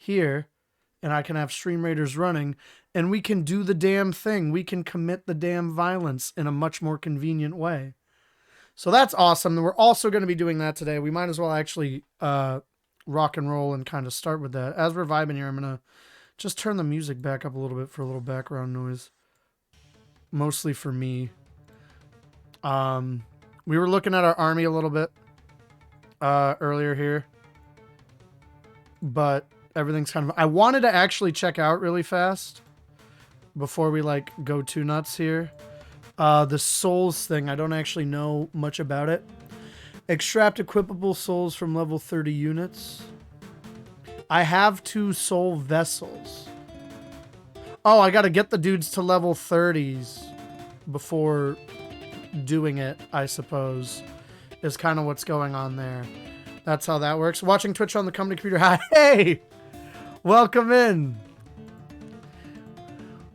here, and I can have stream raiders running, and we can do the damn thing. We can commit the damn violence in a much more convenient way. So that's awesome. We're also going to be doing that today. We might as well actually rock and roll and kind of start with that. As we're vibing here, I'm going to just turn the music back up a little bit for a little background noise. Mostly for me. We were looking at our army a little bit earlier here. But everything's kind of... I wanted to actually check out really fast before we like go too nuts here. The souls thing, I don't actually know much about it. Extract equipable souls from level 30 units. I have 2 soul vessels. Oh, I gotta get the dudes to level 30s before doing it, I suppose, is kind of what's going on there. That's how that works. Watching Twitch on the company computer. Hi. Hey! Welcome in.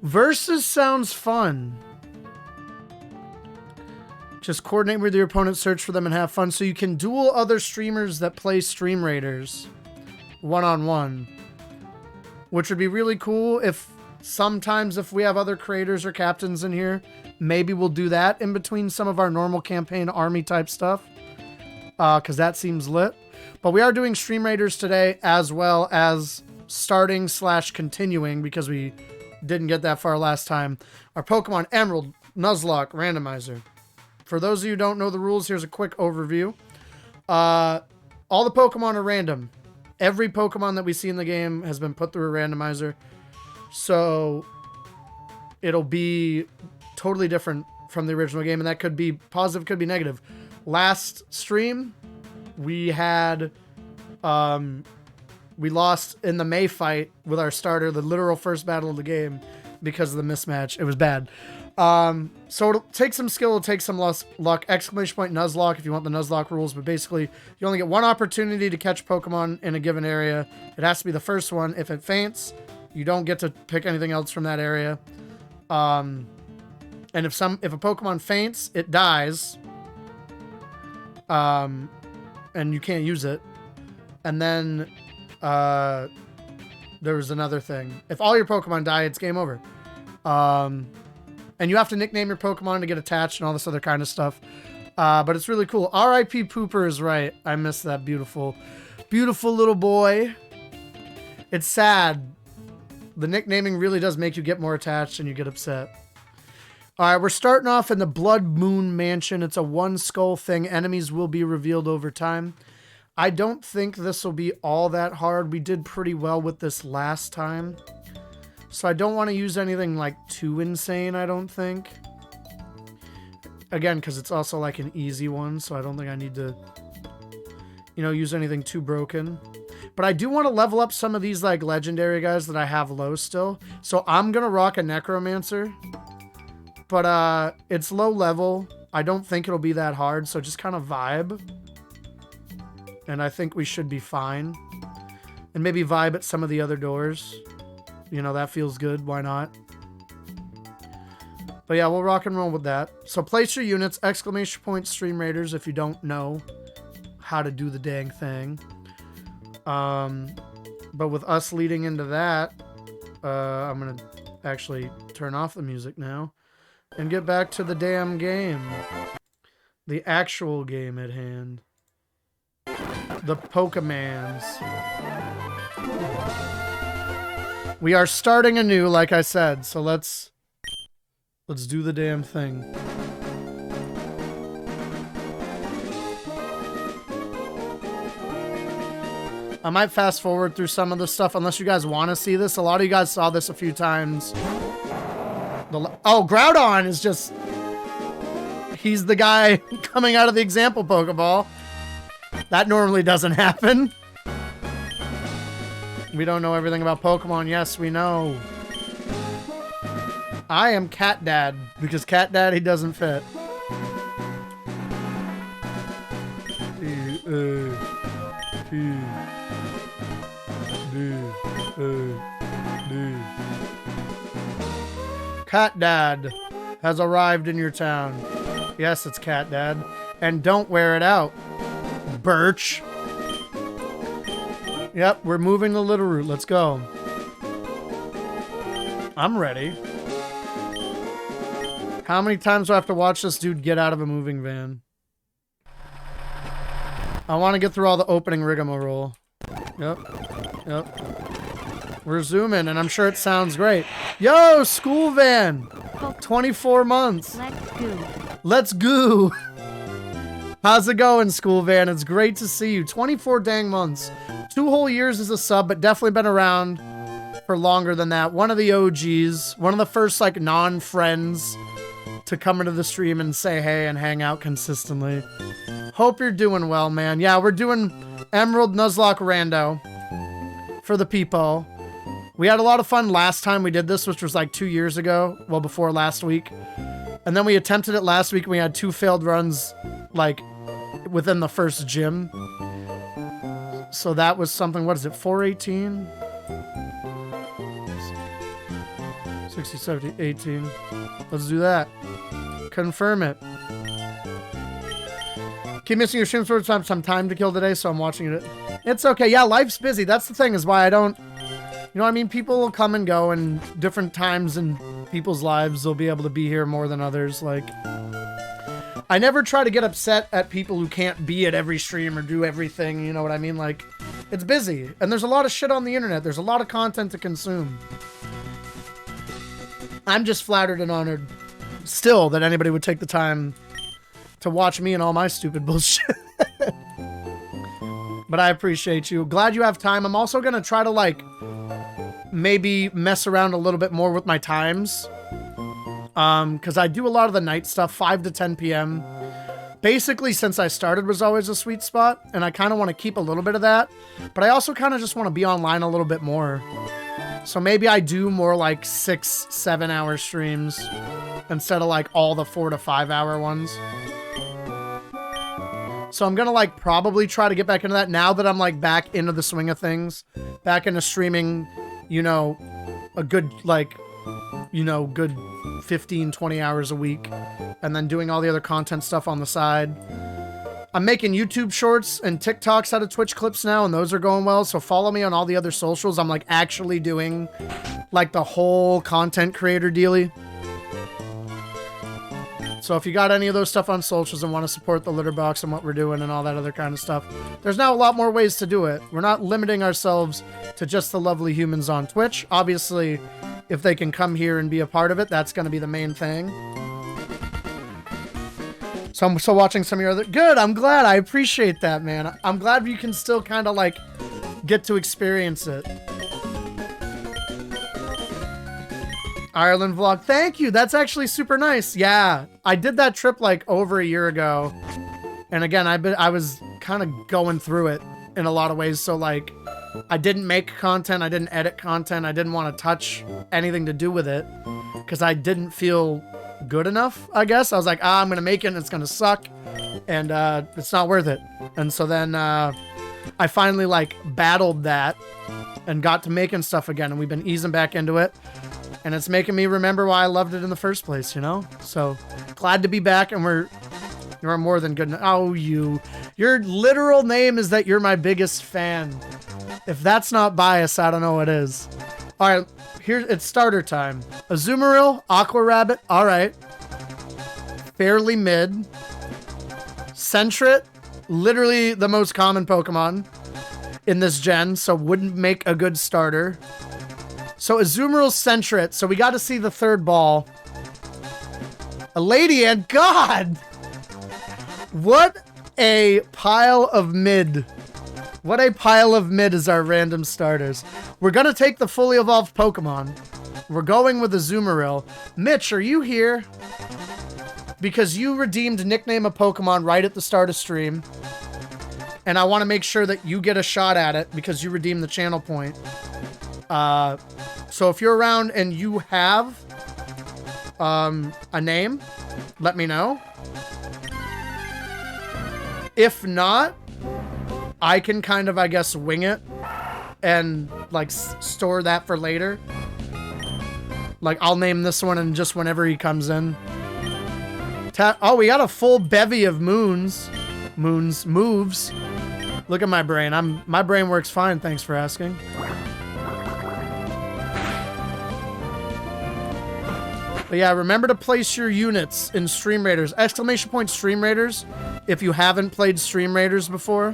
Versus sounds fun. Just coordinate with your opponent, search for them, and have fun. So you can duel other streamers that play Stream Raiders one-on-one. Which would be really cool if sometimes if we have other creators or captains in here, maybe we'll do that in between some of our normal campaign army type stuff. Because that seems lit. But we are doing Stream Raiders today, as well as starting / continuing, because we didn't get that far last time, our Pokemon Emerald Nuzlocke Randomizer. For those of you who don't know the rules, here's a quick overview. All the Pokemon are random. Every Pokemon that we see in the game has been put through a randomizer. So it'll be totally different from the original game, and that could be positive, could be negative. Last stream, we had, we lost in the May fight with our starter, the literal first battle of the game, because of the mismatch. It was bad. So it'll take some skill, it'll take some luck. Exclamation point Nuzlocke if you want the Nuzlocke rules, but basically you only get one opportunity to catch Pokemon in a given area. It has to be the first one. If it faints, you don't get to pick anything else from that area. And if a Pokemon faints, it dies. And you can't use it. And then there's another thing. If all your Pokemon die, it's game over. And you have to nickname your Pokemon to get attached and all this other kind of stuff. But it's really cool. R.I.P. Pooper is right. I miss that beautiful, beautiful little boy. It's sad. The nicknaming really does make you get more attached and you get upset. All right, we're starting off in the Blood Moon Mansion. It's a 1 skull thing. Enemies will be revealed over time. I don't think this will be all that hard. We did pretty well with this last time. So I don't want to use anything like too insane, I don't think. Again, because it's also like an easy one, so I don't think I need to, you know, use anything too broken. But I do want to level up some of these like legendary guys that I have low still. So I'm going to rock a Necromancer. But it's low level. I don't think it'll be that hard, so just kind of vibe. And I think we should be fine. And maybe vibe at some of the other doors. You know, that feels good. Why not? But yeah, we'll rock and roll with that. So place your units, exclamation point Stream Raiders if you don't know how to do the dang thing. But with us leading into that, I'm going to actually turn off the music now and get back to the damn game. The actual game at hand. The Pokemans. We are starting anew, like I said, so let's do the damn thing. I might fast forward through some of the stuff unless you guys want to see this. A lot of you guys saw this a few times. Oh, Groudon is just... He's the guy coming out of the example Pokeball. That normally doesn't happen. We don't know everything about Pokemon. Yes, we know. I am Cat Dad, because Cat Daddy doesn't fit. Cat Dad has arrived in your town. Yes, it's Cat Dad. And don't wear it out, Birch. Yep, we're moving the little route. Let's go. I'm ready. How many times do I have to watch this dude get out of a moving van? I want to get through all the opening rigmarole. Yep. Yep. We're zooming, and I'm sure it sounds great. Yo, school van! 24 months. Let's go. Let's go. How's it going, school van? It's great to see you. 24 dang months. 2 whole years as a sub, but definitely been around for longer than that. One of the OGs. One of the first, like, non-friends to come into the stream and say hey and hang out consistently. Hope you're doing well, man. Yeah, we're doing Emerald Nuzlocke Rando for the people. We had a lot of fun last time we did this, which was like 2 years ago. Well, before last week. And then we attempted it last week and we had 2 failed runs, like, within the first gym. So that was something, what is it, 418? 60, 70, 18. Let's do that. Confirm it. Keep missing your streams for some time to kill today, so I'm watching it. It's okay. Yeah, life's busy. That's the thing, is why I don't... You know what I mean? People will come and go, and different times in people's lives they'll be able to be here more than others. Like, I never try to get upset at people who can't be at every stream or do everything, you know what I mean? Like, it's busy, and there's a lot of shit on the internet. There's a lot of content to consume. I'm just flattered and honored still that anybody would take the time to watch me and all my stupid bullshit. But I appreciate you. Glad you have time. I'm also going to try to, like, maybe mess around a little bit more with my times. Because I do a lot of the night stuff, 5 to 10 p.m. Basically, since I started was always a sweet spot. And I kind of want to keep a little bit of that. But I also kind of just want to be online a little bit more. So maybe I do more like 6-7 hour streams instead of like all the 4 to 5 hour ones. So I'm gonna like probably try to get back into that now that I'm like back into the swing of things, back into streaming, you know, a good like, you know, good 15-20 hours a week, and then doing all the other content stuff on the side. I'm making YouTube shorts and TikToks out of Twitch clips now, and those are going well. So follow me on all the other socials. I'm like actually doing like the whole content creator dealie. So if you got any of those stuff on socials and want to support the litter box and what we're doing and all that other kind of stuff, there's now a lot more ways to do it. We're not limiting ourselves to just the lovely humans on Twitch. Obviously, if they can come here and be a part of it, that's going to be the main thing. So I'm still watching some of your other... Good, I'm glad. I appreciate that, man. I'm glad you can still kind of, like, get to experience it. Ireland vlog. Thank you. That's actually super nice. Yeah, I did that trip, like, over a year ago. And again, I was kind of going through it in a lot of ways. So, like, I didn't make content. I didn't edit content. I didn't want to touch anything to do with it because I didn't feel... good enough, I guess. I was like, I'm gonna make it and it's gonna suck and it's not worth it. And so then I finally like battled that and got to making stuff again, and we've been easing back into it, and it's making me remember why I loved it in the first place, you know? So glad to be back, and you're more than good. Oh, your literal name is that you're my biggest fan. If that's not bias, I don't know what is. All right, it's starter time. Azumarill, Aqua Rabbit, all right. Fairly mid. Sentret, literally the most common Pokemon in this gen, so wouldn't make a good starter. So Azumarill, Sentret, so we got to see the third ball. A lady, and God! What a pile of mid. What a pile of mid is our random starters. We're going to take the fully evolved Pokemon. We're going with Azumarill. Mitch, are you here? Because you redeemed nickname a Pokemon right at the start of stream. And I want to make sure that you get a shot at it because you redeemed the channel point. So if you're around and you have a name, let me know. If not, I can kind of, I guess, wing it and, like, store that for later. Like, I'll name this one and just whenever he comes in. Oh, we got a full bevy of moves. Look at my brain. My brain works fine, thanks for asking. But yeah, remember to place your units in Stream Raiders. Exclamation point Stream Raiders if you haven't played Stream Raiders before.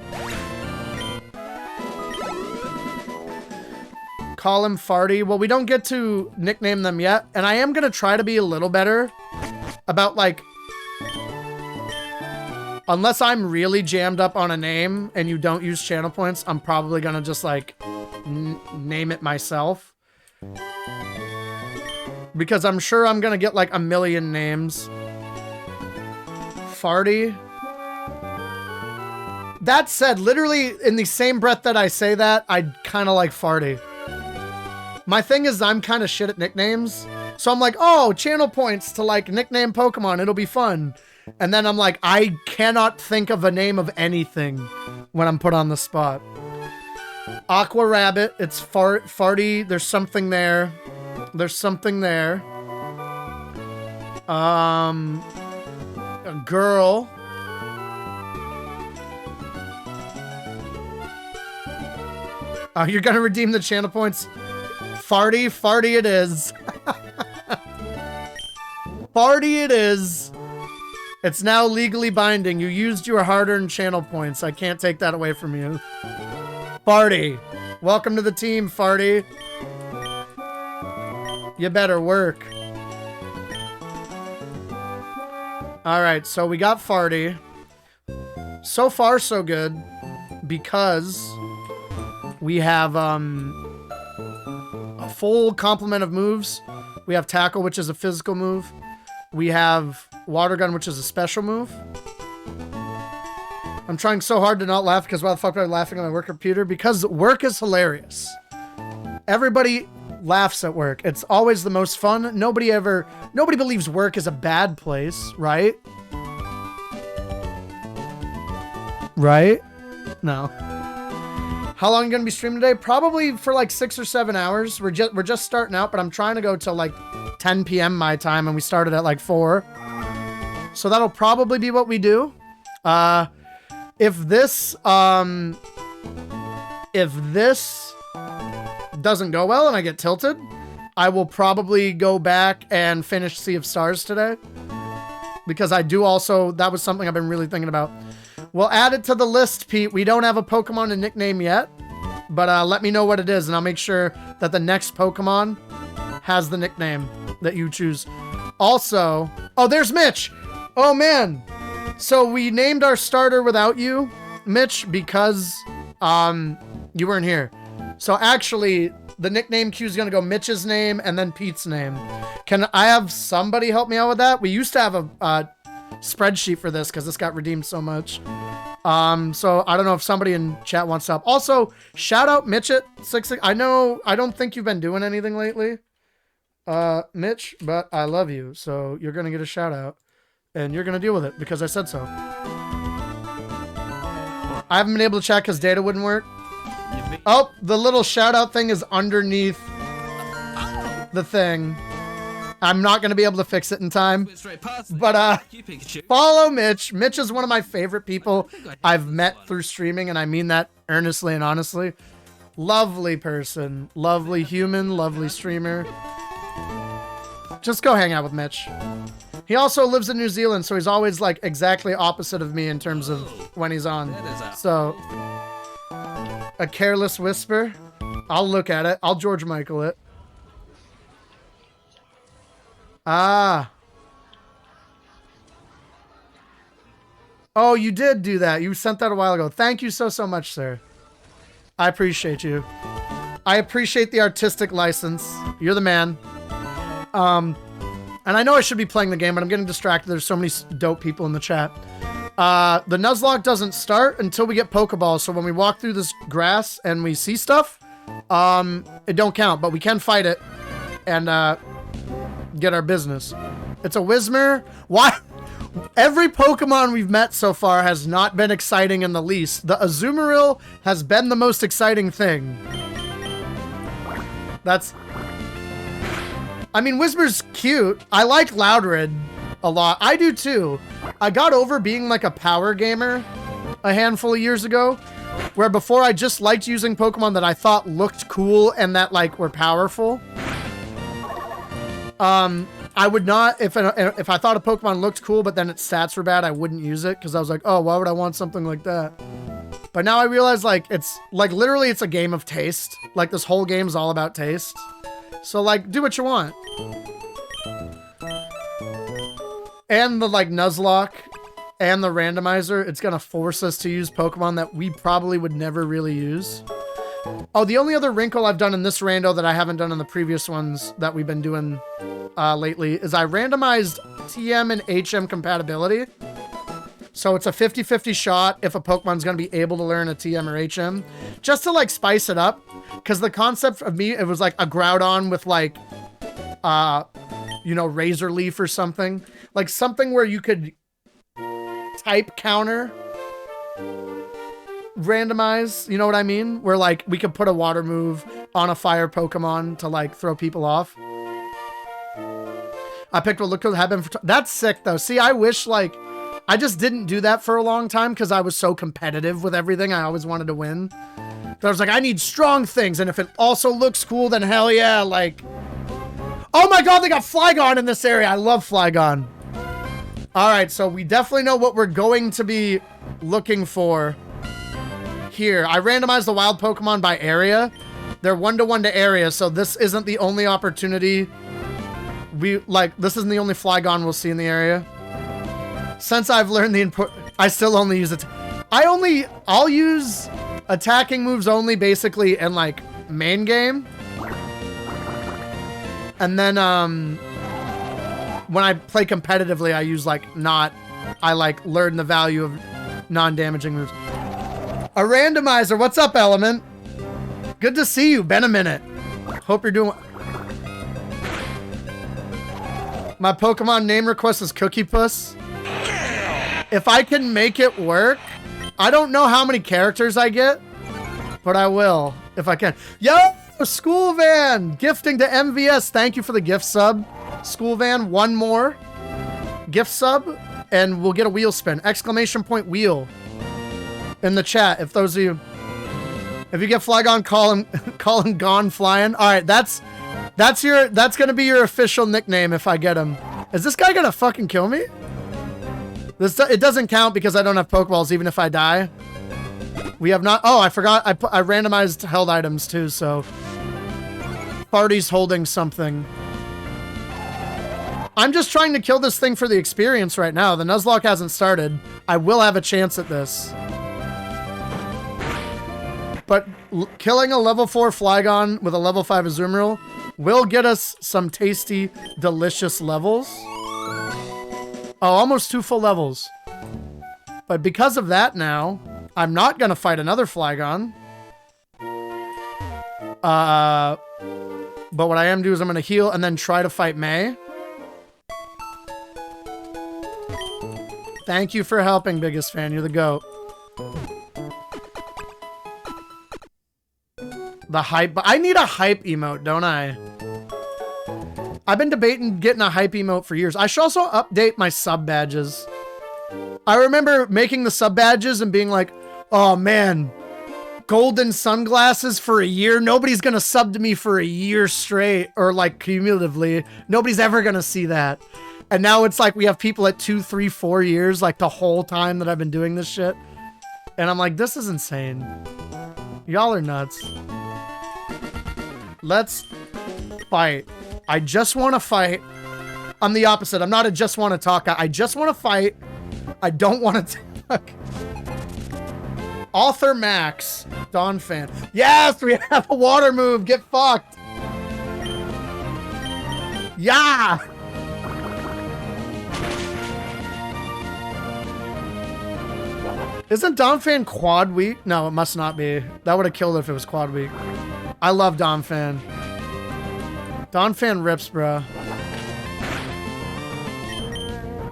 Call him Farty. Well, we don't get to nickname them yet, and I am going to try to be a little better about, like, unless I'm really jammed up on a name and you don't use channel points, I'm probably going to just, like, name it myself. Because I'm sure I'm going to get, like, a million names. Farty. That said, literally in the same breath that I say that, I kind of like Farty. My thing is I'm kind of shit at nicknames. So I'm like, oh, channel points to, like, nickname Pokemon. It'll be fun. And then I'm like, I cannot think of a name of anything when I'm put on the spot. Aqua Rabbit. It's Farty. There's something there. There's something there. A girl. Oh, you're gonna redeem the channel points. Farty, Farty it is. Farty it is. It's now legally binding. You used your hard-earned channel points. I can't take that away from you. Farty. Welcome to the team, Farty. You better work. Alright, so we got Farty. So far, so good. Because we have a full complement of moves. We have Tackle, which is a physical move. We have Water Gun, which is a special move. I'm trying so hard to not laugh because why the fuck am I laughing on my work computer? Because work is hilarious. Everybody laughs at work. It's always the most fun. Nobody believes work is a bad place, right? Right? No. How long are you gonna be streaming today? Probably for like 6 or 7 hours. We're just starting out, but I'm trying to go till like 10 p.m. my time, and we started at like 4. So that'll probably be what we do. If this doesn't go well and I get tilted, I will probably go back and finish Sea of Stars today. Because I do also, that was something I've been really thinking about. We'll add it to the list, Pete. We don't have a Pokemon to nickname yet, but let me know what it is, and I'll make sure that the next Pokemon has the nickname that you choose. Also, oh, there's Mitch. Oh, man. So we named our starter without you, Mitch, because you weren't here. So actually, the nickname queue is going to go Mitch's name and then Pete's name. Can I have somebody help me out with that? We used to have a spreadsheet for this because this got redeemed so much. So I don't know if somebody in chat wants to help. Also, shout out Mitch at 66. I don't think you've been doing anything lately, Mitch, but I love you. So you're going to get a shout out and you're going to deal with it because I said so. I haven't been able to chat because data wouldn't work. Oh, the little shout out thing is underneath the thing. I'm not going to be able to fix it in time, but follow Mitch. Mitch is one of my favorite people I've met through streaming, and I mean that earnestly and honestly. Lovely person, lovely human, lovely streamer. Just go hang out with Mitch. He also lives in New Zealand, so he's always like exactly opposite of me in terms of when he's on. So, a careless whisper. I'll look at it. I'll George Michael it. Ah. Oh, you did do that. You sent that a while ago. Thank you so much, sir. I appreciate you. I appreciate the artistic license. You're the man. And I know I should be playing the game, but I'm getting distracted. There's so many dope people in the chat. The Nuzlocke doesn't start until we get Pokeballs. So when we walk through this grass and we see stuff, it don't count, but we can fight it and get our business. It's a Whismur. Why? Every Pokemon we've met so far has not been exciting in the least. The Azumarill has been the most exciting thing. I mean, Whismur's cute. I like Loudred a lot. I do too. I got over being like a power gamer a handful of years ago, Where before I just liked using Pokemon that I thought looked cool and that like were powerful. I would not, if I thought a Pokemon looked cool, but then its stats were bad, I wouldn't use it because I was like, oh, why would I want something like that? But now I realize like it's like literally it's a game of taste. Like this whole game is all about taste. So like do what you want. And the like Nuzlocke and the randomizer, it's gonna force us to use Pokemon that we probably would never really use. Oh, the only other wrinkle I've done in this rando that I haven't done in the previous ones that we've been doing lately is I randomized TM and HM compatibility. So it's a 50-50 shot if a Pokemon's going to be able to learn a TM or HM. Just to like spice it up. Because the concept of me, it was like a Groudon with like, you know, Razor Leaf or something. Like something where you could type counter randomize, you know what I mean? Where like we could put a water move on a fire Pokemon to like throw people off. I picked what looked cool happened for that's sick though. See, I wish like I just didn't do that for a long time because I was so competitive with everything. I always wanted to win. So I was like, I need strong things, and if it also looks cool, then hell yeah, like. Oh my god, they got Flygon in this area. I love Flygon. Alright, so we definitely know what we're going to be looking for. Here, I randomized the wild Pokemon by area. They're 1-to-1 to area, so this isn't the only opportunity. This isn't the only Flygon we'll see in the area. Since I've learned the input, I still only use it. I'll use attacking moves only basically in like main game. And then, when I play competitively, I use I learn the value of non-damaging moves. A randomizer. What's up, Element? Good to see you. Been a minute. Hope you're doing... My Pokemon name request is Cookie Puss. If I can make it work, I don't know how many characters I get, but I will if I can. Yo, School Van, gifting to MVS. Thank you for the gift sub. School Van, one more gift sub, and we'll get a wheel spin. Exclamation point wheel in the chat. If those of you, if you get Flygon, call him Gone Flying. All right, that's gonna be your official nickname if I get him. Is this guy gonna fucking kill me? It doesn't count because I don't have Pokeballs even if I die. We have not... Oh, I forgot. I randomized held items too, so... Party's holding something. I'm just trying to kill this thing for the experience right now. The Nuzlocke hasn't started. I will have a chance at this. But killing a level 4 Flygon with a level 5 Azumarill will get us some tasty, delicious levels. Oh, almost 2 full levels. But because of that now, I'm not going to fight another Flygon. But what I am doing is I'm going to heal and then try to fight May. Thank you for helping, biggest fan. You're the GOAT. The hype. But I need a hype emote, don't I? I've been debating getting a hype emote for years. I should also update my sub badges. I remember making the sub badges and being like, oh man, golden sunglasses for a year. Nobody's going to sub to me for a year straight or like cumulatively. Nobody's ever going to see that. And now it's like we have people at 2, 3, 4 years, like the whole time that I've been doing this shit. And I'm like, this is insane. Y'all are nuts. Let's fight. I just want to fight. I'm the opposite. I'm not a just want to talk guy. I just want to fight. I don't want to talk. Author Max. Dawn fan. Yes, we have a water move. Get fucked. Yeah. Isn't Donphan quad weak? No, it must not be. That would have killed it if it was quad weak. I love Donphan. Donphan rips, bro.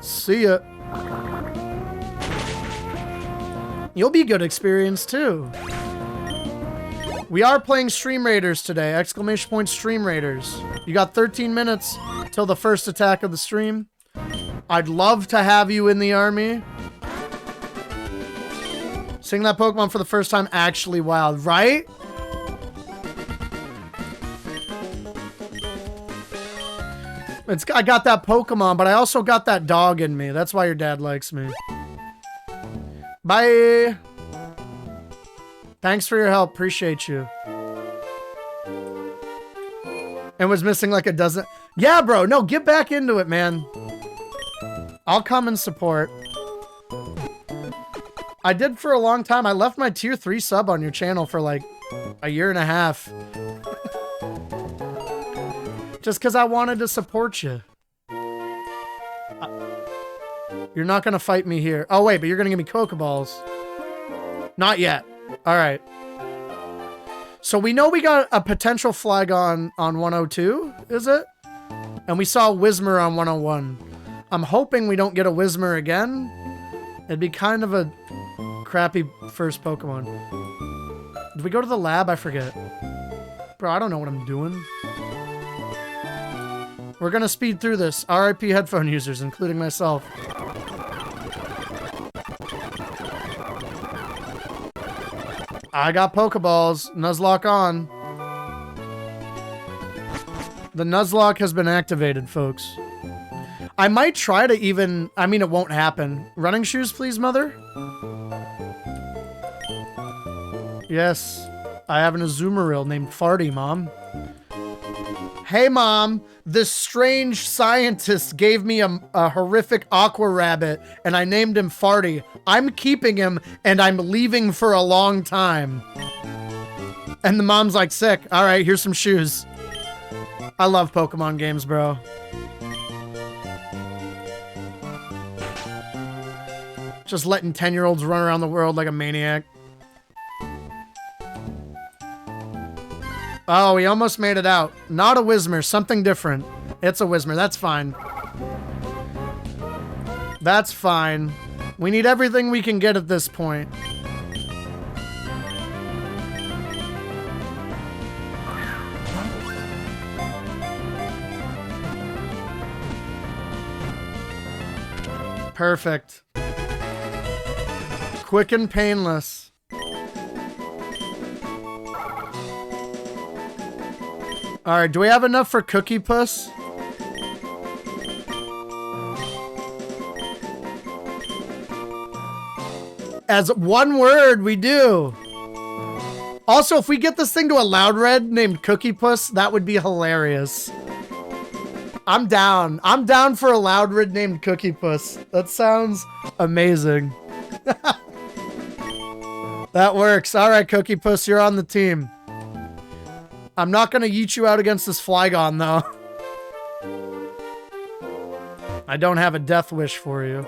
See ya. You'll be good experience too. We are playing Stream Raiders today. Exclamation point Stream Raiders. You got 13 minutes till the first attack of the stream. I'd love to have you in the army. Seeing that Pokemon for the first time actually wild, right? I got that Pokemon, but I also got that dog in me. That's why your dad likes me. Bye. Thanks for your help. Appreciate you. And was missing like a dozen. Yeah, bro. No, get back into it, man. I'll come and support. I did for a long time. I left my tier 3 sub on your channel for like a year and a half. Just because I wanted to support you. You're not going to fight me here. Oh, wait, but you're going to give me Pokeballs. Not yet. All right. So we know we got a potential Flygon on 102, is it? And we saw a Whismur on 101. I'm hoping we don't get a Whismur again. It'd be kind of a crappy first Pokemon. Did we go to the lab? I forget. Bro, I don't know what I'm doing. We're gonna speed through this. RIP headphone users, including myself. I got Pokeballs. Nuzlocke on. The Nuzlocke has been activated, folks. I might try to even... I mean, it won't happen. Running shoes, please, mother? Yes. I have an Azumarill named Farty, Mom. Hey, Mom. This strange scientist gave me a horrific aqua rabbit, and I named him Farty. I'm keeping him, and I'm leaving for a long time. And the mom's like, sick. All right, here's some shoes. I love Pokemon games, bro. Just letting 10-year-olds run around the world like a maniac. Oh, we almost made it out. Not a Whismur, something different. It's a Whismur, that's fine. That's fine. We need everything we can get at this point. Perfect. Quick and painless. Alright, do we have enough for Cookie Puss? As one word, we do. Also, if we get this thing to a Loudred named Cookie Puss, that would be hilarious. I'm down. I'm down for a Loudred named Cookie Puss. That sounds amazing. That works. Alright, Cookie Puss, you're on the team. I'm not gonna yeet you out against this Flygon, though. I don't have a death wish for you.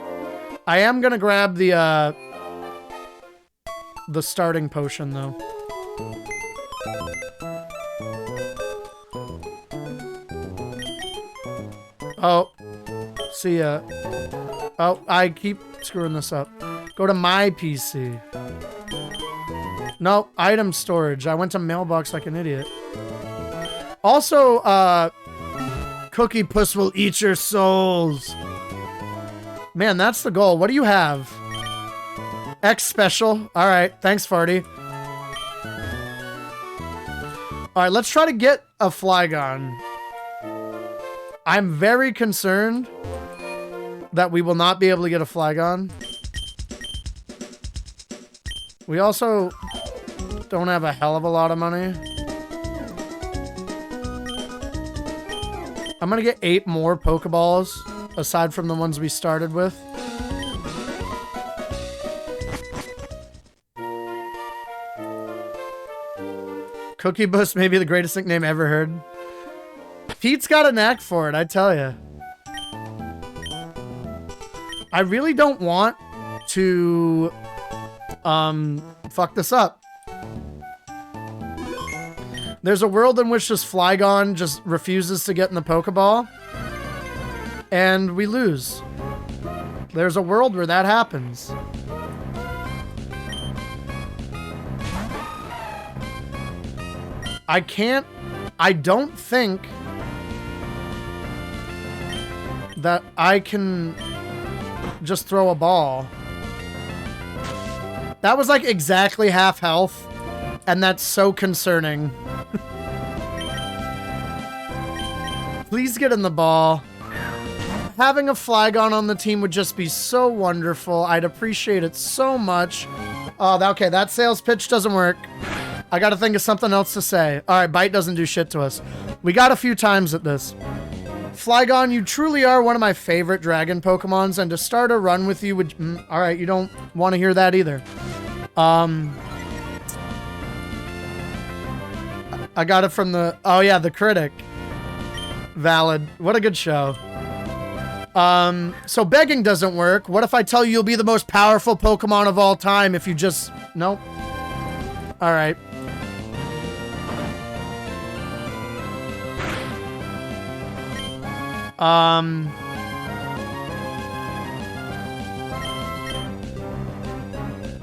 I am gonna grab the starting potion, though. Oh. See ya. Oh, I keep screwing this up. Go to my PC. No, item storage. I went to mailbox like an idiot. Also, Cookie Puss will eat your souls. Man, that's the goal. What do you have? X special. All right. Thanks, Farty. All right, let's try to get a Flygon. I'm very concerned that we will not be able to get a Flygon. We also don't have a hell of a lot of money. I'm gonna get 8 more Pokeballs, aside from the ones we started with. Cookie Puss may be the greatest nickname ever heard. Pete's got a knack for it, I tell you. I really don't want to fuck this up. There's a world in which this Flygon just refuses to get in the Pokeball, and we lose. There's a world where that happens. I don't think that I can just throw a ball. That was like exactly half health, and that's so concerning. Please get in the ball. Having a Flygon on the team would just be so wonderful. I'd appreciate it so much. Okay, that sales pitch doesn't work. I gotta think of something else to say. All right, Bite doesn't do shit to us. We got a few times at this. Flygon, you truly are one of my favorite dragon Pokemons, and to start a run with you would... all right, you don't want to hear that either. I got it from the... oh, yeah, the critic. Valid. What a good show. So begging doesn't work. What if I tell you you'll be the most powerful Pokemon of all time if you just... nope. All right.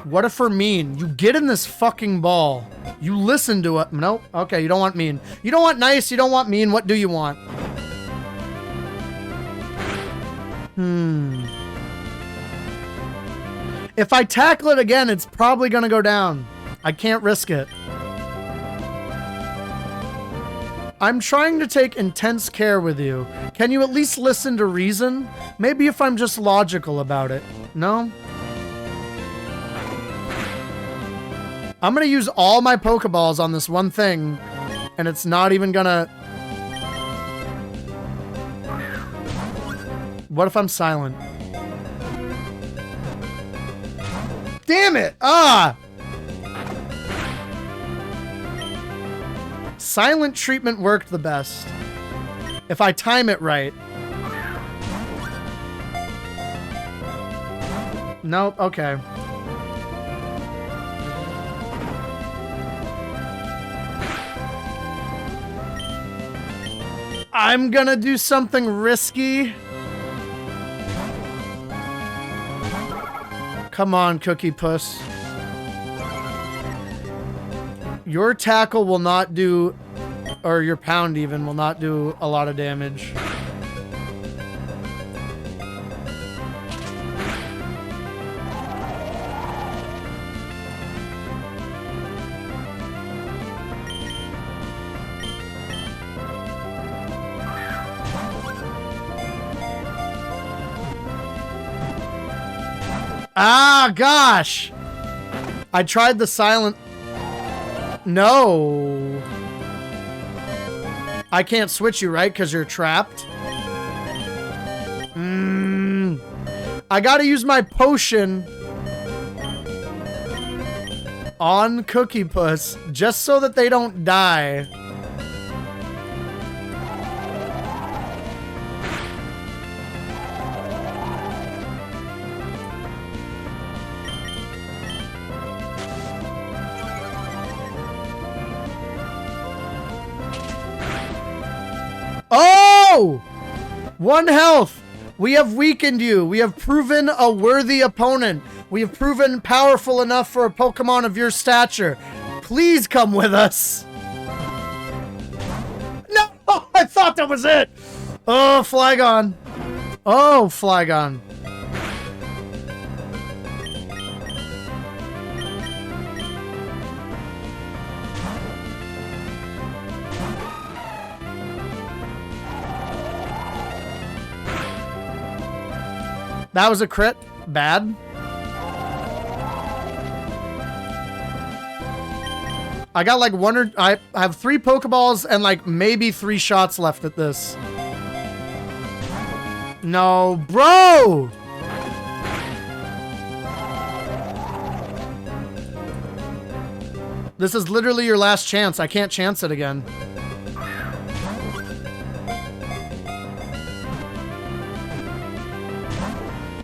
What if we're mean? You get in this fucking ball. You listen to it. Nope. Okay, you don't want mean. You don't want nice. You don't want mean. What do you want? If I tackle it again, it's probably gonna go down. I can't risk it. I'm trying to take intense care with you. Can you at least listen to reason? Maybe if I'm just logical about it. No? I'm gonna use all my Pokeballs on this one thing, and it's not even gonna... what if I'm silent? Damn it! Ah! Silent treatment worked the best. If I time it right. Nope, okay. I'm gonna do something risky. Come on, Cookie Puss. Your tackle will not do, or your pound even, will not do a lot of damage. Ah, gosh! I tried the silent... no. I can't switch you, right? Because you're trapped? I gotta use my potion on Cookie Puss just so that they don't die. Oh! 1 health. We have weakened you. We have proven a worthy opponent. We have proven powerful enough for a Pokemon of your stature. Please come with us. No! Oh, I thought that was it. Oh, Flygon. Oh, Flygon. That was a crit. Bad. I got like I have 3 Pokeballs and like maybe 3 shots left at this. No, bro! This is literally your last chance. I can't chance it again.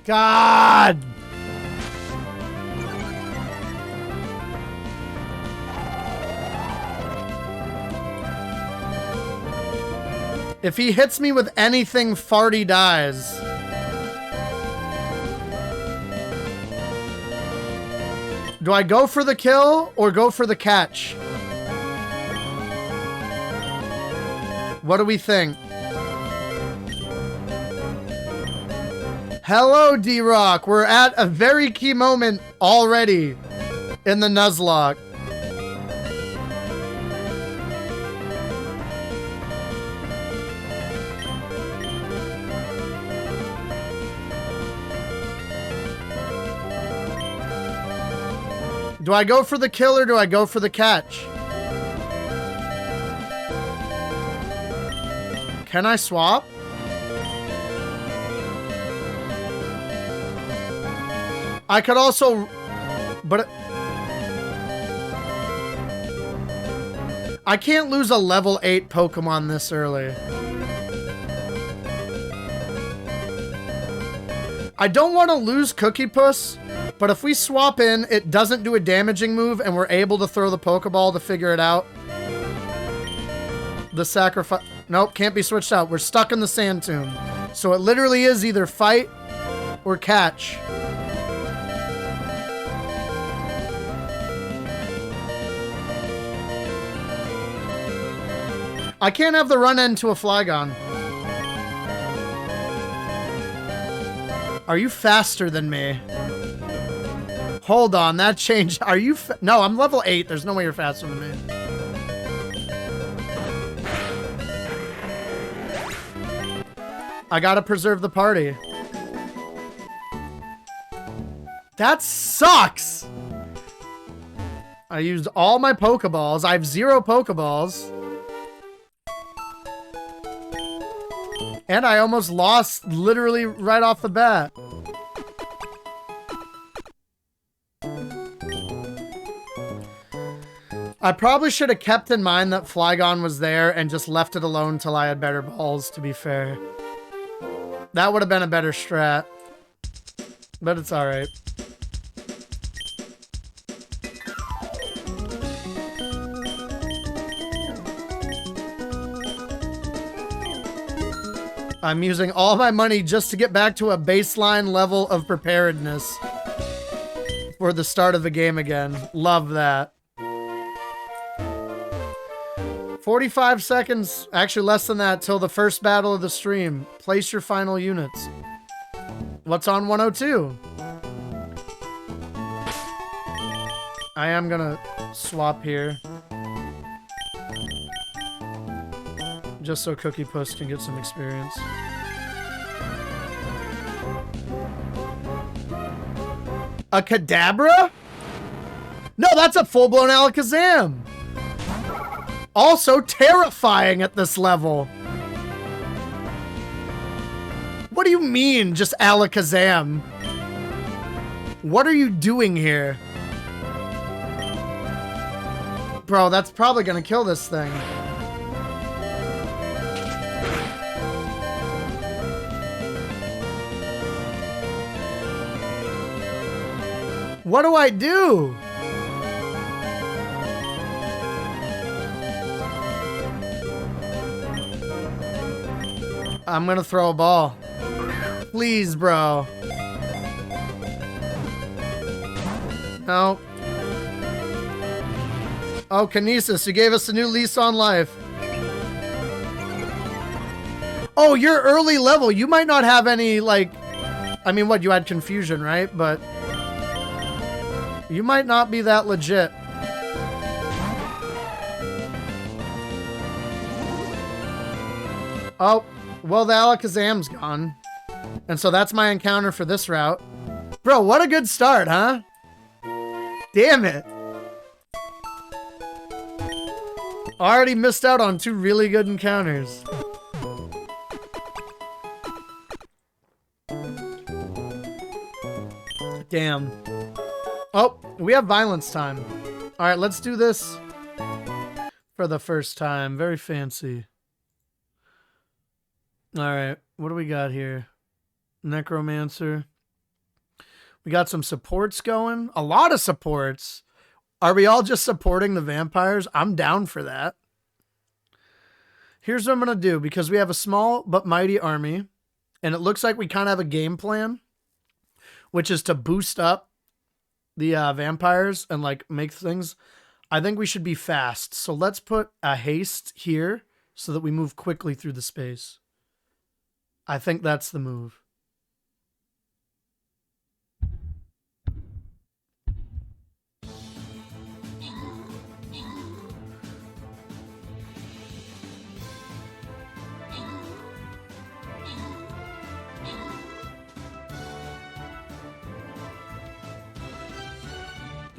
God! If he hits me with anything, Farty dies. Do I go for the kill or go for the catch? What do we think? Hello, D-Rock. We're at a very key moment already. In the Nuzlocke. Do I go for the kill or do I go for the catch? Can I swap? I could also... But... I can't lose a level 8 Pokemon this early. I don't want to lose Cookie Puss, but if we swap in, it doesn't do a damaging move, and we're able to throw the Pokeball to figure it out. The sacrifice... Nope, can't be switched out. We're stuck in the Sand Tomb. So it literally is either fight or catch. I can't have the run end to a Flygon. Are you faster than me? Hold on, that changed. Are you No, I'm level 8. There's no way you're faster than me. I gotta preserve the party. That sucks! I used all my Pokeballs. I have 0 Pokeballs. And I almost lost literally right off the bat. I probably should have kept in mind that Flygon was there and just left it alone till I had better balls, to be fair. That would have been a better strat. But it's alright. I'm using all my money just to get back to a baseline level of preparedness for the start of the game again. Love that. 45 seconds, actually less than that, till the first battle of the stream. Place your final units. What's on 102? I am gonna swap here. Just so Cookie Puss can get some experience. A Kadabra? No, that's a full-blown Alakazam! Also terrifying at this level. What do you mean, just Alakazam? What are you doing here? Bro, that's probably gonna kill this thing. What do I do? I'm gonna throw a ball. Please, bro. No. Oh, Kinesis, you gave us a new lease on life. Oh, you're early level. You might not have any, like... I mean, what? You had confusion, right? But... you might not be that legit. Oh, well, the Alakazam's gone. And so that's my encounter for this route. Bro, what a good start, huh? Damn it. Already missed out on 2 really good encounters. Damn. Oh, we have violence time. All right, let's do this for the first time. Very fancy. All right, what do we got here? Necromancer. We got some supports going. A lot of supports. Are we all just supporting the vampires? I'm down for that. Here's what I'm going to do, because we have a small but mighty army, and it looks like we kind of have a game plan, which is to boost up the vampires and like make things. I think we should be fast. So let's put a haste here so that we move quickly through the space. I think that's the move.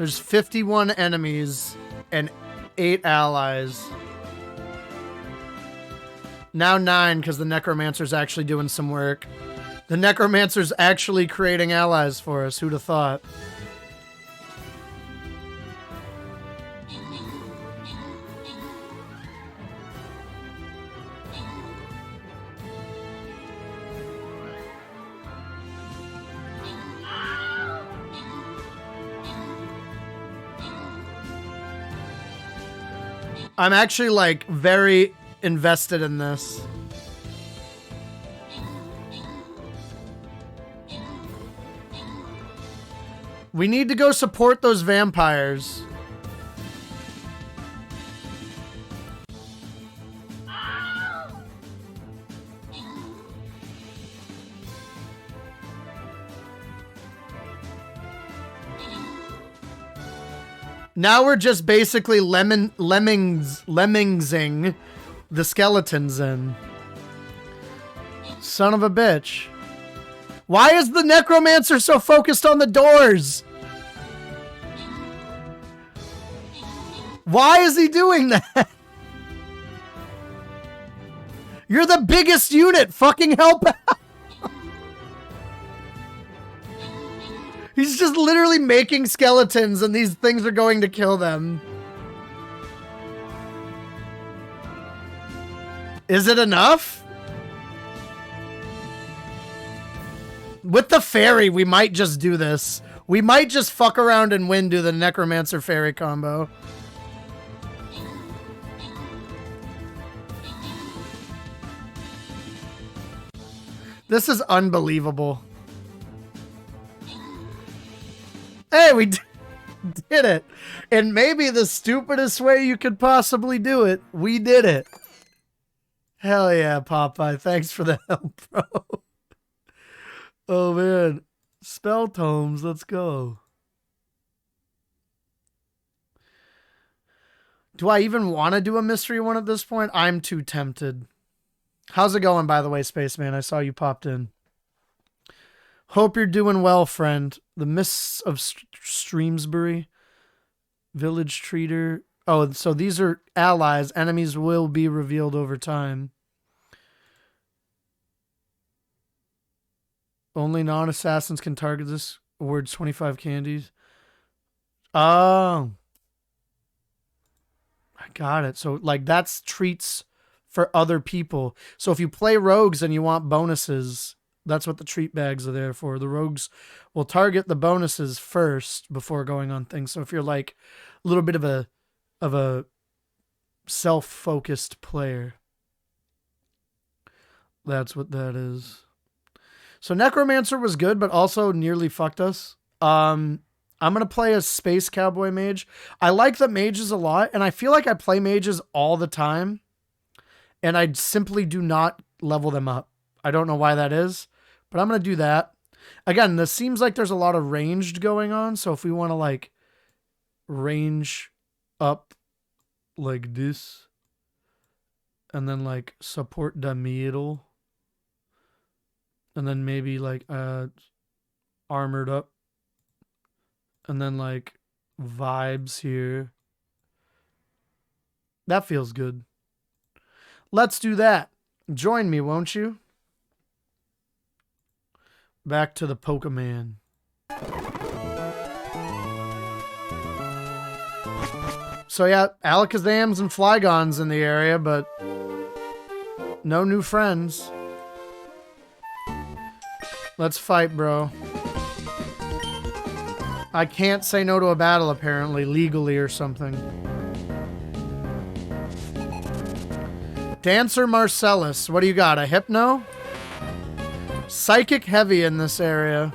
There's 51 enemies and 8 allies. Now 9 because the Necromancer's actually doing some work. The Necromancer's actually creating allies for us. Who'd have thought? I'm actually, like, very invested in this. We need to go support those vampires. Now we're just basically lemmingsing the skeletons in. Son of a bitch. Why is the Necromancer so focused on the doors? Why is he doing that? You're the biggest unit. Fucking help out. He's just literally making skeletons and these things are going to kill them. Is it enough? With the fairy, we might just do this. We might just fuck around and win, do the Necromancer fairy combo. This is unbelievable. Hey, we did it. And maybe the stupidest way you could possibly do it, we did it. Hell yeah, Popeye. Thanks for the help, bro. Oh, man. Spell tomes. Let's go. Do I even want to do a mystery one at this point? I'm too tempted. How's it going, by the way, Spaceman? I saw you popped in. Hope you're doing well, friend. The Mists of Streamsbury. Village Treater. Oh, so these are allies. Enemies will be revealed over time. Only non-assassins can target this. Awards 25 candies. Oh. I got it. So, like, that's treats for other people. So if you play rogues and you want bonuses... That's what the treat bags are there for. The rogues will target the bonuses first before going on things. So if you're like a little bit of a self-focused player, that's what that is. So Necromancer was good, but also nearly fucked us. I'm going to play a Space Cowboy Mage. I like the mages a lot, and I feel like I play mages all the time, and I simply do not level them up. I don't know why that is, but I'm going to do that. Again, this seems like there's a lot of ranged going on, so if we want to, like, range up like this, and then, like, support the middle, and then maybe, like, armored up, and then, like, vibes here. That feels good. Let's do that. Join me, won't you? Back to the Pokemon. So yeah, Alakazams and Flygons in the area, but no new friends. Let's fight, bro. I can't say no to a battle, apparently, legally or something. Dancer Marcellus, what do you got? A Hypno? Psychic heavy in this area.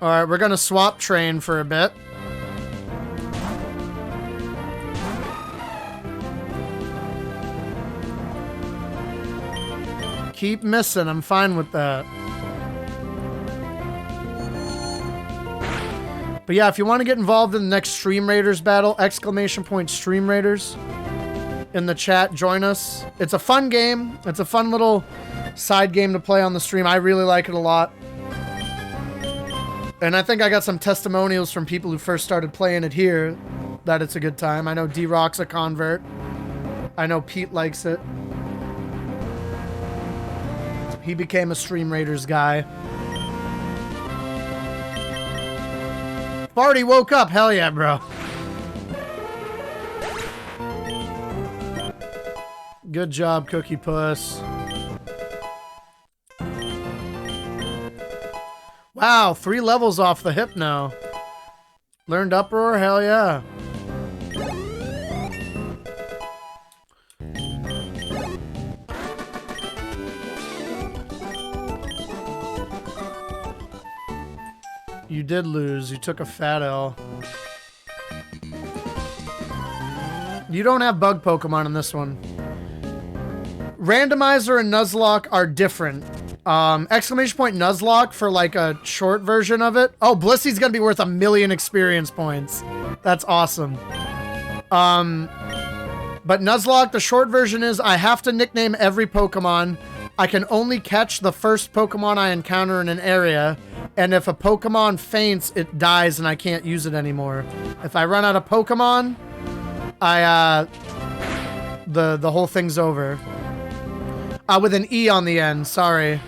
Alright, we're gonna swap train for a bit. Keep missing, I'm fine with that. But yeah, if you want to get involved in the next Stream Raiders battle, ! Stream Raiders in the chat, join us. It's a fun game. It's a fun little side game to play on the stream. I really like it a lot. And I think I got some testimonials from people who first started playing it here that it's a good time. I know D-Rock's a convert. I know Pete likes it. He became a Stream Raiders guy. Barty woke up. Hell yeah, bro. Good job, Cookie Puss. Wow, 3 levels off the hip now. Learned Uproar? Hell yeah. You did lose. You took a fat L. You don't have bug Pokemon in this one. Randomizer and Nuzlocke are different. Exclamation point Nuzlocke for like a short version of it. Oh, Blissy's gonna be worth 1,000,000 experience points. That's awesome. But Nuzlocke, the short version is I have to nickname every Pokemon. I can only catch the first Pokemon I encounter in an area. And if a Pokemon faints, it dies and I can't use it anymore. If I run out of Pokemon, the whole thing's over. With an E on the end, sorry.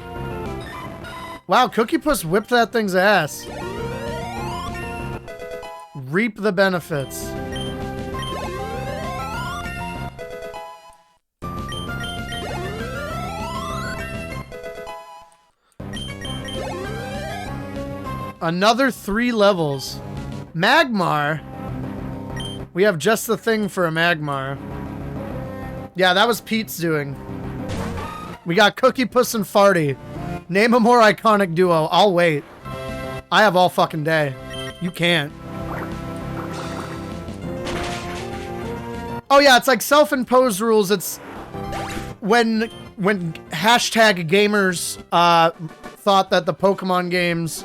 Wow, Cookie Puss whipped that thing's ass. Reap the benefits. Another 3 levels. Magmar? We have just the thing for a Magmar. Yeah, that was Pete's doing. We got Cookie Puss and Farty. Name a more iconic duo. I'll wait. I have all fucking day. You can't. Oh yeah, it's like self-imposed rules. It's when hashtag gamers thought that the Pokemon games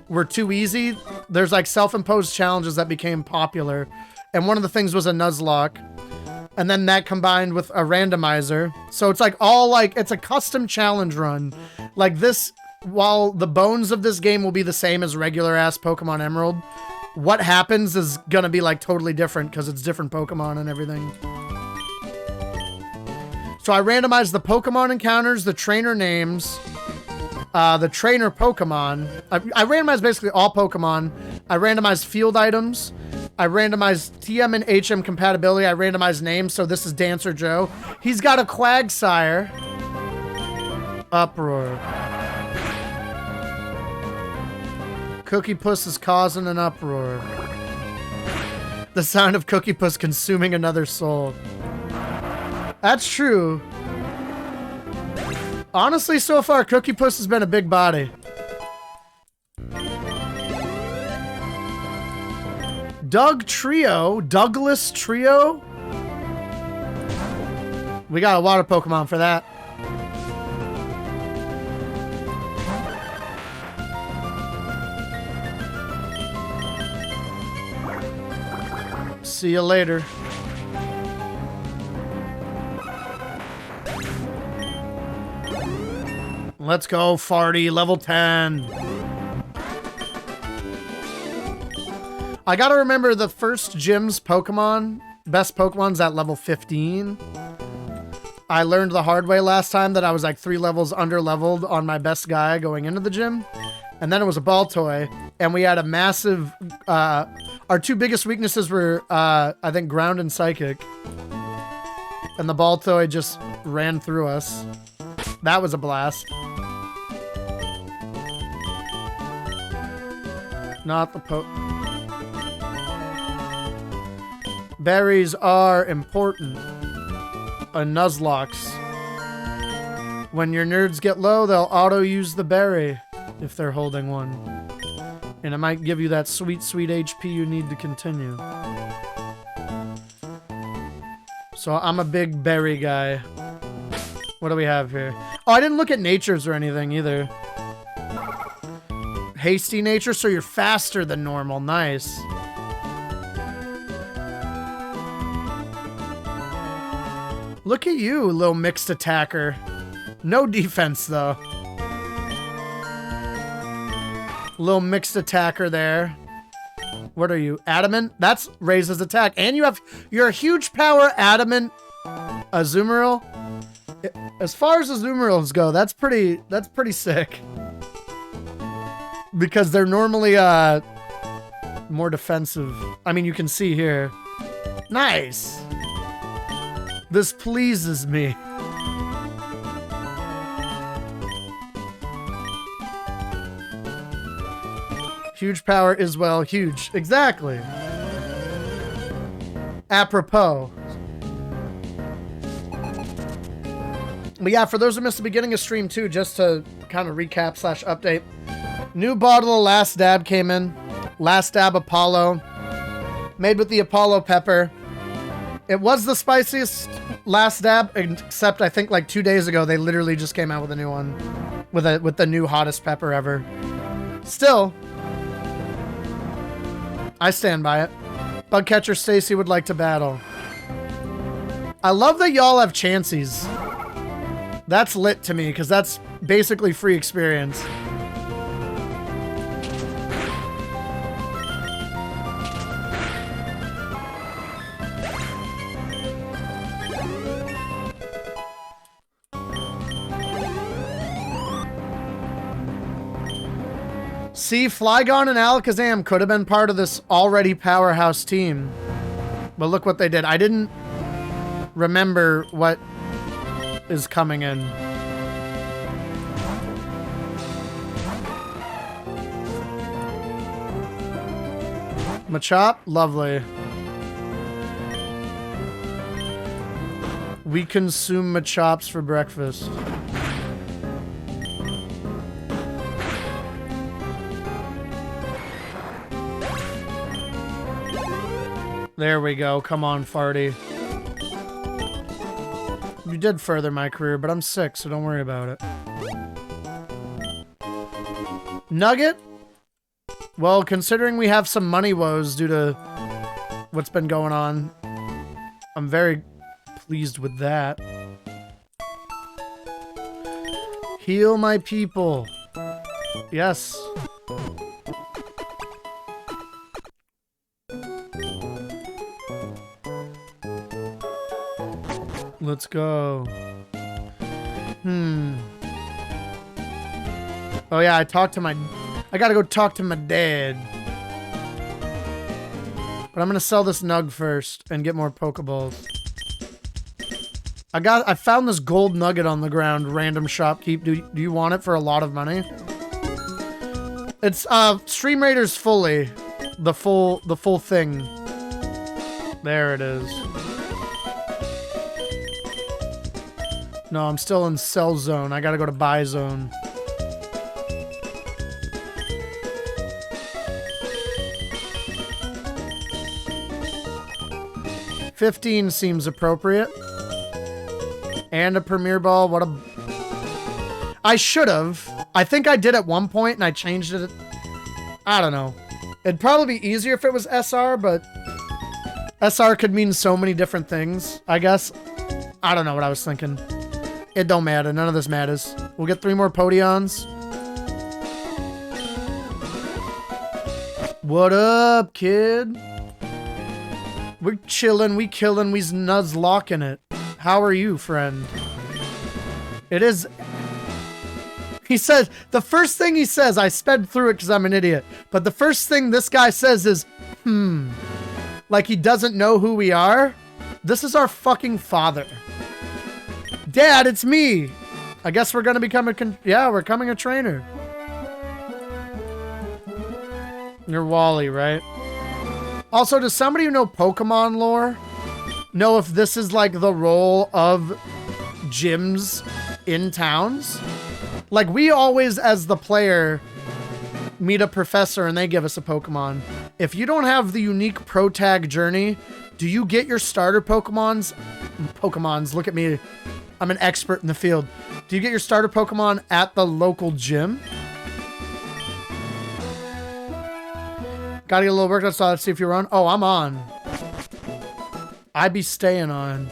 were too easy, there's like self-imposed challenges that became popular. And one of the things was a Nuzlocke. And then that combined with a randomizer. So it's like all like, it's a custom challenge run. Like this, while the bones of this game will be the same as regular ass Pokemon Emerald, what happens is gonna be like totally different because it's different Pokemon and everything. So I randomized the Pokemon encounters, the trainer names, the trainer Pokemon. I randomized basically all Pokemon. I randomized field items. I randomized TM and HM compatibility. I randomized names. So this is Dancer Joe. He's got a Quagsire. Uproar. Cookie Puss is causing an uproar. The sound of Cookie Puss consuming another soul. That's true. Honestly, so far, Cookie Puss has been a big body. Douglas Trio? We got a water Pokemon for that. See you later. Let's go, Farty, level 10. I gotta remember the first gym's Pokemon, best Pokemon's at level 15. I learned the hard way last time that I was like 3 levels under-leveled on my best guy going into the gym. And then it was a ball toy. And we had a massive... our 2 biggest weaknesses were, I think, ground and psychic. And the ball toy just ran through us. That was a blast. Not the Berries are important. Nuzlocks. When your nerds get low, they'll auto-use the berry if they're holding one. And it might give you that sweet, sweet HP you need to continue. So I'm a big berry guy. What do we have here? Oh, I didn't look at natures or anything either. Hasty nature, so you're faster than normal. Nice. Look at you, little mixed attacker. No defense, though. Little mixed attacker there. What are you? Adamant? That's raises attack. And you're a huge power adamant Azumarill. As far as Azumarils go, that's pretty sick. Because they're normally more defensive. I mean, you can see here. Nice. This pleases me. Huge power is, well, huge. Exactly. Apropos. But yeah, for those who missed the beginning of stream too, just to kind of recap / update. New bottle of Last Dab came in. Last Dab Apollo. Made with the Apollo pepper. It was the spiciest Last Dab, except I think like 2 days ago, they literally just came out with a new one. With the new hottest pepper ever. Still, I stand by it. Bugcatcher Stacy would like to battle. I love that y'all have Chanseys. That's lit to me, because that's basically free experience. See, Flygon and Alakazam could have been part of this already powerhouse team. But look what they did. I didn't remember what is coming in. Machop, lovely. We consume Machops for breakfast. There we go. Come on, Farty. You did further my career, but I'm sick, so don't worry about it. Nugget? Well, considering we have some money woes due to what's been going on, I'm very pleased with that. Heal my people. Yes. Let's go. Oh yeah, I gotta go talk to my dad. But I'm gonna sell this Nug first and get more Pokeballs. I found this gold nugget on the ground, random shopkeep. Do you want it for a lot of money? It's Stream Raiders fully. The full thing. There it is. No, I'm still in sell zone. I gotta go to buy zone. $15 seems appropriate. And a Premier Ball. What a... I should have. I think I did at one point and I changed it. I don't know. It'd probably be easier if it was SR, but SR could mean so many different things, I guess. I don't know what I was thinking. It don't matter. None of this matters. We'll get 3 more Podions. What up, kid? We're chilling, we killing, we's Nuzlocking it. How are you, friend? It is... He said, the first thing he says, I sped through it because I'm an idiot, but the first thing this guy says is, like he doesn't know who we are? This is our fucking father. Dad, it's me. I guess we're gonna become we're becoming a trainer. You're Wally, right? Also, does somebody who know Pokemon lore know if this is like the role of gyms in towns? Like, we always, as the player, meet a professor and they give us a Pokemon. If you don't have the unique Pro Tag journey, do you get your starter Pokemons? Look at me. I'm an expert in the field. Do you get your starter Pokemon at the local gym? Gotta get a little work done, so let's see if you're on. Oh, I'm on. I be staying on.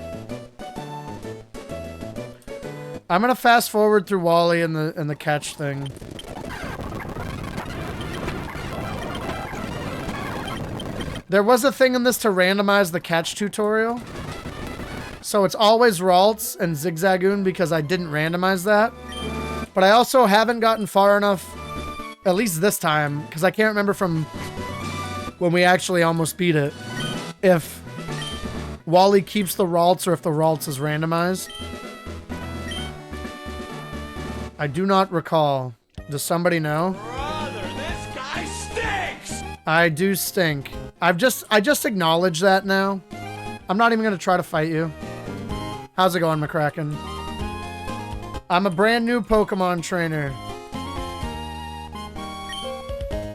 I'm gonna fast forward through Wally and the catch thing. There was a thing in this to randomize the catch tutorial. So it's always Ralts and Zigzagoon because I didn't randomize that. But I also haven't gotten far enough, at least this time, because I can't remember from when we actually almost beat it, if Wally keeps the Ralts or if the Ralts is randomized. I do not recall. Does somebody know? Brother, this guy stinks! I do stink. I just acknowledged that now. I'm not even gonna try to fight you. How's it going, McCracken? I'm a brand new Pokemon trainer.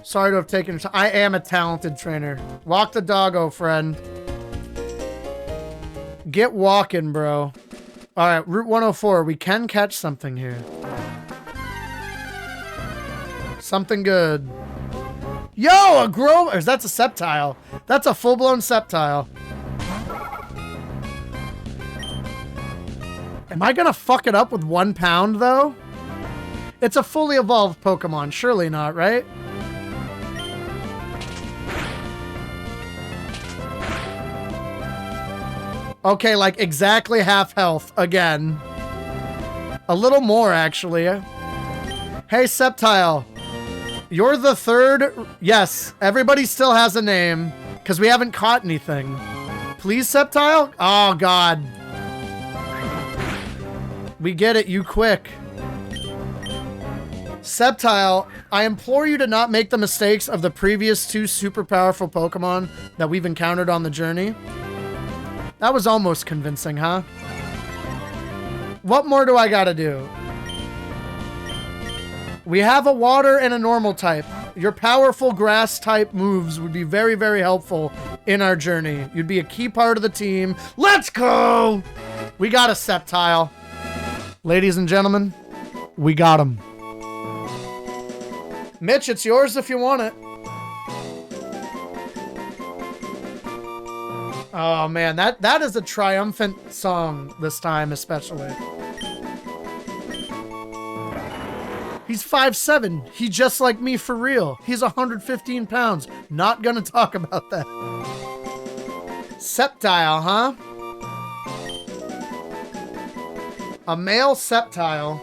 Sorry to have taken time. I am a talented trainer. Walk the doggo, friend. Get walking, bro. All right, Route 104. We can catch something here. Something good. Yo, a Grover. That's a Sceptile. That's a full-blown Sceptile. Am I gonna fuck it up with 1 pound, though? It's a fully evolved Pokemon. Surely not, right? Okay, like exactly half health again. A little more, actually. Hey, Sceptile. You're the third. Yes, everybody still has a name because we haven't caught anything. Please, Sceptile? Oh, God. We get it, you quick. Sceptile, I implore you to not make the mistakes of the previous 2 super powerful Pokemon that we've encountered on the journey. That was almost convincing, huh? What more do I gotta do? We have a water and a normal type. Your powerful grass type moves would be very, very helpful in our journey. You'd be a key part of the team. Let's go! We got a Sceptile. Ladies and gentlemen, we got him. Mitch, it's yours if you want it. Oh man, that is a triumphant song this time, especially. He's 5'7". He just like me for real. He's 115 pounds. Not gonna talk about that. Sceptile, huh? A male Sceptile.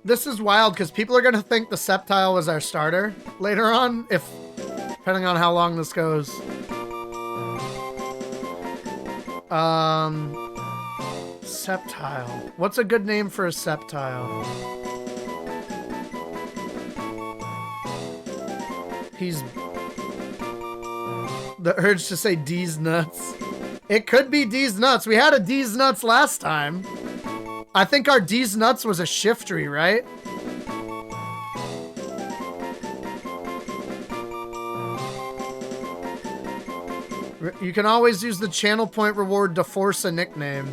This is wild because people are going to think the Sceptile was our starter later on, depending on how long this goes. Sceptile. What's a good name for a Sceptile? He's... The urge to say D's nuts. It could be D's nuts. We had a D's nuts last time. I think our D's nuts was a Shiftry, right? You can always use the channel point reward to force a nickname.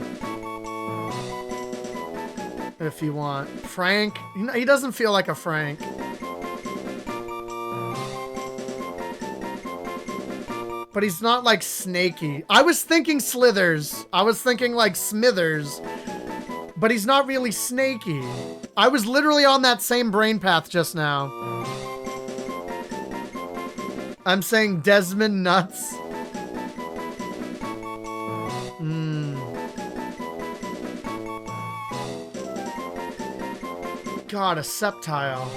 If you want. Frank? He doesn't feel like a Frank. But he's not like snaky. I was thinking Slithers. I was thinking like Smithers. But he's not really snaky. I was literally on that same brain path just now. I'm saying Desmond Nuts. God, a Sceptile.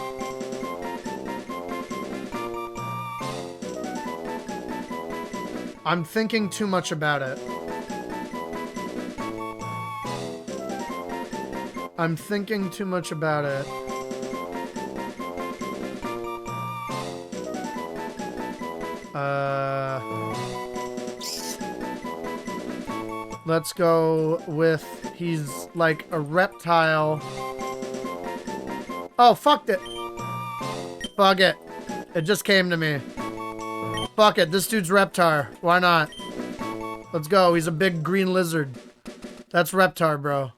I'm thinking too much about it. I'm thinking too much about it. Let's go with, he's like a reptile. Oh, fucked it. Fuck it. It just came to me. Fuck it, this dude's Reptar. Why not? Let's go, he's a big green lizard. That's Reptar, bro.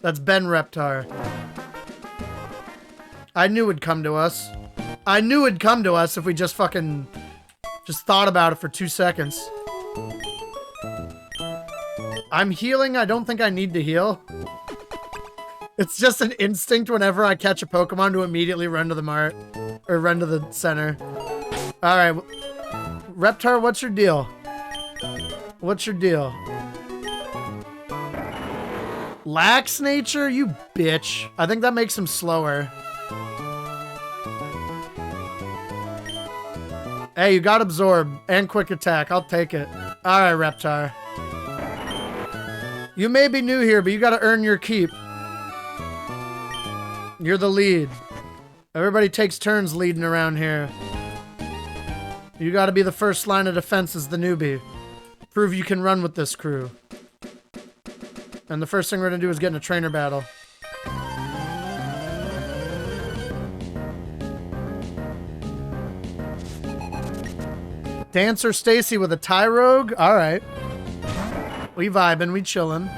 That's Ben Reptar. I knew it'd come to us. I knew it'd come to us if we just fucking... just thought about it for 2 seconds. I'm healing. I don't think I need to heal. It's just an instinct whenever I catch a Pokemon to immediately run to the mart. Or run to the center. Alright. Reptar, what's your deal? What's your deal? Lax nature? You bitch. I think that makes him slower. Hey, you got Absorb and Quick Attack. I'll take it. Alright, Reptar. You may be new here, but you gotta earn your keep. You're the lead. Everybody takes turns leading around here. You gotta be the first line of defense as the newbie. Prove you can run with this crew. And the first thing we're gonna do is get in a trainer battle. Dancer Stacy with a Tyrogue? Alright. We vibing, we chillin'.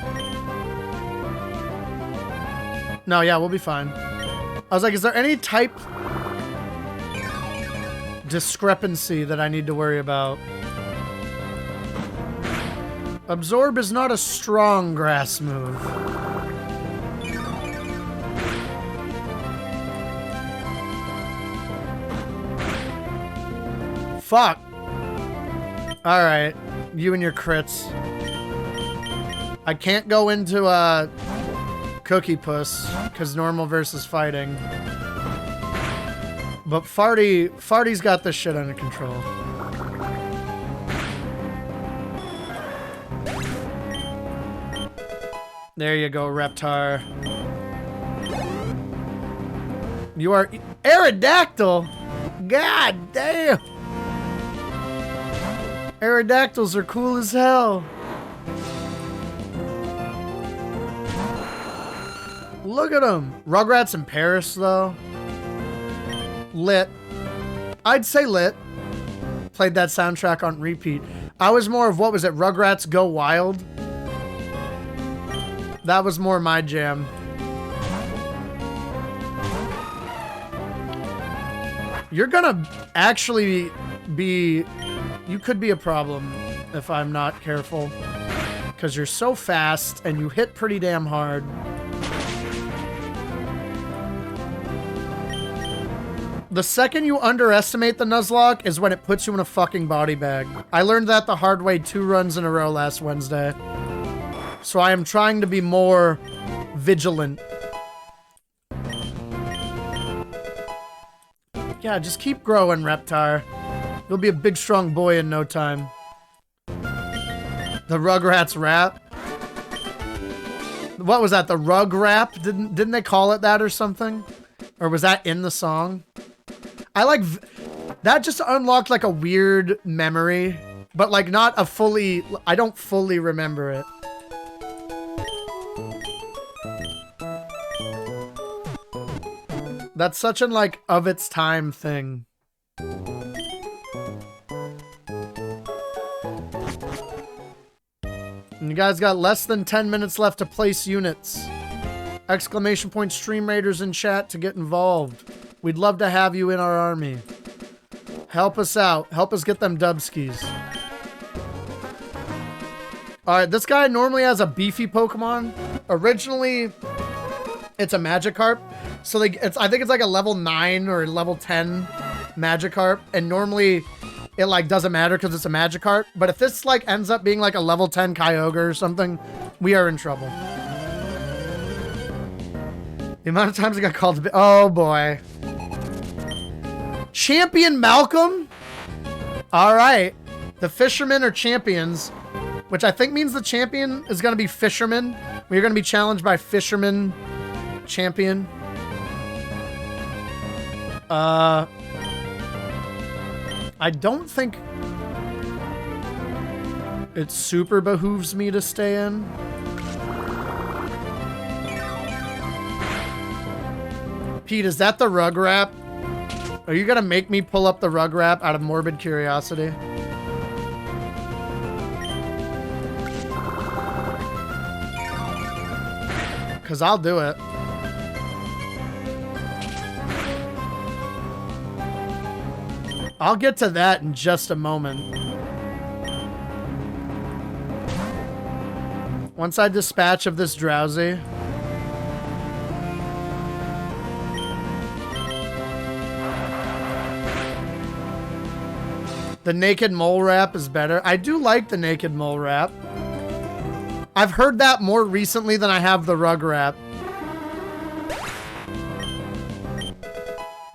No, yeah, we'll be fine. I was like, is there any type discrepancy that I need to worry about? Absorb is not a strong grass move. Fuck. Alright. You and your crits. I can't go into Cookie Puss, because normal versus fighting. But Farty's got this shit under control. There you go, Reptar. You are Aerodactyl? God damn! Aerodactyls are cool as hell. Look at them. Rugrats in Paris, though. Lit. I'd say lit. Played that soundtrack on repeat. I was more of, what was it, Rugrats Go Wild? That was more my jam. You're gonna actually be... You could be a problem if I'm not careful. Because you're so fast and you hit pretty damn hard. The second you underestimate the Nuzlocke is when it puts you in a fucking body bag. I learned that the hard way 2 runs in a row last Wednesday. So I am trying to be more vigilant. Yeah, just keep growing, Reptar. You'll be a big, strong boy in no time. The Rugrats rap? What was that? The Rug Rap? Didn't they call it that or something? Or was that in the song? I like... That just unlocked like a weird memory. But like not a fully... I don't fully remember it. That's such an like of its time thing. And you guys got less than 10 minutes left to place units. Exclamation point Stream Raiders in chat to get involved. We'd love to have you in our army. Help us out. Help us get them dubskis. Alright, this guy normally has a beefy Pokemon. Originally, it's a Magikarp. So I think it's like a level 9 or level 10 Magikarp. And normally, it like doesn't matter because it's a Magikarp. But if this like ends up being like a level 10 Kyogre or something, we are in trouble. The amount of times I got called... Oh, boy. Champion Malcolm? Alright. The fishermen are champions. Which I think means the champion is going to be fisherman. We're going to be challenged by fisherman champion. I don't think it super behooves me to stay in. Pete, is that the rug wrap? Are you gonna make me pull up the rug wrap out of morbid curiosity? Cause I'll do it. I'll get to that in just a moment. Once I dispatch of this drowsy. The naked mole rap is better. I do like the naked mole rap. I've heard that more recently than I have the rug rap.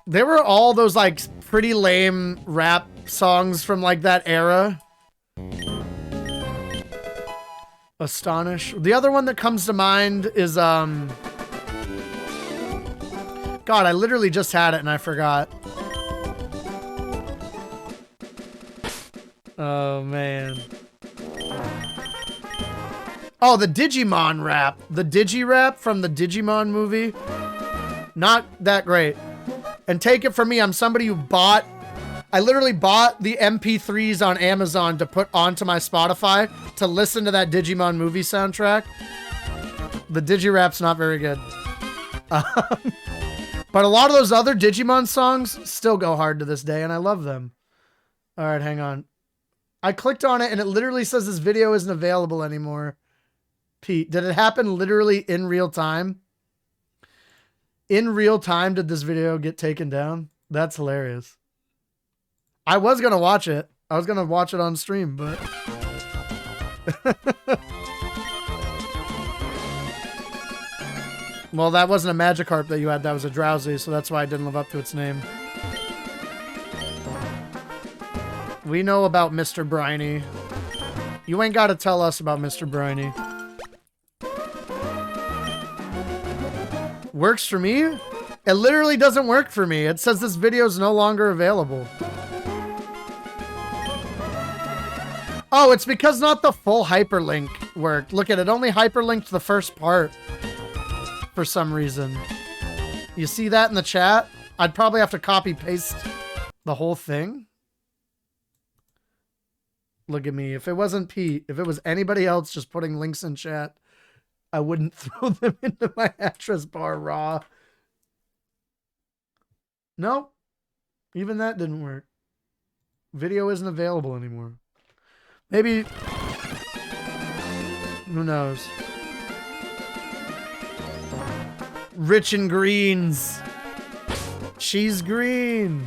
There were all those like pretty lame rap songs from like that era. Astonish. The other one that comes to mind is God, I literally just had it and I forgot. Oh man. Oh, the Digimon rap. The Digi rap from the Digimon movie. Not that great. And take it from me, I'm somebody who I literally bought the MP3s on Amazon to put onto my Spotify to listen to that Digimon movie soundtrack. The Digi-rap's not very good. But a lot of those other Digimon songs still go hard to this day, and I love them. All right, hang on. I clicked on it, and it literally says this video isn't available anymore. Pete, did it happen literally in real time? In real time, did this video get taken down? That's hilarious. I was going to watch it. I was going to watch it on stream, but... Well, that wasn't a Magikarp that you had. That was a Drowsy, so that's why I didn't live up to its name. We know about Mr. Briny. You ain't got to tell us about Mr. Briny. Works for me? It literally doesn't work for me. It says this video is no longer available. Oh, it's because not the full hyperlink worked. Look at it, only hyperlinked the first part for some reason. You see that in the chat? I'd probably have to copy paste the whole thing. Look at me. If it wasn't Pete, if it was anybody else just putting links in chat, I wouldn't throw them into my address bar raw. Nope. Even that didn't work. Video isn't available anymore. Maybe... Who knows? Rich in greens. She's green.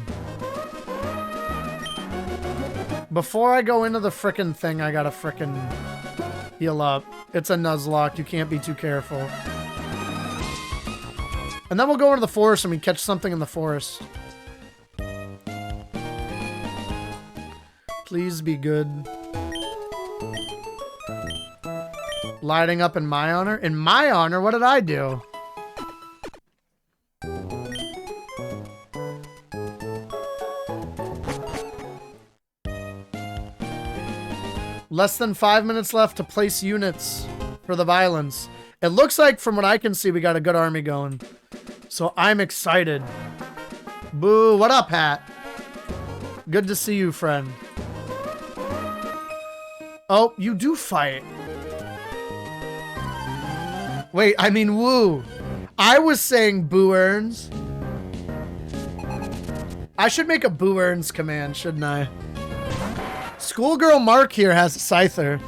Before I go into the frickin' thing, I gotta frickin' heal up. It's a Nuzlocke. You can't be too careful. And then we'll go into the forest and we catch something in the forest. Please be good. Lighting up in my honor? In my honor? What did I do? Less than 5 minutes left to place units for the violence. It looks like, from what I can see, we got a good army going. So I'm excited. Boo, what up, Hat? Good to see you, friend. Oh, you do fight. Wait, I mean woo. I was saying boo earns. I should make a boo earns command, shouldn't I? Schoolgirl Mark here has a Scyther.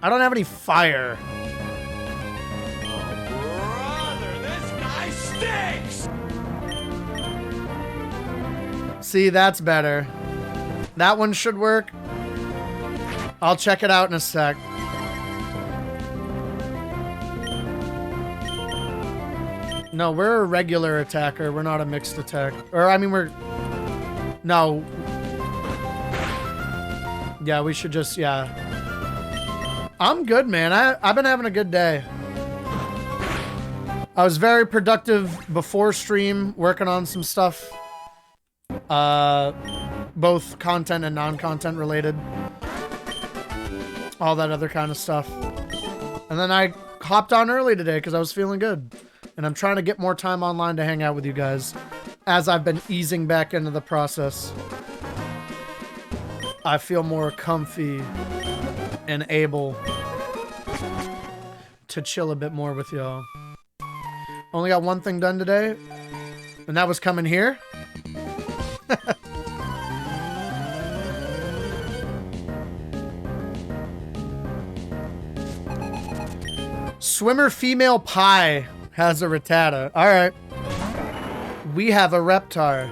I don't have any fire. Brother, this guy stinks! See, that's better. That one should work. I'll check it out in a sec. No, we're a regular attacker. We're not a mixed attack. Or, I mean, we're... No. Yeah, we should just, yeah. I'm good, man. I've been having a good day. I was very productive before stream, working on some stuff. Both content and non-content related. All that other kind of stuff. And then I hopped on early today because I was feeling good. And I'm trying to get more time online to hang out with you guys as I've been easing back into the process. I feel more comfy and able to chill a bit more with y'all. Only got one thing done today, and that was coming here. Swimmer female pie has a Rattata. All right. We have a Reptar.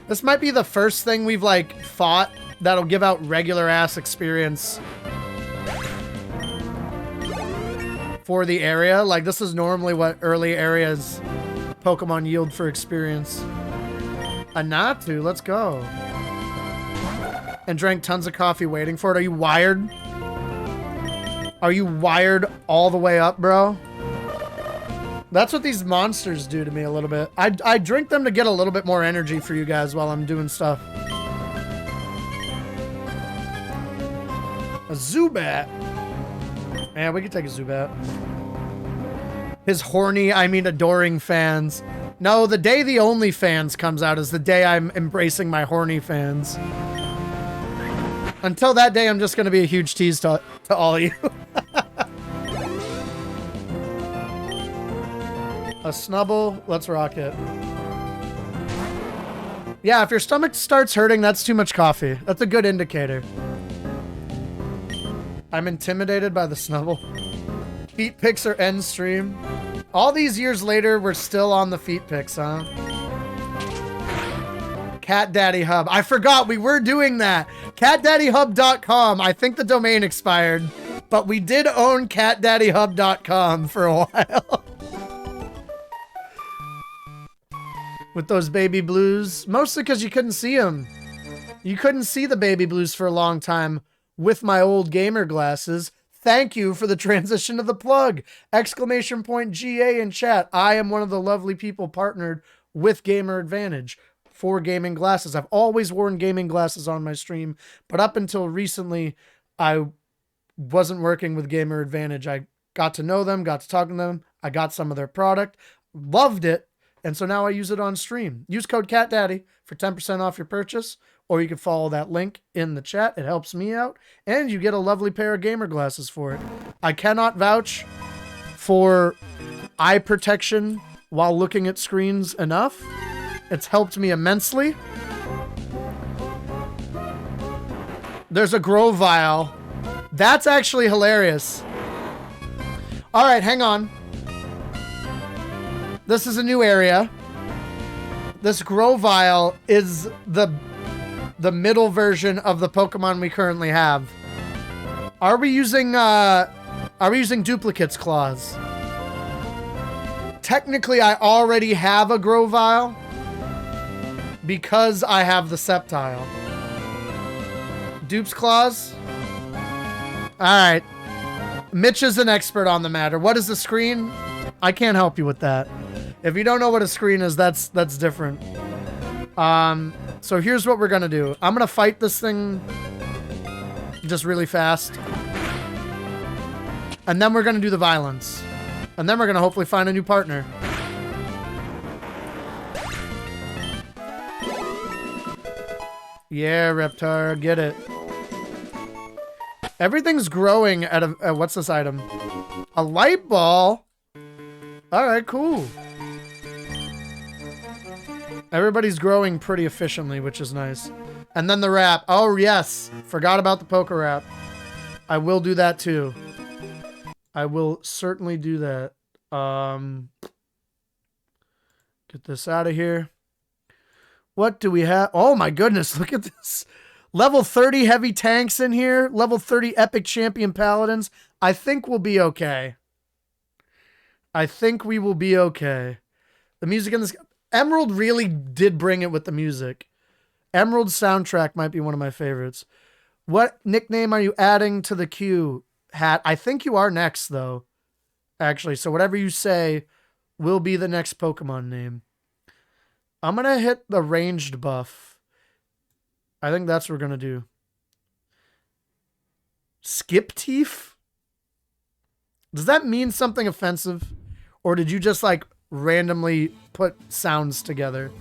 This might be the first thing we've, like, fought that'll give out regular ass experience for the area. Like, this is normally what early areas Pokemon yield for experience. A Natu, let's go. And drank tons of coffee waiting for it. Are you wired? Are you wired all the way up, bro? That's what these monsters do to me a little bit. I drink them to get a little bit more energy for you guys while I'm doing stuff. A Zubat. Man, we could take a Zubat. His horny, I mean adoring fans. No, the day the OnlyFans comes out is the day I'm embracing my horny fans. Until that day, I'm just going to be a huge tease to all of you. A Snubble. Let's rock it. Yeah, if your stomach starts hurting, that's too much coffee. That's a good indicator. I'm intimidated by the Snubble. Feet pics are end stream. All these years later, we're still on the feet pics, huh? Cat Daddy Hub. I forgot we were doing that. CatDaddyHub.com. I think the domain expired, but we did own CatDaddyHub.com for a while. With those baby blues. Mostly because you couldn't see them. You couldn't see the baby blues for a long time with my old gamer glasses. Thank you for the transition to the plug. Exclamation point GA in chat. I am one of the lovely people partnered with Gamer Advantage for gaming glasses. I've always worn gaming glasses on my stream, but up until recently, I wasn't working with Gamer Advantage. I got to know them, got to talk to them. I got some of their product, loved it. And so now I use it on stream. Use code CatDaddy for 10% off your purchase, or you can follow that link in the chat. It helps me out, and you get a lovely pair of gamer glasses for it. I cannot vouch for eye protection while looking at screens enough. It's helped me immensely. There's a Grovyle. That's actually hilarious. All right, hang on. This is a new area. This Grovyle is the middle version of the Pokemon we currently have. Are we using duplicates clause? Technically, I already have a Grovyle because I have the Sceptile. Dupes clause? All right. Mitch is an expert on the matter. What is the screen? I can't help you with that. If you don't know what a screen is, that's different. So here's what we're gonna do. I'm gonna fight this thing just really fast. And then we're gonna do the violence. And then we're gonna hopefully find a new partner. Yeah, Reptar, get it. Everything's growing at a what's this item? A light ball? Alright, cool. Everybody's growing pretty efficiently, which is nice. And then the wrap. Oh, yes. Forgot about the poker wrap. I will do that too. I will certainly do that. Get this out of here. What do we have? Oh my goodness, look at this. Level 30 heavy tanks in here. Level 30 epic champion paladins. I think we'll be okay. I think we will be okay. The music in this... Emerald really did bring it with the music. Emerald's soundtrack might be one of my favorites. What nickname are you adding to the queue, Hat? I think you are next, though. Actually, so whatever you say will be the next Pokemon name. I'm going to hit the ranged buff. I think that's what we're going to do. Skip Teeth? Does that mean something offensive? Or did you just, like, randomly put sounds together?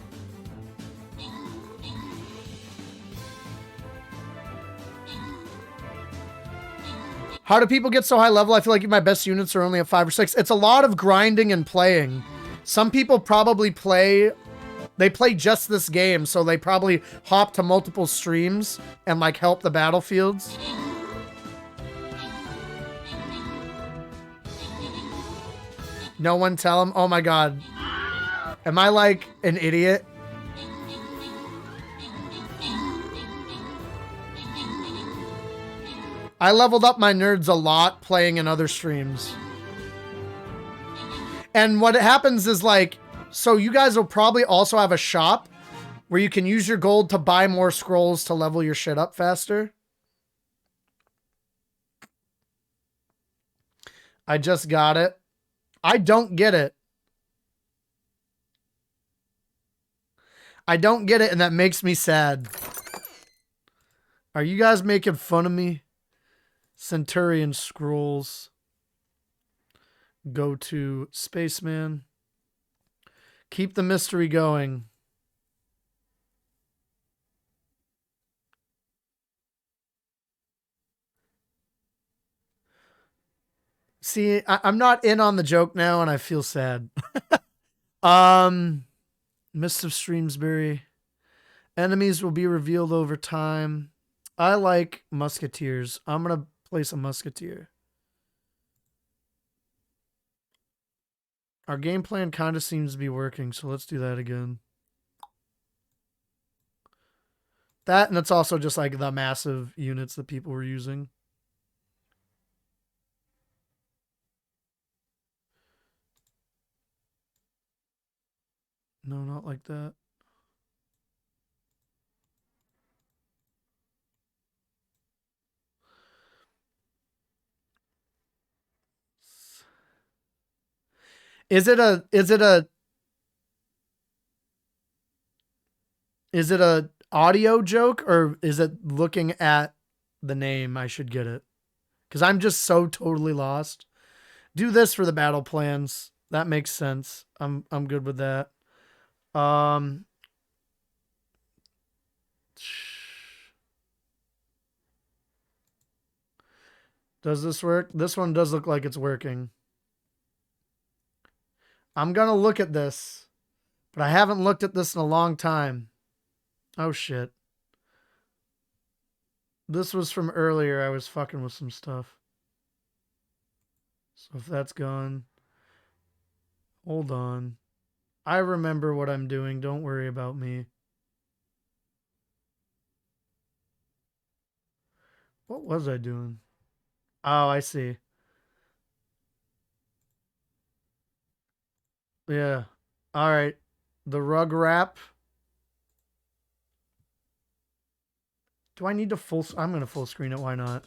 How do people get so high level? I feel like my best units are only at 5 or 6. It's a lot of grinding and playing. Some people probably play just this game, so they probably hop to multiple streams and like help the battlefields. No one tell him? Oh my god. Am I like an idiot? I leveled up my nerds a lot playing in other streams. And what happens is like, so you guys will probably also have a shop where you can use your gold to buy more scrolls to level your shit up faster. I just got it. I don't get it. I don't get it, and that makes me sad. Are you guys making fun of me? Centurion scrolls. Go to Spaceman. Keep the mystery going. See, I'm not in on the joke now, and I feel sad. Mist of Streamsbury. Enemies will be revealed over time. I like Musketeers. I'm going to place a Musketeer. Our game plan kind of seems to be working, so let's do that again. That, and it's also just like the massive units that people were using. No, not like that. Is it a audio joke, or is it looking at the name? I should get it, because I'm just so totally lost. Do this for the battle plans. That makes sense. I'm good with that. Does this work? This one does look like it's working. I'm going to look at this, but I haven't looked at this in a long time. Oh, shit. This was from earlier. I was fucking with some stuff. So if that's gone, hold on. I remember what I'm doing. Don't worry about me. What was I doing? Oh, I see. Yeah. All right. The rug wrap. Do I need to full... I'm going to full screen it. Why not?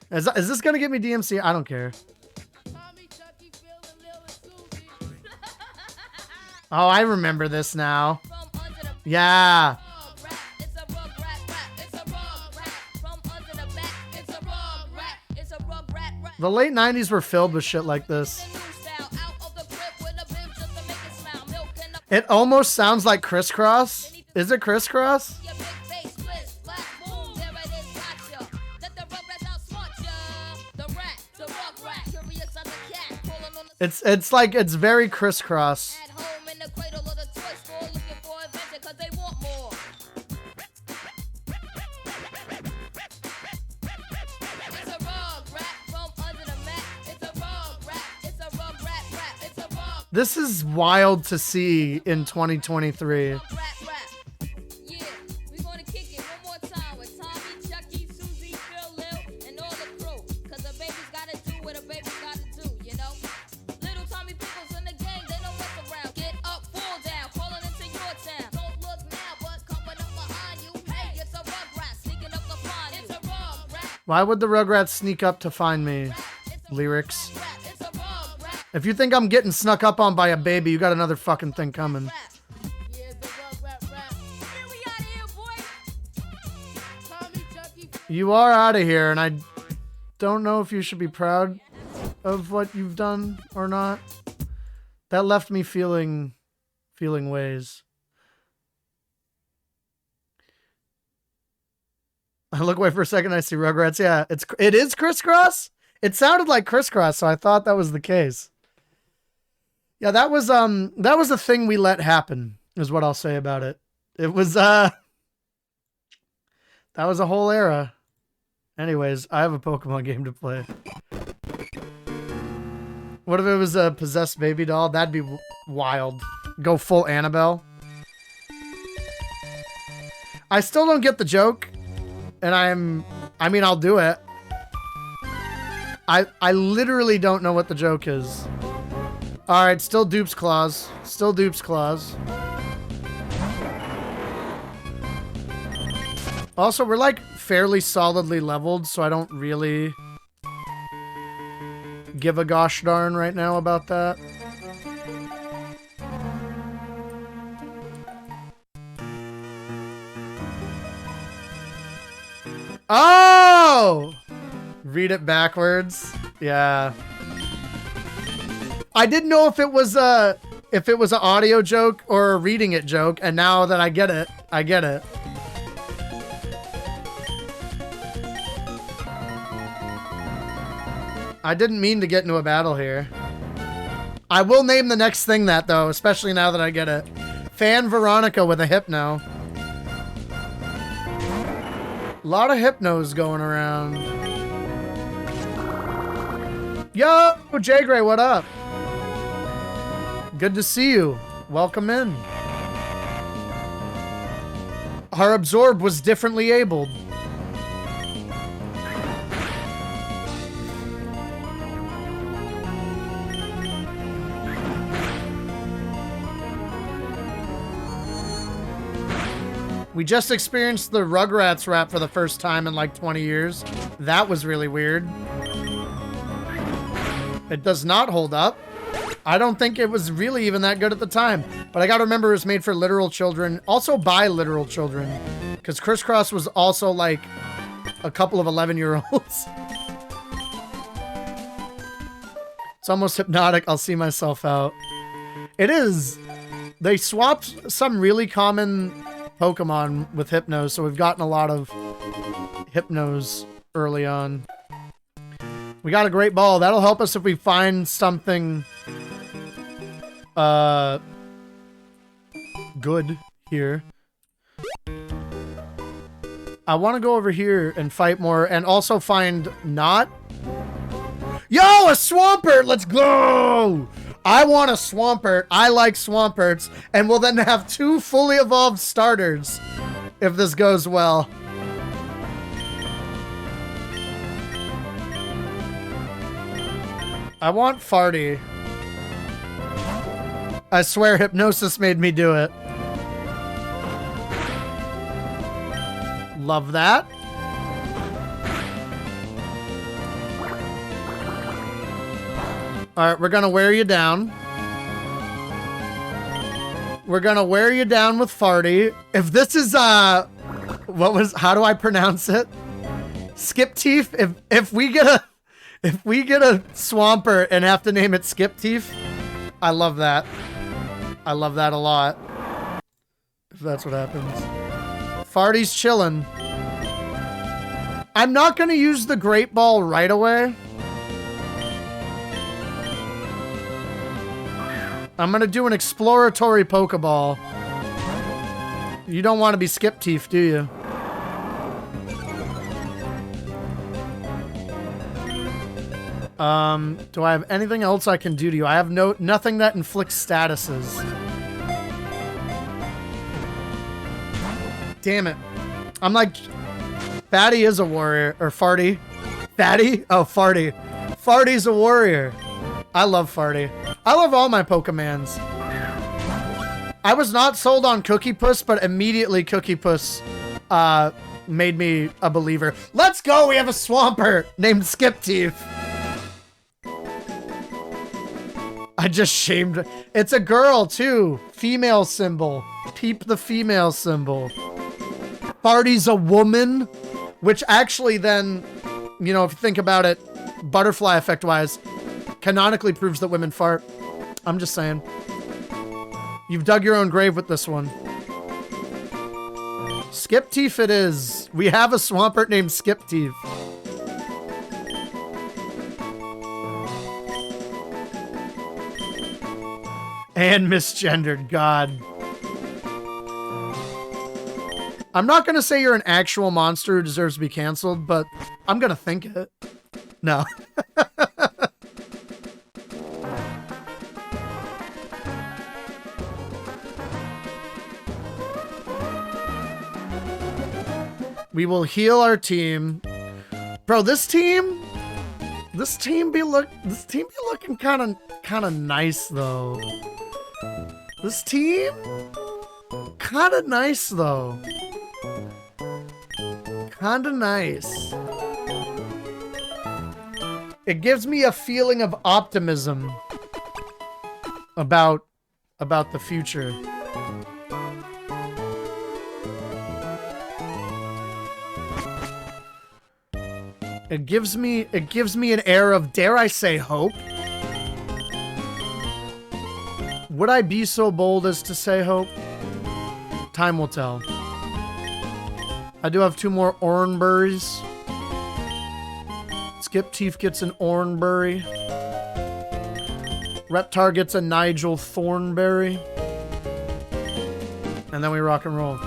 Is this going to get me DMC? I don't care. Oh, I remember this now. Yeah. The late 90s were filled with shit like this. It almost sounds like Crisscross. Is it Crisscross? It's like, it's very Crisscross. This is wild to see in 2023. Why would the Rugrats sneak up to find me? Lyrics. If you think I'm getting snuck up on by a baby, you got another fucking thing coming. You are out of here, and I don't know if you should be proud of what you've done or not. That left me feeling ways. I look away for a second, I see Rugrats. Yeah, it is Crisscross? It sounded like crisscross, so I thought that was the case. Yeah, that was a thing we let happen, is what I'll say about it. It was that was a whole era. Anyways, I have a Pokemon game to play. What if it was a possessed baby doll? That'd be wild. Go full Annabelle. I still don't get the joke, and I mean, I'll do it. I literally don't know what the joke is. All right, still Dupes Claws. Still Dupes Claws. Also, we're like fairly solidly leveled, so I don't really give a gosh darn right now about that. Oh! Read it backwards. Yeah. I didn't know if it was an audio joke or a reading it joke, and now that I get it, I get it. I didn't mean to get into a battle here. I will name the next thing that, though, especially now that I get it. Fan Veronica with a Hypno. A lot of Hypnos going around. Yo, J Gray, what up? Good to see you. Welcome in. Our Absorb was differently abled. We just experienced the Rugrats rap for the first time in like 20 years. That was really weird. It does not hold up. I don't think it was really even that good at the time. But I gotta remember it was made for literal children. Also by literal children. Because Crisscross was also like a couple of 11-year-olds. It's almost hypnotic. I'll see myself out. It is. They swapped some really common Pokemon with Hypnos, so we've gotten a lot of Hypnos early on. We got a great ball. That'll help us if we find something good here. I want to go over here and fight more and also find not. Yo, a Swampert! Let's go! I want a Swampert. I like Swamperts. And we'll then have 2 fully evolved starters if this goes well. I want Farty. I swear hypnosis made me do it. Love that. All right, we're gonna wear you down. We're gonna wear you down with Farty. If this is how do I pronounce it? Skip Teeth. If we get a Swampert and have to name it Skip Teeth, I love that. I love that a lot. If that's what happens. Farty's chillin'. I'm not gonna use the Great Ball right away. I'm gonna do an exploratory Pokeball. You don't want to be Skip Teeth, do you? Do I have anything else I can do to you? I have nothing that inflicts statuses. Damn it. I'm like, Fatty is a warrior, or Farty. Fatty? Oh, Farty. Farty's a warrior. I love Farty. I love all my Pokemans. I was not sold on Cookie Puss, but immediately Cookie Puss made me a believer. Let's go! We have a Swampert named Skip Teeth. I just shamed. It's a girl, too. Female symbol. Peep the female symbol. Farty's a woman, which actually then, you know, if you think about it, butterfly effect-wise, canonically proves that women fart. I'm just saying. You've dug your own grave with this one. Skip Teeth it is. We have a Swampert named Skip Teeth. And misgendered, God. I'm not gonna say you're an actual monster who deserves to be canceled, but I'm gonna think it. No. We will heal our team. Bro, this team be looking kind of nice though. This team kind of nice though. Kind of nice. It gives me a feeling of optimism about the future. It gives me an air of, dare I say, hope. Would I be so bold as to say hope? Time will tell. I do have 2 more Oranberries. Skip Teeth gets an Oranberry. Reptar gets a Nigel Thornberry. And then we rock and roll.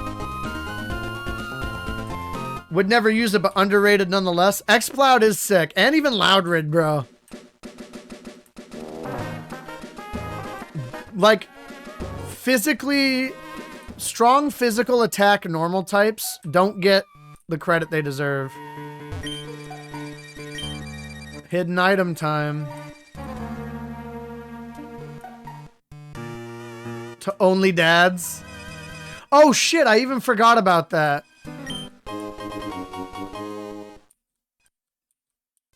Would never use it, but underrated nonetheless. Xploud is sick. And even Loudred, bro. Like, physically... Strong physical attack normal types don't get the credit they deserve. Hidden item time. To only dads. Oh shit, I even forgot about that.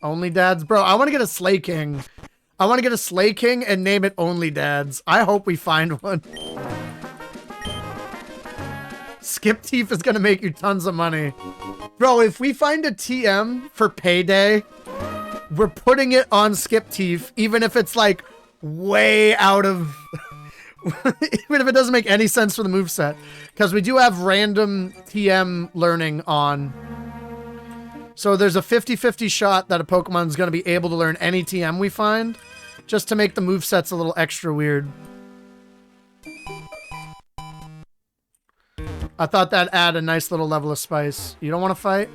Only dads? Bro, I want to get a Slay King. I want to get a Slay King and name it Only Dads. I hope we find one. Skip Teeth is going to make you tons of money. Bro, if we find a TM for payday, we're putting it on Skip Teeth, even if it's like way out of... even if it doesn't make any sense for the moveset. Because we do have random TM learning on. So there's a 50-50 shot that a Pokemon's going to be able to learn any TM we find, just to make the movesets a little extra weird. I thought that'd add a nice little level of spice. You don't want to fight?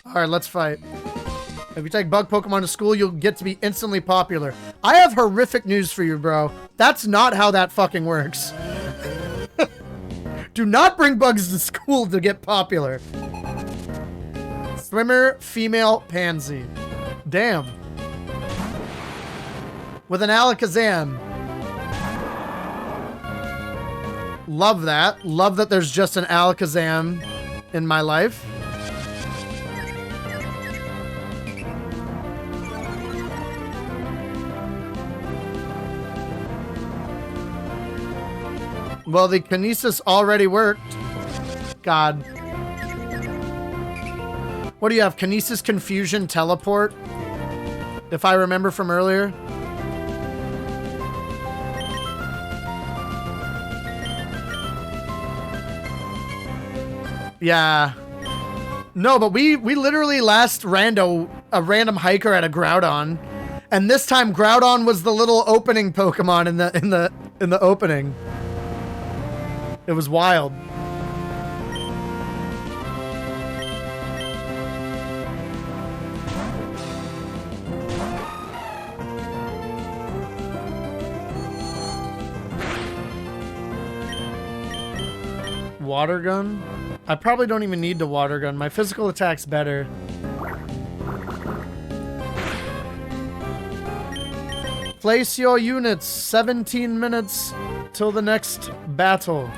Alright, let's fight. If you take bug Pokemon to school, you'll get to be instantly popular. I have horrific news for you, bro. That's not how that fucking works. Do not bring bugs to school to get popular. Swimmer, female, pansy. Damn. With an Alakazam. Love that. Love that there's just an Alakazam in my life. Well, the Kinesis already worked. God. What do you have? Kinesis, Confusion, Teleport? If I remember from earlier. Yeah. No, but we literally last random hiker at a Groudon, and this time Groudon was the little opening Pokemon in the opening. It was wild. Water gun? I probably don't even need the water gun. My physical attack's better. Place your units. 17 minutes till the next battle.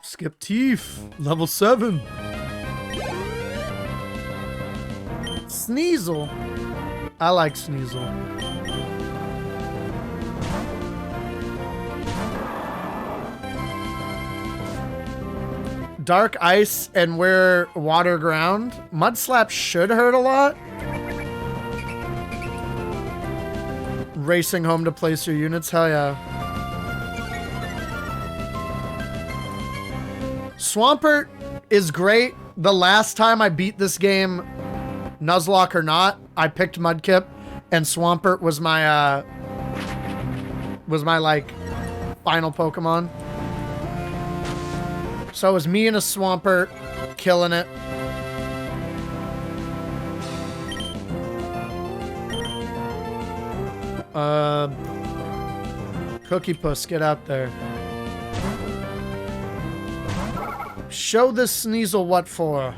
Skip Teeth. Level 7. Sneasel. I like Sneasel. Dark Ice and wear Water Ground. Mud Slap should hurt a lot. Racing home to place your units. Hell yeah. Swampert is great. The last time I beat this game Nuzlocke or not, I picked Mudkip, and Swampert was my like final Pokemon. So it was me and a Swampert killing it. Cookie Puss, get out there. Show this Sneasel what for.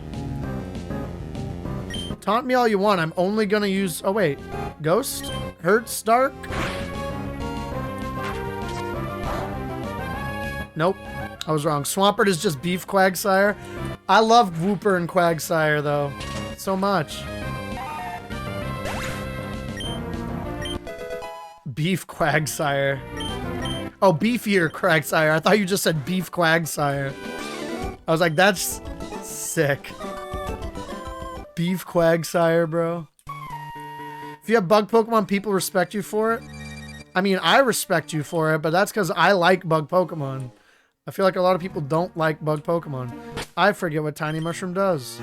Taunt me all you want. I'm only gonna use... Oh, wait. Ghost? Hurts Dark? Nope. I was wrong. Swampert is just Beef Quagsire. I love Wooper and Quagsire, though. So much. Beef Quagsire. Oh, Beefier Quagsire. I thought you just said Beef Quagsire. I was like, that's sick. Beef Quagsire, bro. If you have bug Pokemon, people respect you for it. I mean, I respect you for it, but that's because I like bug Pokemon. I feel like a lot of people don't like bug Pokemon. I forget what Tiny Mushroom does.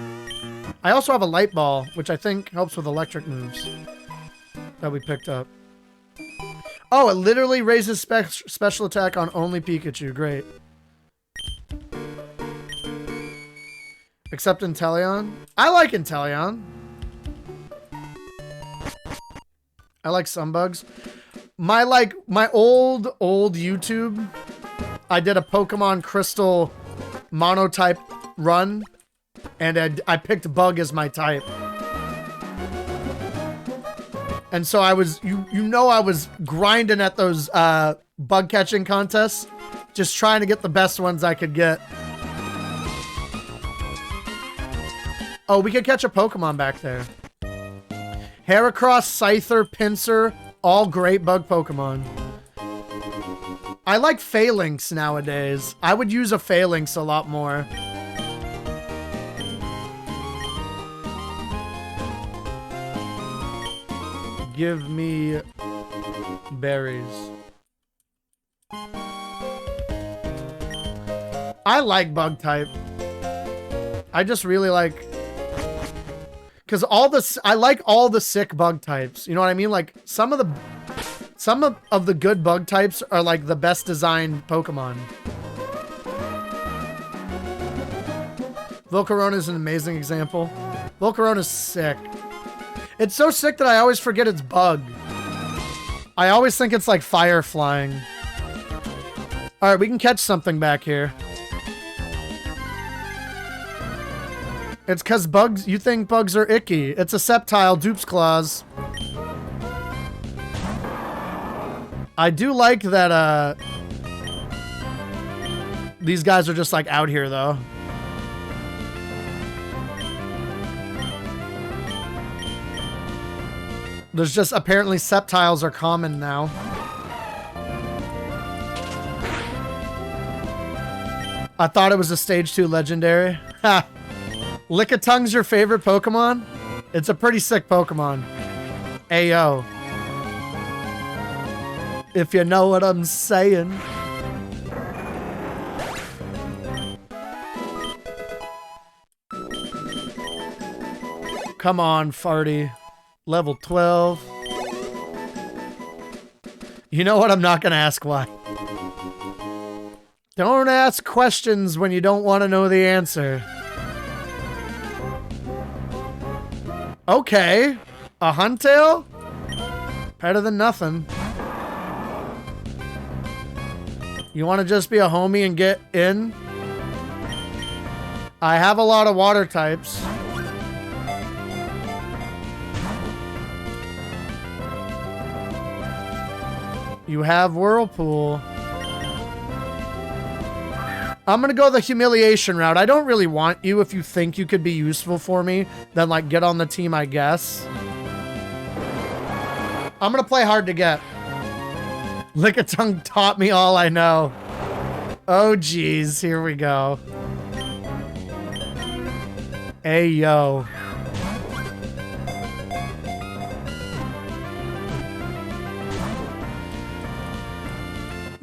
I also have a Light Ball, which I think helps with electric moves that we picked up. Oh, it literally raises special attack on only Pikachu. Great. Except Inteleon. I like Inteleon. I like some bugs. My old YouTube, I did a Pokemon Crystal monotype run, and I picked bug as my type. And so I was, you know, I was grinding at those bug catching contests, just trying to get the best ones I could get. Oh, we could catch a Pokemon back there. Heracross, Scyther, Pinsir, all great bug Pokemon. I like Phalanx nowadays. I would use a Phalanx a lot more. Give me berries. I like bug type. I just really like... Because I like all the sick bug types. You know what I mean? Like, some of the good bug types are like the best designed Pokemon. Volcarona is an amazing example. Volcarona is sick. It's so sick that I always forget it's bug. I always think it's like fire flying. Alright, we can catch something back here. It's because bugs, you think bugs are icky. It's a Sceptile, Dupe's Claws. I do like that, these guys are just like out here though. There's just, apparently Sceptiles are common now. I thought it was a stage 2 legendary. Ha! Lickitungue's your favorite Pokemon? It's a pretty sick Pokemon. Ayo. If you know what I'm saying. Come on, Farty. Level 12. You know what? I'm not gonna ask why. Don't ask questions when you don't want to know the answer. Okay. A Huntail? Better than nothing. You want to just be a homie and get in? I have a lot of water types. You have Whirlpool. I'm gonna go the humiliation route. I don't really want you. If you think you could be useful for me, then like get on the team, I guess. I'm gonna play hard to get. Lickitung taught me all I know. Oh geez, here we go. Hey yo.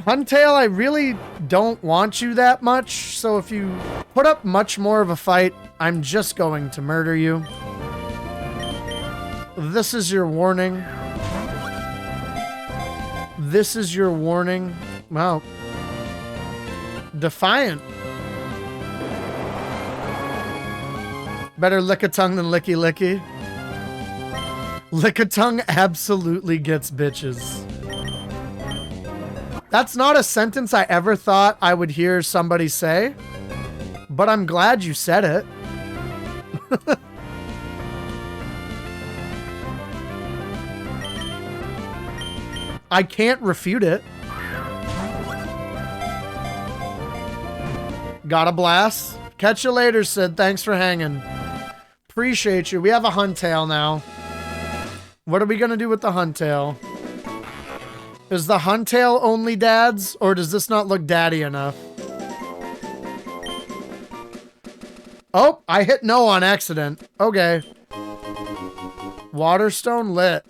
Huntail, I really don't want you that much, so if you put up much more of a fight, I'm just going to murder you. This is your warning. This is your warning. Wow. Defiant. Better lick a tongue than licky licky. Lick a tongue absolutely gets bitches. That's not a sentence I ever thought I would hear somebody say, but I'm glad you said it. I can't refute it. Got a blast. Catch you later, Sid. Thanks for hanging. Appreciate you. We have a hunt tail now. What are we going to do with the hunt tail? Is the hunt tail only dads, or does this not look daddy enough? Oh, I hit no on accident. Okay. Waterstone lit.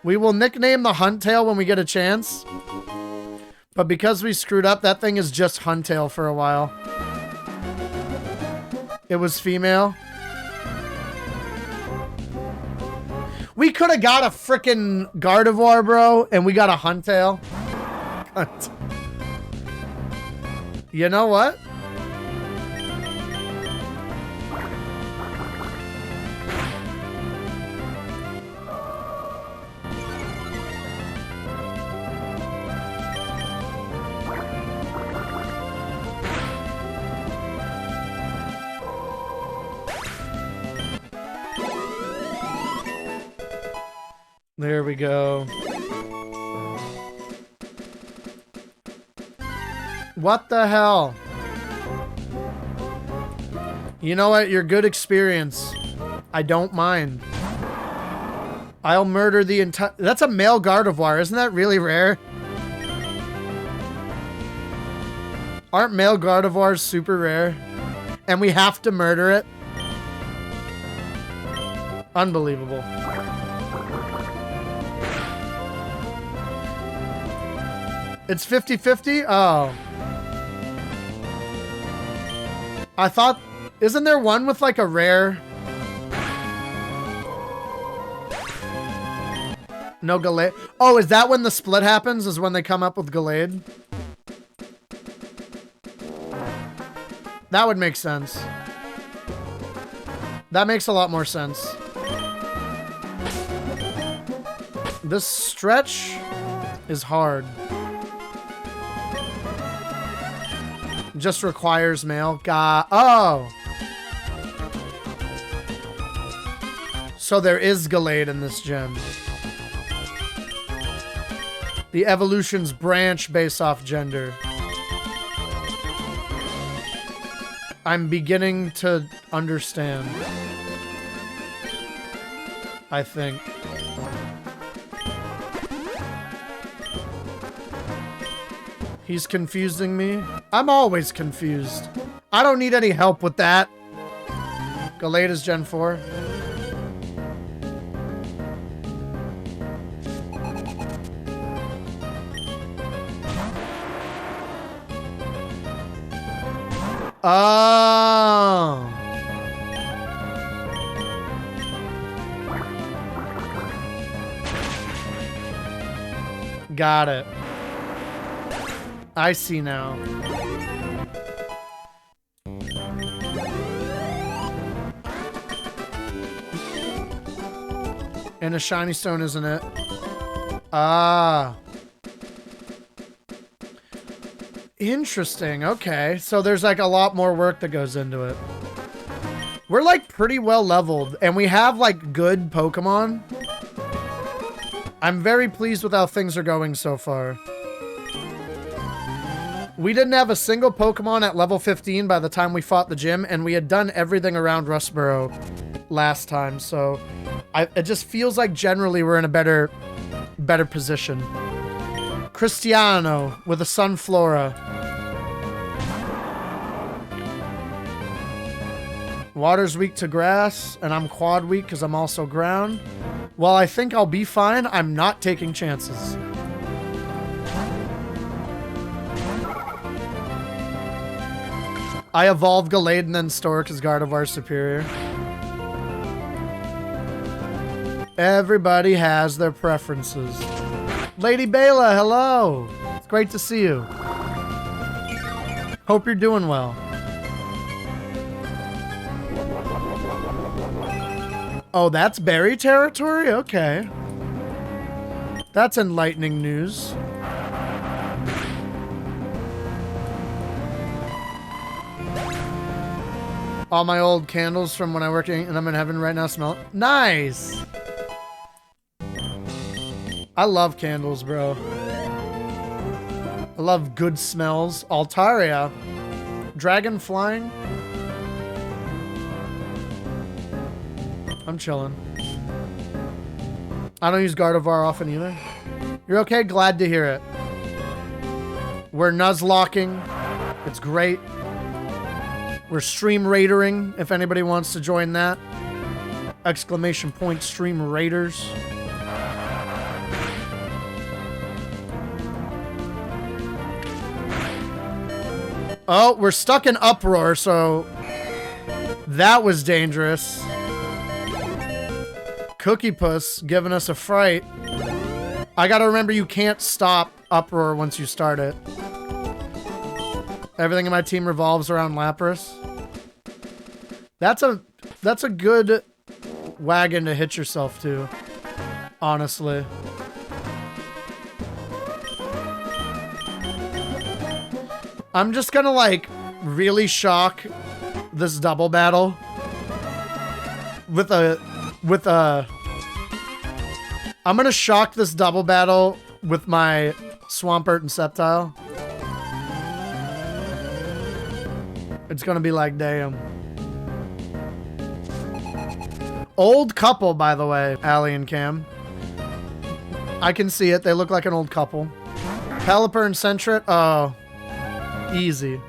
We will nickname the hunt tail when we get a chance. But because we screwed up, that thing is just hunt tail for a while. It was female. We could have got a frickin' Gardevoir, bro, and we got a hunt tail. You know what? There we go. What the hell? You know what? You're good experience. I don't mind. I'll murder the entire... That's a male Gardevoir. Isn't that really rare? Aren't male Gardevoirs super rare? And we have to murder it? Unbelievable. It's 50-50? Oh. I thought... Isn't there one with like a rare... No Gallade? Oh, is that when the split happens? Is when they come up with Gallade? That would make sense. That makes a lot more sense. This stretch is hard. Just requires male. Oh! So there is Gallade in this gen. The evolutions branch based off gender. I'm beginning to understand. I think. He's confusing me. I'm always confused. I don't need any help with that. Gallade is Gen 4. Oh. Got it. I see now. And a shiny stone, isn't it? Ah. Interesting. Okay. So there's like a lot more work that goes into it. We're like pretty well leveled and we have like good Pokemon. I'm very pleased with how things are going so far. We didn't have a single Pokemon at level 15 by the time we fought the gym, and we had done everything around Rustboro last time, so it just feels like generally we're in a better position. Cristiano with a Sunflora. Water's weak to grass, and I'm quad weak because I'm also ground. While I think I'll be fine, I'm not taking chances. I evolve Gallade and then store because Gardevoir's superior. Everybody has their preferences. Lady Bayla, hello. It's great to see you. Hope you're doing well. Oh, that's berry territory? Okay. That's enlightening news. All my old candles from when I worked in, and I'm in heaven right now smell. Nice! I love candles, bro. I love good smells. Altaria. Dragon flying. I'm chilling. I don't use Gardevoir often either. You're okay? Glad to hear it. We're Nuzlocking. It's great. We're stream raidering, if anybody wants to join that. Exclamation point stream raiders. Oh, we're stuck in uproar, so that was dangerous. Cookie Puss giving us a fright. I gotta remember you can't stop uproar once you start it. Everything in my team revolves around Lapras. That's a good wagon to hit yourself to, honestly. I'm just gonna like really shock this double battle with a I'm gonna shock this double battle with my Swampert and Sceptile. It's gonna be like, damn. Old couple, by the way, Allie and Cam. I can see it. They look like an old couple. Pelipper and Sentret. Oh, easy.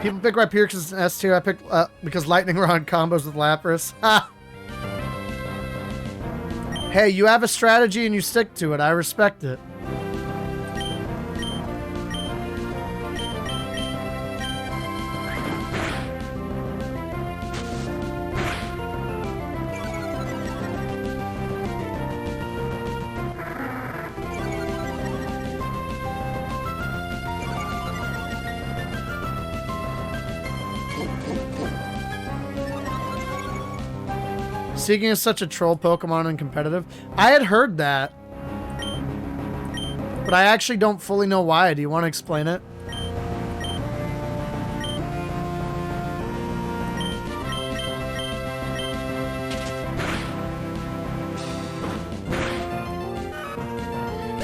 People pick Rhyperior because it's an S tier. I pick because Lightning Rod combos with Lapras. Ha! Hey, you have a strategy and you stick to it. I respect it. Seeking is such a troll Pokemon in competitive. I had heard that, but I actually don't fully know why. Do you want to explain it?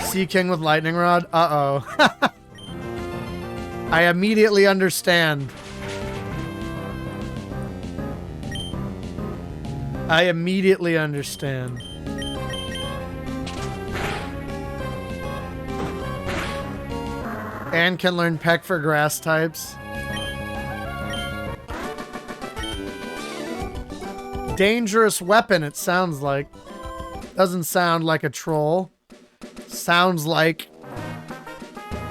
Sea King with Lightning Rod? Uh-oh. I immediately understand. I immediately understand. And can learn Peck for grass types. Dangerous weapon, it sounds like. Doesn't sound like a troll. Sounds like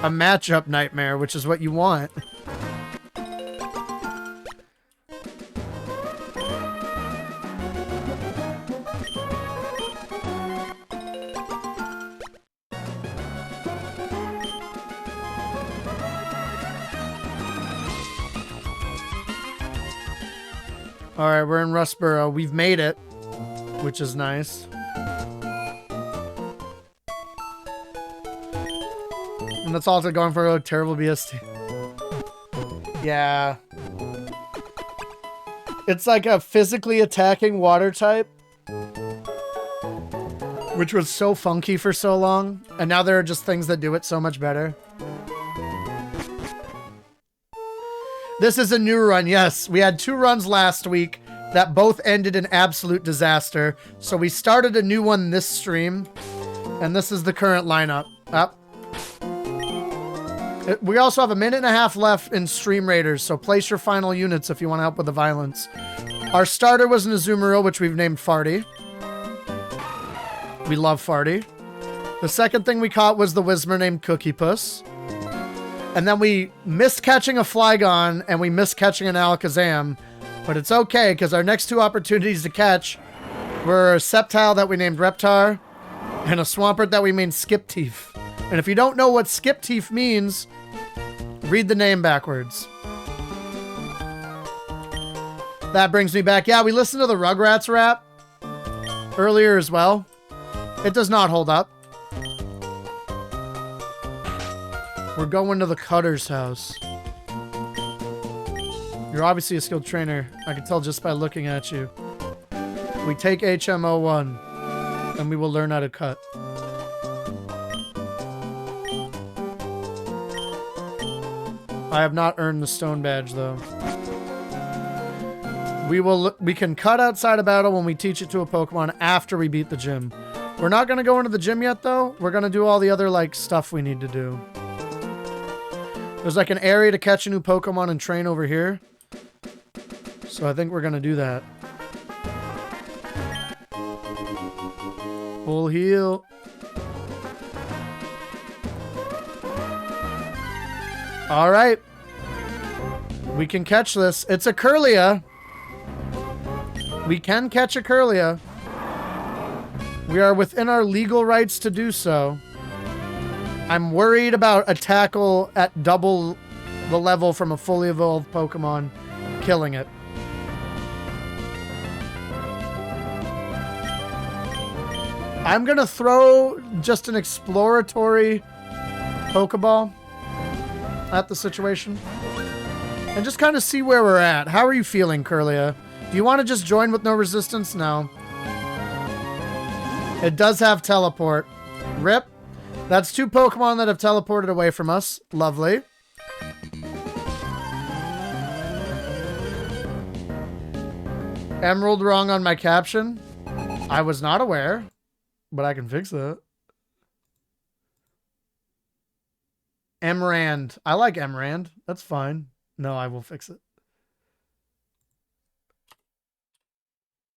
a matchup nightmare, which is what you want. Alright, we're in Rustboro. We've made it, which is nice. And that's also going for a terrible BST. Yeah. It's like a physically attacking water type, which was so funky for so long. And now there are just things that do it so much better. This is a new run, yes. We had 2 runs last week that both ended in absolute disaster. So we started a new one this stream. And this is the current lineup. Up. We also have a minute and a half left in Stream Raiders, so place your final units if you want to help with the violence. Our starter was Azumarill, which we've named Farty. We love Farty. The second thing we caught was the Whismer named Cookie Puss. And then we missed catching a Flygon, and we missed catching an Alakazam. But it's okay, because our next 2 opportunities to catch We're a Sceptile that we named Reptar, and a Swampert that we named Skipteeth. And if you don't know what Skipteeth means, read the name backwards. That brings me back. Yeah, we listened to the Rugrats rap earlier as well. It does not hold up. We're going to the Cutter's house. You're obviously a skilled trainer. I can tell just by looking at you. We take HMO1, and we will learn how to cut. I have not earned the stone badge, though. We can cut outside of battle when we teach it to a Pokemon after we beat the gym. We're not going to go into the gym yet, though. We're going to do all the other, like, stuff we need to do. There's, like, an area to catch a new Pokemon and train over here. So I think we're going to do that. Full heal. All right. We can catch this. It's a Curlia. We can catch a Curlia. We are within our legal rights to do so. I'm worried about a tackle at double the level from a fully evolved Pokemon killing it. I'm going to throw just an exploratory Pokeball at the situation and just kind of see where we're at. How are you feeling, Curlia? Do you want to just join with no resistance? No. It does have teleport. Rip. That's 2 Pokemon that have teleported away from us. Lovely. Emerald wrong on my caption. I was not aware, but I can fix that. Emerald. I like Emerald. That's fine. No, I will fix it.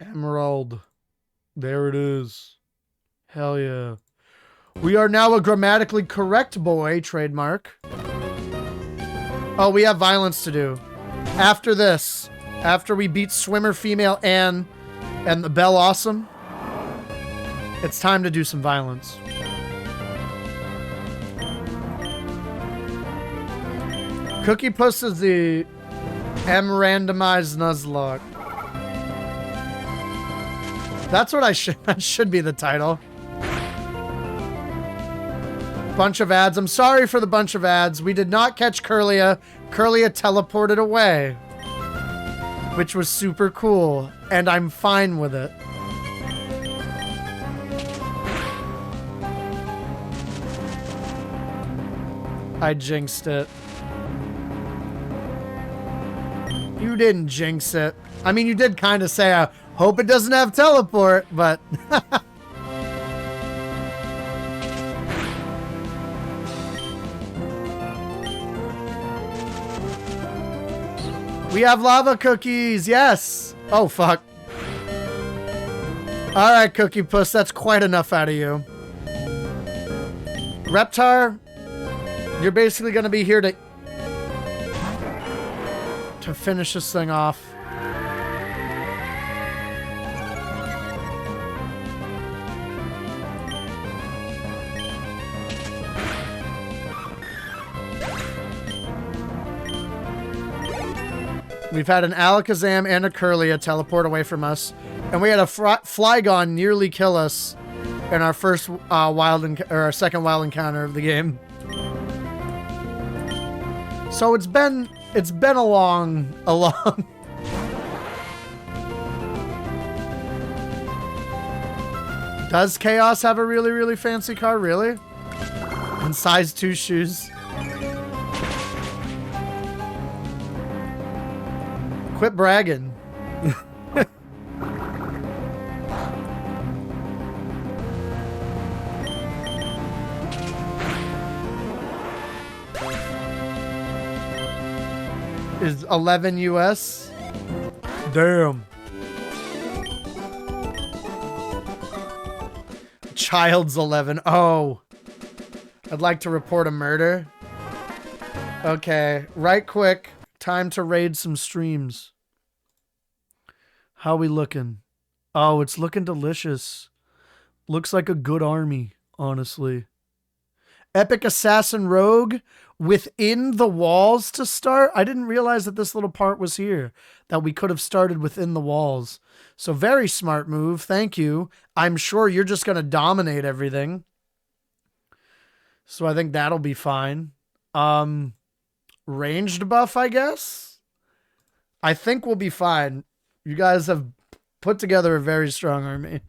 Emerald. There it is. Hell yeah. We are now a grammatically correct boy, trademark. Oh, we have violence to do. After this, after we beat Swimmer Female Anne and the Bell Awesome, it's time to do some violence. Cookie Puss is the Randomized Nuzlocke. That's what that should be the title. Bunch of ads. I'm sorry for the bunch of ads. We did not catch Curlia. Curlia teleported away, which was super cool, and I'm fine with it. I jinxed it. You didn't jinx it. I mean, you did kind of say, I hope it doesn't have teleport, but... We have lava cookies, yes! Oh, fuck. Alright, Cookie Puss, that's quite enough out of you. Reptar, you're basically going to be here to finish this thing off. We've had an Alakazam and a Curlia teleport away from us, and we had a Flygon nearly kill us in our first our second wild encounter of the game. So it's been a long. Does Chaos have a really, really fancy car? Really? And size 2 shoes? Quit bragging. Is 11 US? Damn. Child's 11. Oh. I'd like to report a murder. Okay, right quick. Time to raid some streams. How we looking? Oh, it's looking delicious. Looks like a good army, honestly. Epic Assassin Rogue within the walls to start. I didn't realize that this little part was here, that we could have started within the walls. So very smart move. Thank you. I'm sure you're just going to dominate everything. So I think that'll be fine. Ranged buff, I guess. I think we'll be fine. You guys have put together a very strong army.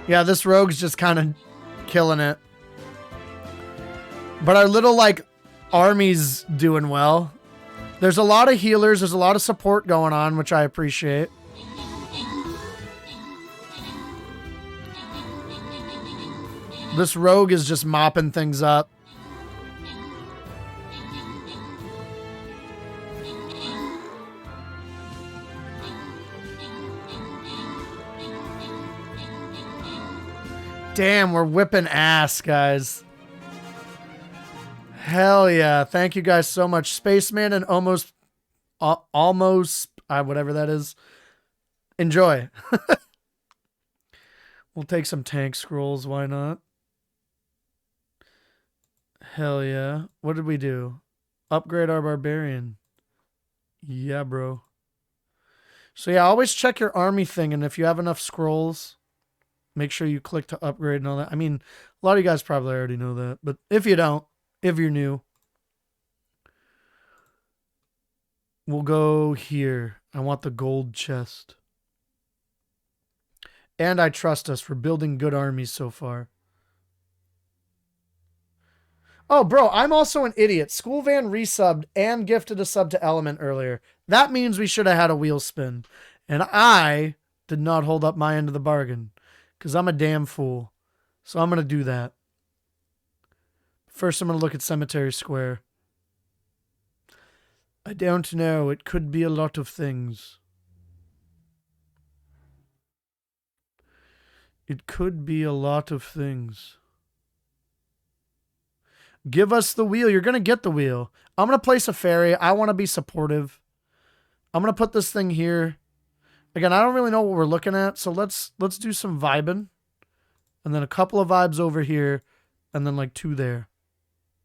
Yeah, this rogue's just kind of killing it. But our little, like, army's doing well. There's a lot of healers. There's a lot of support going on, which I appreciate. This rogue is just mopping things up. Damn, we're whipping ass, guys. Hell yeah. Thank you guys so much. Spaceman and almost, whatever that is. Enjoy. We'll take some tank scrolls. Why not? Hell yeah. What did we do? Upgrade our barbarian. Yeah, bro. So yeah, always check your army thing. And if you have enough scrolls, make sure you click to upgrade and all that. I mean, a lot of you guys probably already know that. But if you don't, if you're new, we'll go here. I want the gold chest. And I trust us for building good armies so far. Oh, bro, I'm also an idiot. School Van resubbed and gifted a sub to Element earlier. That means we should have had a wheel spin. And I did not hold up my end of the bargain. Because I'm a damn fool. So I'm going to do that. First, I'm going to look at Cemetery Square. I don't know. It could be a lot of things. It could be a lot of things. Give us the wheel. You're going to get the wheel. I'm going to place a ferry. I want to be supportive. I'm going to put this thing here. Again, I don't really know what we're looking at, so let's do some vibing. And then a couple of vibes over here, and then like 2 there.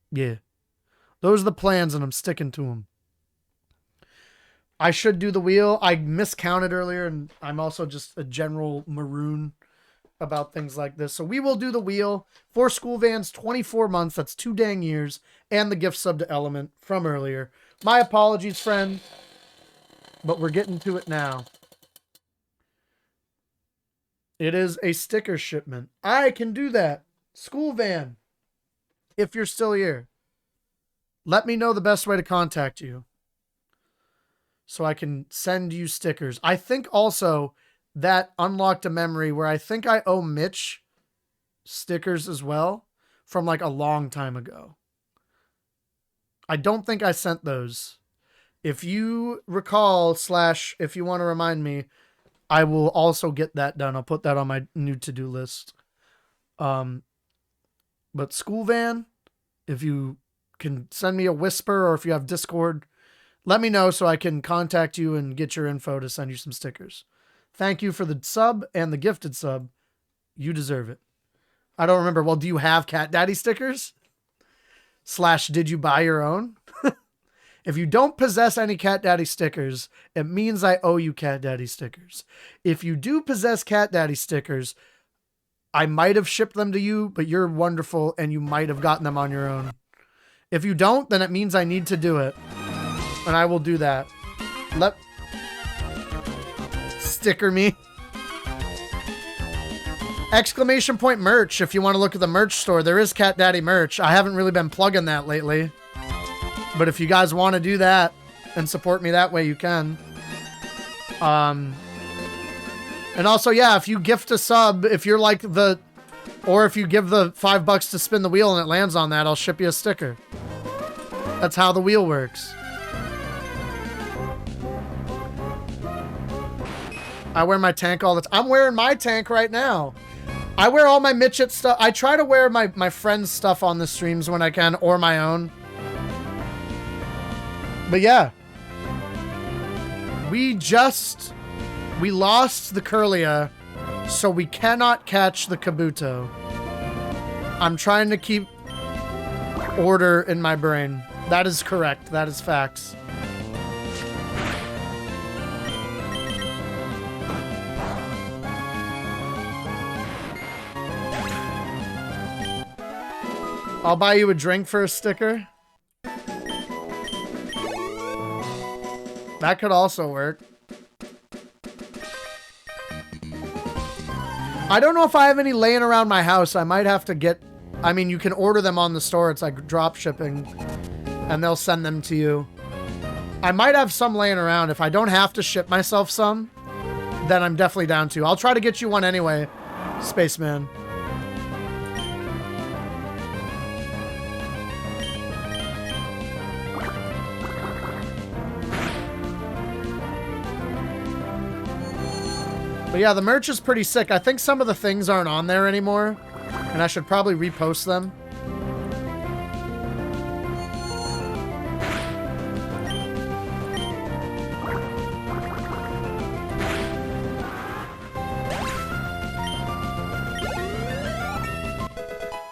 Yeah. Those are the plans, and I'm sticking to them. I should do the wheel. I miscounted earlier, and I'm also just a general maroon about things like this. So we will do the wheel for School Vans, 24 months. That's 2 dang years. And the gift sub to Element from earlier. My apologies, friend. But we're getting to it now. It is a sticker shipment. I can do that. School Van. If you're still here. Let me know the best way to contact you. So I can send you stickers. I think also that unlocked a memory where I think I owe Mitch stickers as well from like a long time ago. I don't think I sent those. If you recall / if you want to remind me, I will also get that done. I'll put that on my new to-do list. But School Van, if you can send me a whisper or if you have Discord, let me know so I can contact you and get your info to send you some stickers. Thank you for the sub and the gifted sub. You deserve it. I don't remember. Well, do you have Cat Daddy stickers? / did you buy your own? If you don't possess any Cat Daddy stickers, it means I owe you Cat Daddy stickers. If you do possess Cat Daddy stickers, I might have shipped them to you, but you're wonderful and you might have gotten them on your own. If you don't, then it means I need to do it. And I will do that. Sticker me. Exclamation point merch. If you want to look at the merch store, there is Cat Daddy merch. I haven't really been plugging that lately. But if you guys want to do that and support me that way, you can. And also, yeah, if you gift a sub, if you're like or if you give the $5 to spin the wheel and it lands on that, I'll ship you a sticker. That's how the wheel works. I wear my tank all the time. I'm wearing my tank right now. I wear all my midget stuff. I try to wear my friends' stuff on the streams when I can, or my own. But yeah. We lost the Curlia, so we cannot catch the Kabuto. I'm trying to keep order in my brain. That is correct. That is facts. I'll buy you a drink for a sticker. That could also work. I don't know if I have any laying around my house. I might have to get... I mean, you can order them on the store. It's like drop shipping. And they'll send them to you. I might have some laying around. If I don't have to ship myself some, then I'm definitely down to. I'll try to get you one anyway, Spaceman. But yeah, the merch is pretty sick. I think some of the things aren't on there anymore, and I should probably repost them.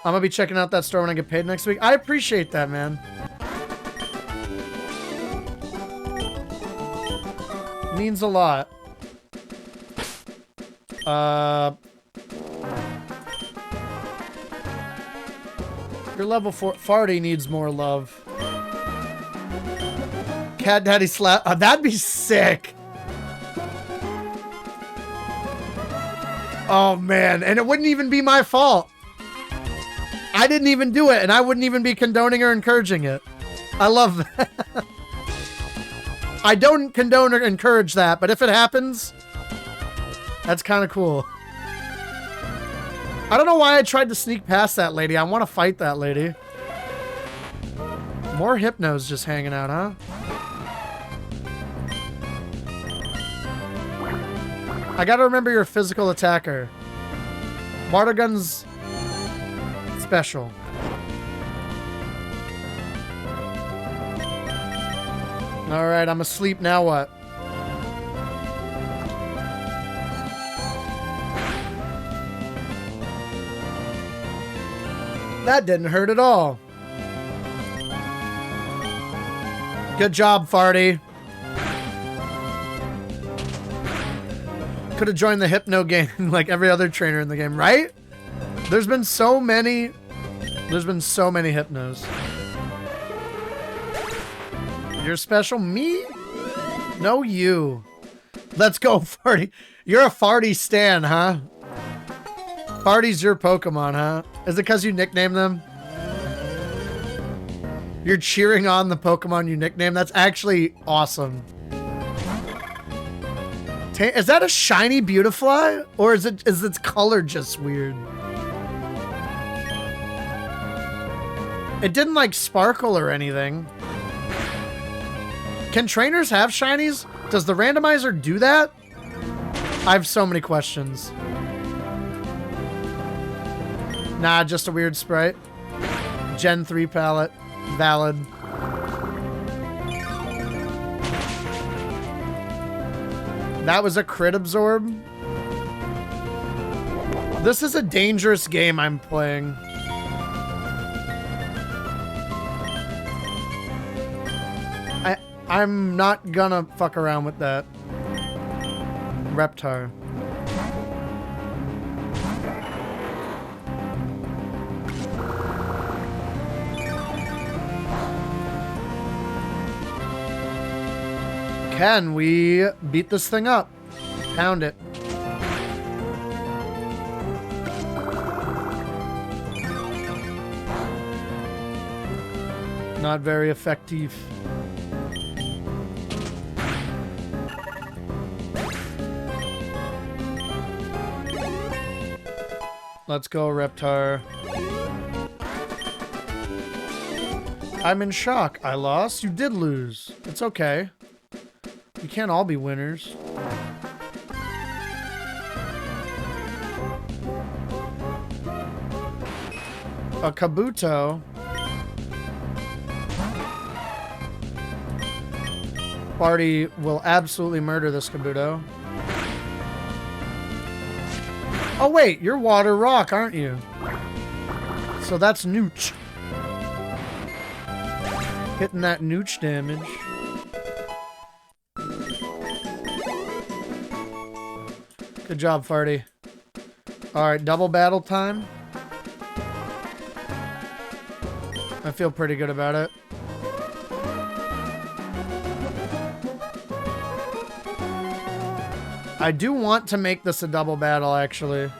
I'm gonna be checking out that store when I get paid next week. I appreciate that, man. Means a lot. Your level 4 Farty needs more love. Cat Daddy slap. That'd be sick. Oh man, and it wouldn't even be my fault. I didn't even do it, and I wouldn't even be condoning or encouraging it. I love that. I don't condone or encourage that, but if it happens, that's kind of cool. I don't know why I tried to sneak past that lady. I want to fight that lady. More Hypnos just hanging out, huh? I gotta remember you're a physical attacker. Water gun's special. Alright, I'm asleep. Now what? That didn't hurt at all. Good job, Farty. Could have joined the Hypno game like every other trainer in the game, right? There's been so many Hypnos. You're special? Me? No, you. Let's go, Farty. You're a Farty stan, huh? Farty's your Pokemon, huh? Is it because you nicknamed them? You're cheering on the Pokemon you nicknamed? That's actually awesome. Is that a shiny Beautifly? Or is its color just weird? It didn't like sparkle or anything. Can trainers have shinies? Does the randomizer do that? I have so many questions. Nah, just a weird sprite. Gen 3 palette. Valid. That was a crit absorb. This is a dangerous game I'm playing. I'm not gonna fuck around with that. Reptar. Can we beat this thing up? Pound it. Not very effective. Let's go, Reptar. I'm in shock. I lost. You did lose. It's okay. You can't all be winners. A Kabuto. Party will absolutely murder this Kabuto. Oh wait, you're water rock, aren't you? So that's Nooch. Hitting that Nooch damage. Good job, Farty. Alright, double battle time. I feel pretty good about it. I do want to make this a double battle, actually.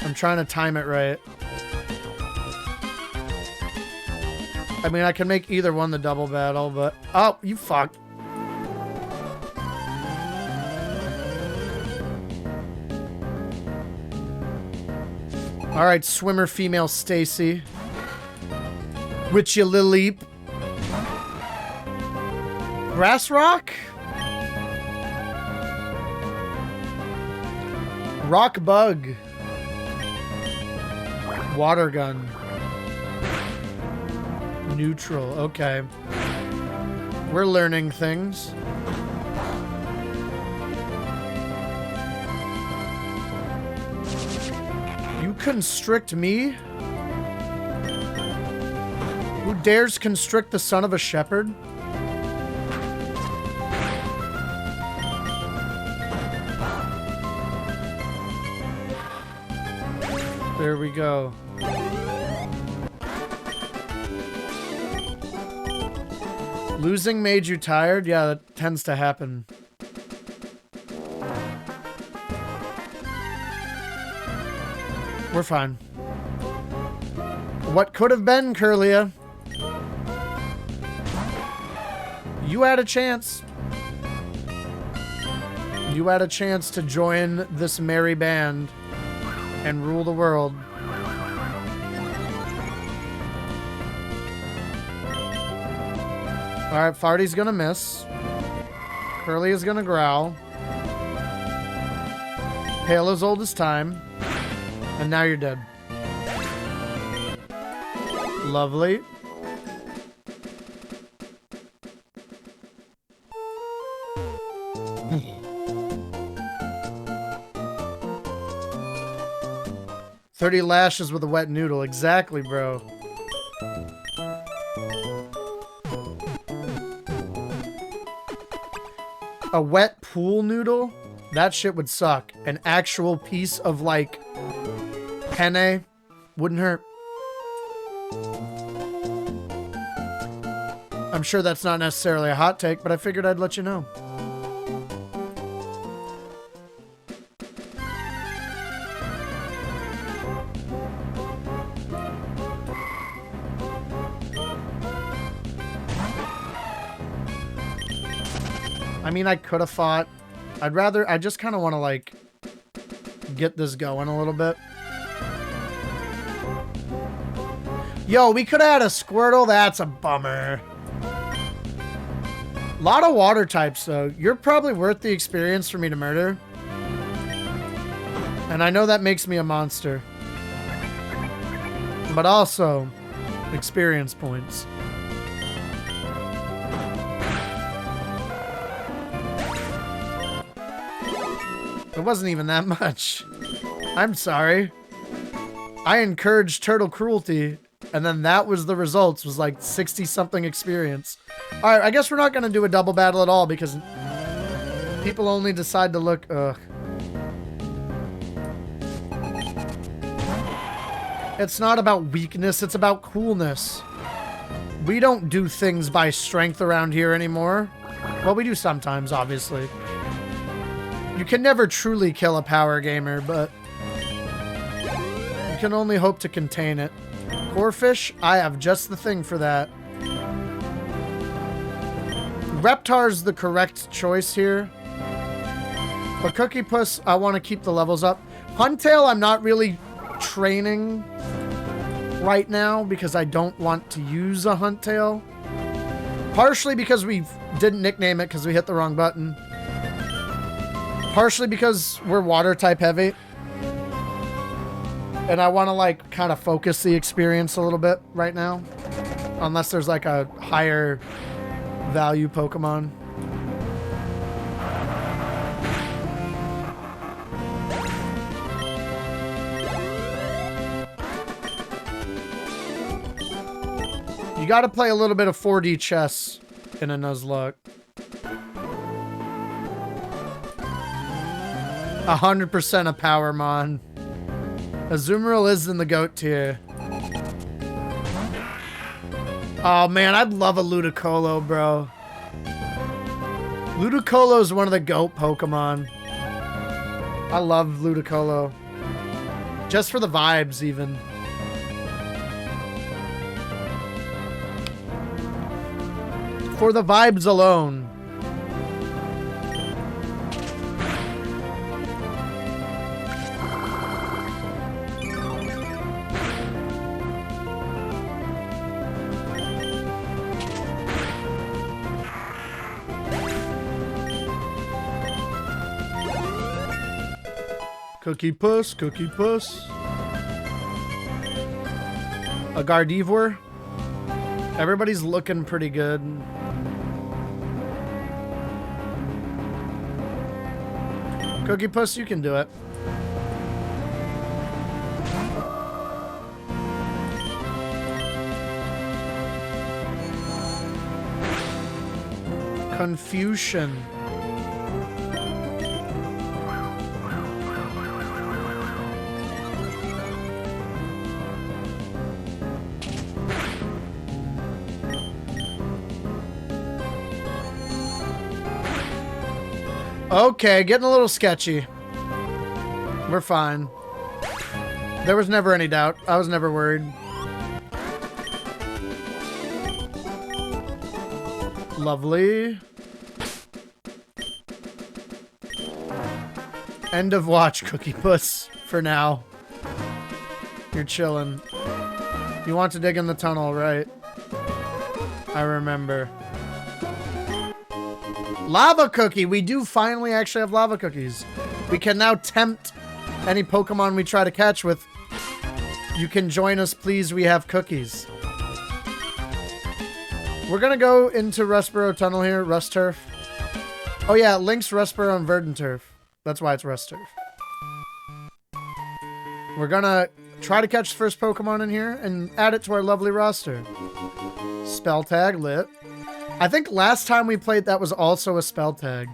I'm trying to time it right. I mean, I can make either one the double battle, but... Oh, you fucked. Alright, swimmer female Stacy. With your little leap. Grass rock? Rock bug. Water gun. Neutral, okay. We're learning things. You constrict me? Who dares constrict the son of a shepherd? There we go. Losing made you tired? Yeah, that tends to happen. We're fine. What could have been, Curlia? You had a chance. You had a chance to join this merry band and rule the world. Alright, Farty's gonna miss. Curly is gonna growl. Pale as old as time. And now you're dead. Lovely. "30 lashes with a wet noodle." Exactly, bro. A wet pool noodle? That shit would suck. An actual piece of, like, penne wouldn't hurt. I'm sure that's not necessarily a hot take, but I figured I'd let you know. I mean, I could have fought. I just kind of want to, like, get this going a little bit. Yo, we could have had a Squirtle. That's a bummer. A lot of water types, though. You're probably worth the experience for me to murder. And I know that makes me a monster. But also, experience points. It wasn't even that much. I'm sorry. I encouraged turtle cruelty, and then that was the results, was like 60-something experience. Alright, I guess we're not going to do a double battle at all, because people only decide to look... Ugh. It's not about weakness, it's about coolness. We don't do things by strength around here anymore. Well, we do sometimes, obviously. You can never truly kill a power gamer, but you can only hope to contain it. Corefish, I have just the thing for that. Reptar's the correct choice here. But Cookie Puss, I want to keep the levels up. Huntail, I'm not really training right now because I don't want to use a Huntail. Partially because we didn't nickname it because we hit the wrong button. Partially because we're water type heavy. And I want to like kind of focus the experience a little bit right now. Unless there's like a higher value Pokemon. You got to play a little bit of 4D chess in a Nuzlocke. 100% a Powermon. Azumarill is in the GOAT tier. Oh man, I'd love a Ludicolo, bro. Ludicolo is one of the GOAT Pokemon. I love Ludicolo. Just for the vibes, even. For the vibes alone. Cookie Puss, Cookie Puss. A Gardevoir. Everybody's looking pretty good. Cookie Puss, you can do it. Confusion. Okay, getting a little sketchy. We're fine. There was never any doubt. I was never worried. Lovely. End of watch, Cookie Puss, for now. You're chilling. You want to dig in the tunnel, right? I remember. Lava Cookie! We do finally actually have lava cookies. We can now tempt any Pokemon we try to catch with. You can join us, please. We have cookies. We're gonna go into Rustboro Tunnel here. Rust Turf. Oh yeah, it links Rustboro and Verdant Turf. That's why it's Rust Turf. We're gonna try to catch the first Pokemon in here and add it to our lovely roster. Spell tag lit. I think last time we played that was also a spell tag.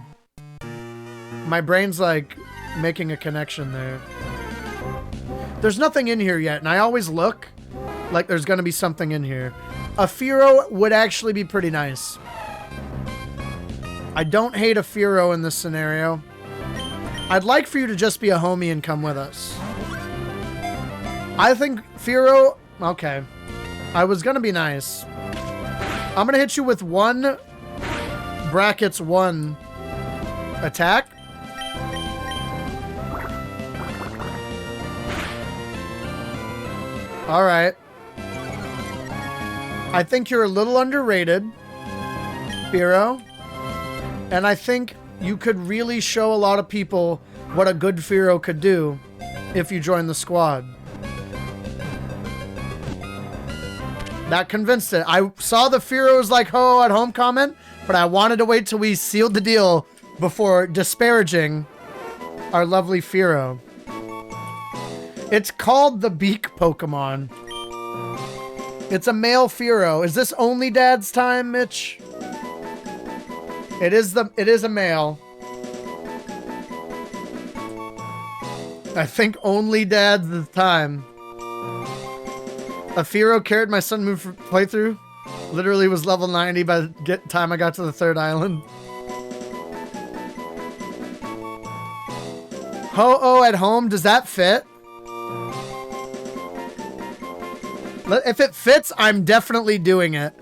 My brain's like making a connection there. There's nothing in here yet, and I always look like there's gonna be something in here. A Fearow would actually be pretty nice. I don't hate a Fearow in this scenario. I'd like for you to just be a homie and come with us. I think Fearow... Okay. I was gonna be nice. I'm gonna hit you with one brackets 1 attack. All right. I think you're a little underrated, Fearow. And I think you could really show a lot of people what a good Fearow could do if you join the squad. That convinced it. I saw the Fearow's like ho at home comment, but I wanted to wait till we sealed the deal before disparaging our lovely Fearow. It's called the Beak Pokemon. It's a male Fearow. Is this only Dad's time, Mitch? It is a male. I think only Dad's time. A Fearow carried my Sun Moon playthrough. Literally was level 90 by the time I got to the 3rd island. Ho-Oh at home, does that fit? If it fits, I'm definitely doing it.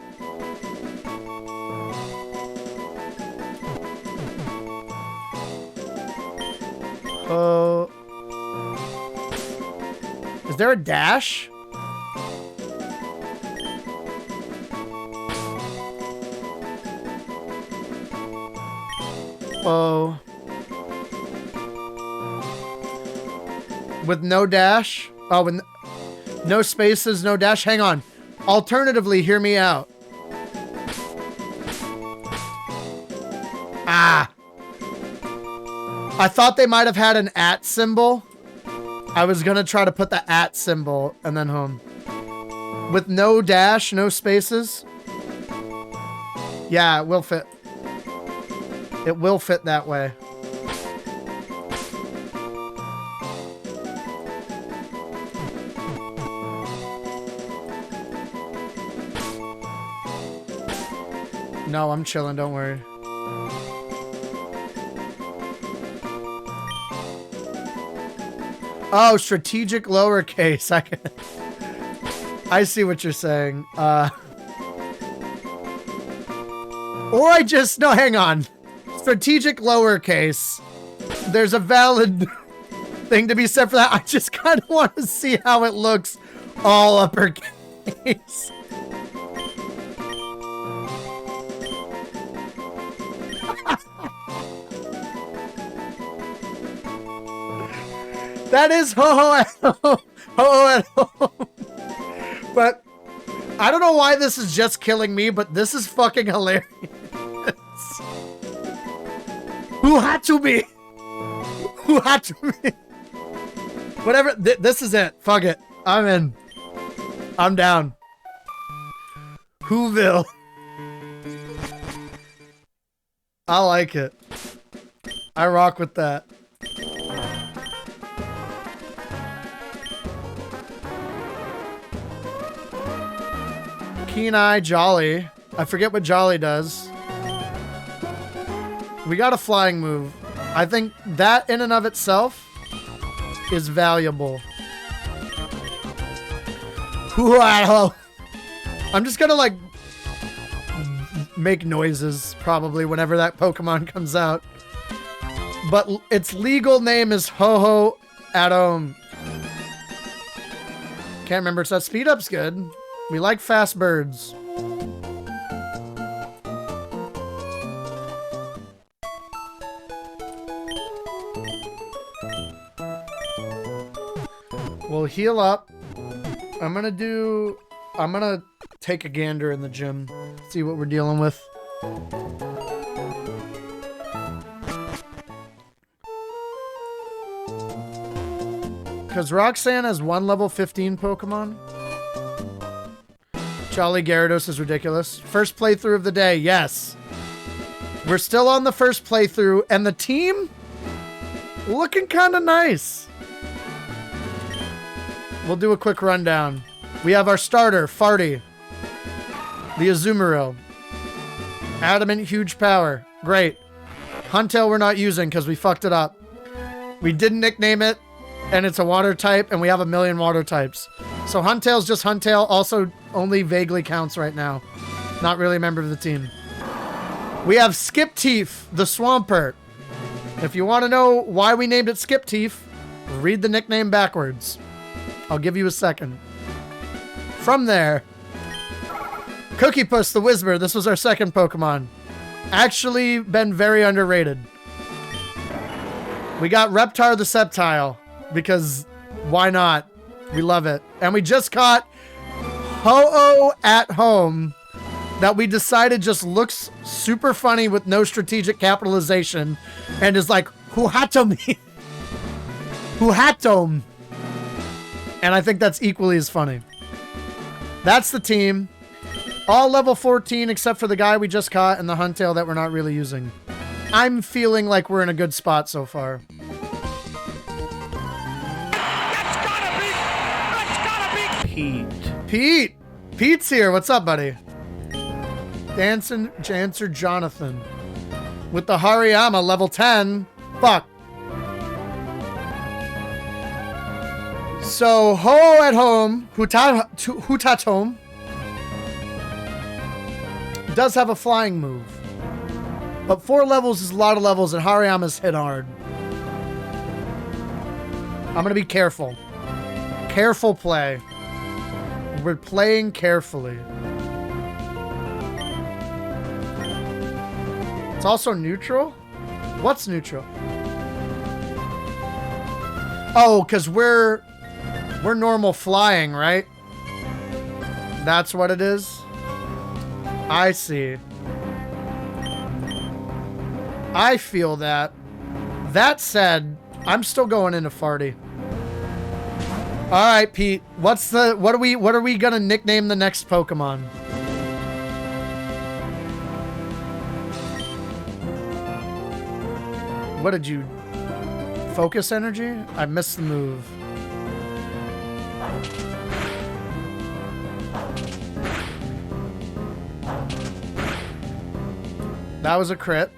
Oh. Is there a dash? Oh. With no dash? Oh, with no spaces, no dash. Hang on. Alternatively, hear me out. Ah. I thought they might have had an @ symbol. I was going to try to put the @ symbol and then home. With no dash, no spaces. Yeah, it will fit. It will fit that way. No, I'm chilling, don't worry. Oh, strategic lowercase. I see what you're saying. Or I just... No, hang on. Strategic lowercase. There's a valid thing to be said for that. I just kind of want to see how it looks all uppercase. That is ho-ho at home. Ho-ho at home. But I don't know why this is just killing me, but this is fucking hilarious. Who had to be? Who had to be? Whatever. This is it. Fuck it. I'm in. I'm down. Whoville. I like it. I rock with that. Keen Eye, Jolly. I forget what Jolly does. We got a flying move. I think that in and of itself is valuable. I'm just gonna like make noises probably whenever that Pokemon comes out. But its legal name is Ho-Ho at home. Can't remember. So speed up's good. We like fast birds. We'll heal up. I'm gonna take a gander in the gym. See what we're dealing with. Because Roxanne has one level 15 Pokemon. Jolly Gyarados is ridiculous. First playthrough of the day, yes. We're still on the first playthrough, and the team looking kind of nice. We'll do a quick rundown. We have our starter, Farty. The Azumarill. Adamant, huge power. Great. Huntail we're not using because we fucked it up. We didn't nickname it, and it's a water type, and we have a million water types. So Huntail's just Huntail, also only vaguely counts right now. Not really a member of the team. We have Skipteef, the Swampert. If you want to know why we named it Skipteef, read the nickname backwards. I'll give you a second. From there, Cookie Puss, the Whisper. This was our second Pokemon. Actually been very underrated. We got Reptar the Sceptile, because why not? We love it. And we just caught Ho-Oh at home that we decided just looks super funny with no strategic capitalization and is like, who hato me? Who hato? And I think that's equally as funny. That's the team. All level 14 except for the guy we just caught and the Huntail that we're not really using. I'm feeling like we're in a good spot so far. Pete! Pete's here. What's up, buddy? Dancer Jonathan. With the Hariyama, level 10. Fuck. So, Ho at home, Hutatom, does have a flying move. But 4 levels is a lot of levels, and Hariyama's hit hard. I'm going to be careful. Careful play. We're playing carefully. It's also neutral? What's neutral? Oh, because we're We're normal flying, right? That's what it is? I see. I feel that. That said, I'm still going into farty. All right, Pete. What are we gonna nickname the next Pokemon? What did you... Focus energy? I missed the move. That was a crit.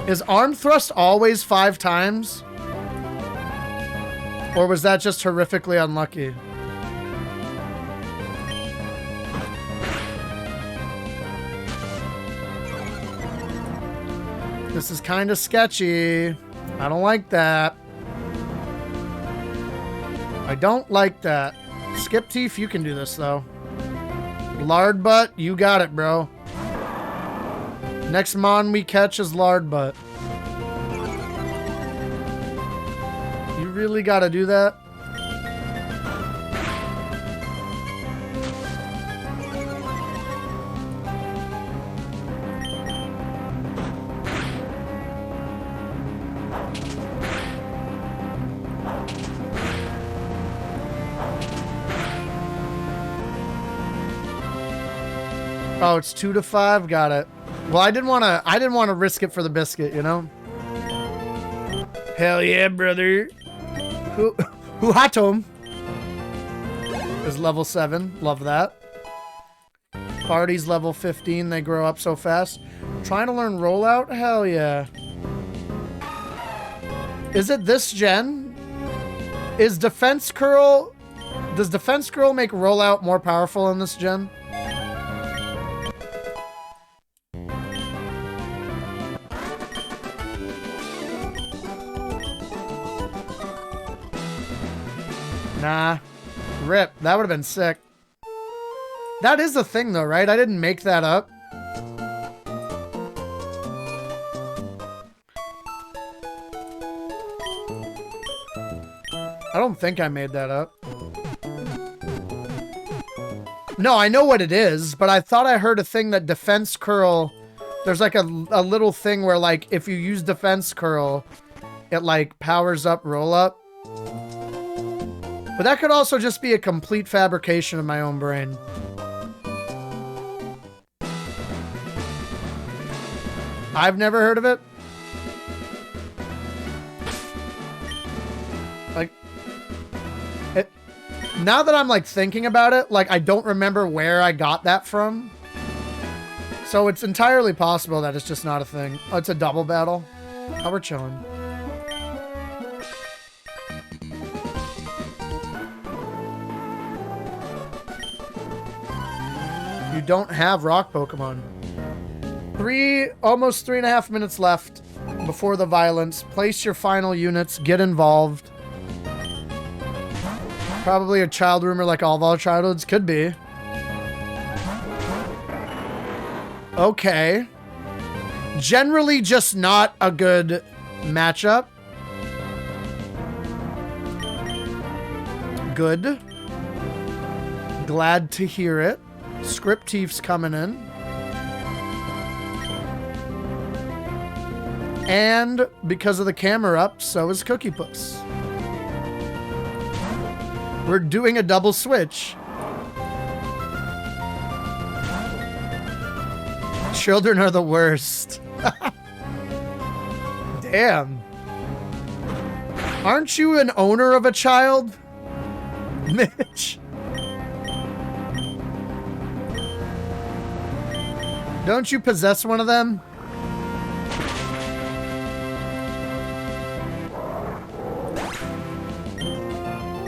Is arm thrust always 5 times? Or was that just horrifically unlucky? This is kind of sketchy. I don't like that. I don't like that. Skip Teeth, you can do this though. Lard Butt, you got it, bro. Next Mon we catch is Lard Butt. You really gotta do that? Oh, it's 2 to 5. Got it. Well, I didn't want to risk it for the biscuit, you know. Hell yeah, brother. Who Hatom is level 7. Love that. Party's level 15. They grow up so fast. Trying to learn rollout. Hell yeah. Is it this gen? Is Defense Curl? Does Defense Curl make rollout more powerful in this gen? Nah. Rip. That would have been sick. That is a thing though, right? I didn't make that up. I don't think I made that up. No, I know what it is, but I thought I heard a thing that Defense Curl... There's like a little thing where like if you use Defense Curl, it like powers up roll up. But that could also just be a complete fabrication of my own brain. I've never heard of it. Like, now that I'm like thinking about it, like I don't remember where I got that from. So it's entirely possible that it's just not a thing. Oh, it's a double battle. Oh, we're chilling. You don't have rock Pokemon. Almost 3.5 minutes left before the violence. Place your final units. Get involved. Probably a child rumor like all of our childhoods. Could be. Okay. Generally just not a good matchup. Good. Glad to hear it. Script Thief's coming in. And because of the camera up, so is Cookie Puss. We're doing a double switch. Children are the worst. Damn. Aren't you an owner of a child, Mitch? Don't you possess one of them?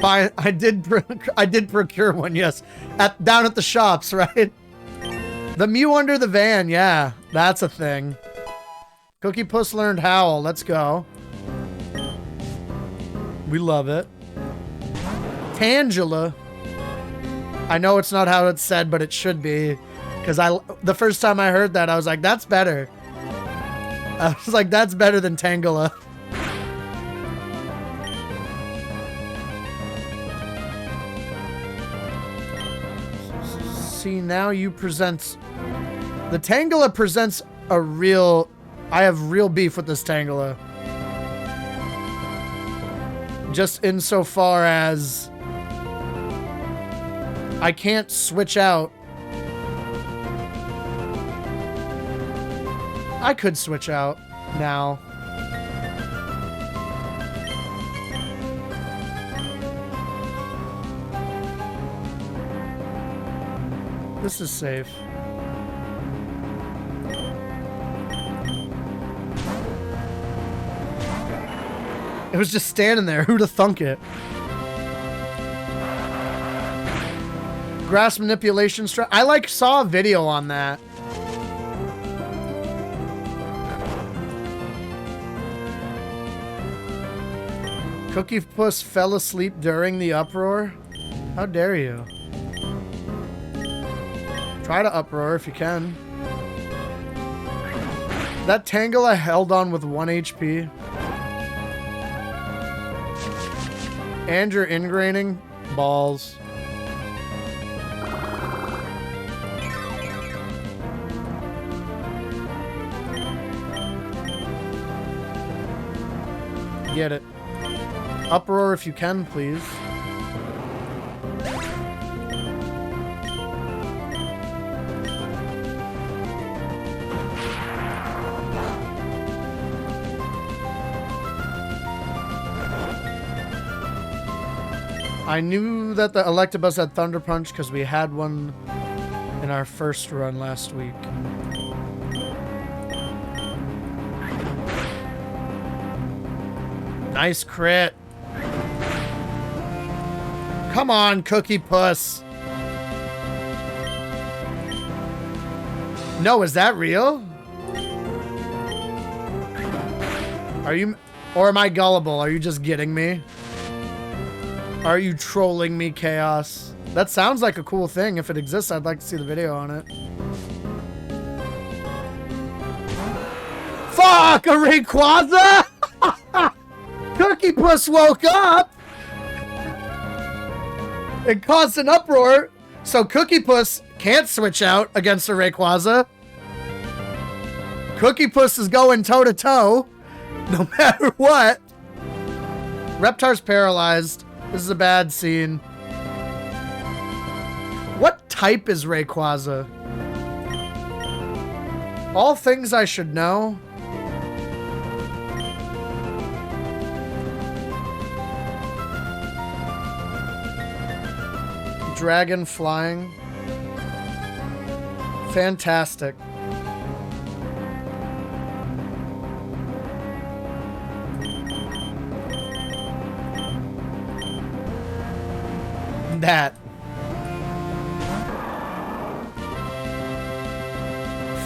Fine, I did procure one, yes. Down at the shops, right? The Mew under the van, yeah. That's a thing. Cookie Puss learned Howl. Let's go. We love it. Tangela. I know it's not how it's said, but it should be. Because the first time I heard that, I was like, that's better. I was like, that's better than Tangela. See, now you present... The Tangela presents a real... I have real beef with this Tangela. Just insofar as... I can't switch out. I could switch out now. This is safe. It was just standing there. Who'd have thunk it? Grass manipulation strat. I saw a video on that. Cookie Puss fell asleep during the uproar. How dare you? Try to uproar if you can. That Tangela held on with 1 HP. And you're ingraining balls. Get it. Uproar if you can, please. I knew that the Electabuzz had Thunder Punch because we had one in our first run last week. Nice crit. Come on, Cookie Puss. No, is that real? Are you... Or am I gullible? Are you just getting me? Are you trolling me, Chaos? That sounds like a cool thing. If it exists, I'd like to see the video on it. Fuck! A Rayquaza? Cookie Puss woke up! It caused an uproar, so Cookie Puss can't switch out against a Rayquaza. Cookie Puss is going toe-to-toe, no matter what. Reptar's paralyzed. This is a bad scene. What type is Rayquaza? All things I should know. Dragon flying. Fantastic. That.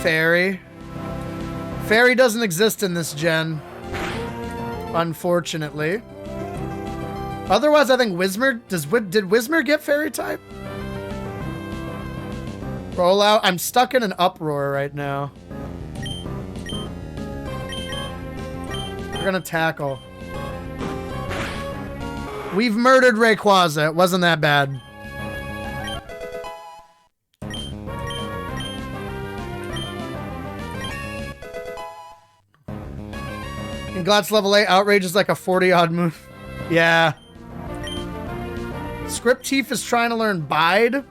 Fairy. Fairy doesn't exist in this gen. Unfortunately. Otherwise, I think Whismur... Did Whismur get Fairy type? Roll out. I'm stuck in an uproar right now. We're gonna tackle. We've murdered Rayquaza. It wasn't that bad. And Glot's level 8. Outrage is like a 40-odd move. Yeah. Scripteef is trying to learn Bide.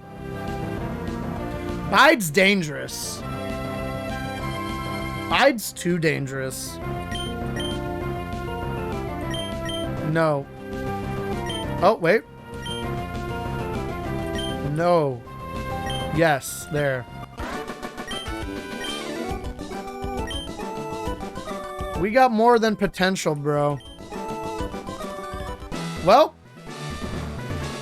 Bide's dangerous. Bide's too dangerous. No. Oh, wait. No. Yes, there. We got more than potential, bro. Well,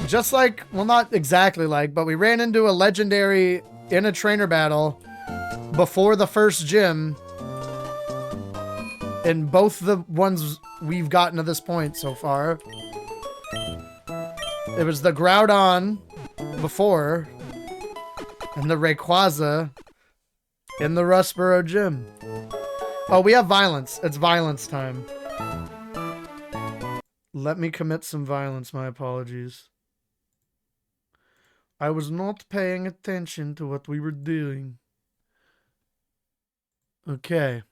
just like, well, not exactly like, but we ran into a legendary in a trainer battle before the first gym in both the ones we've gotten to this point so far. It was the Groudon before and the Rayquaza in the Rustboro gym. Oh, we have violence. It's violence time. Let me commit some violence. My apologies. I was not paying attention to what we were doing. Okay.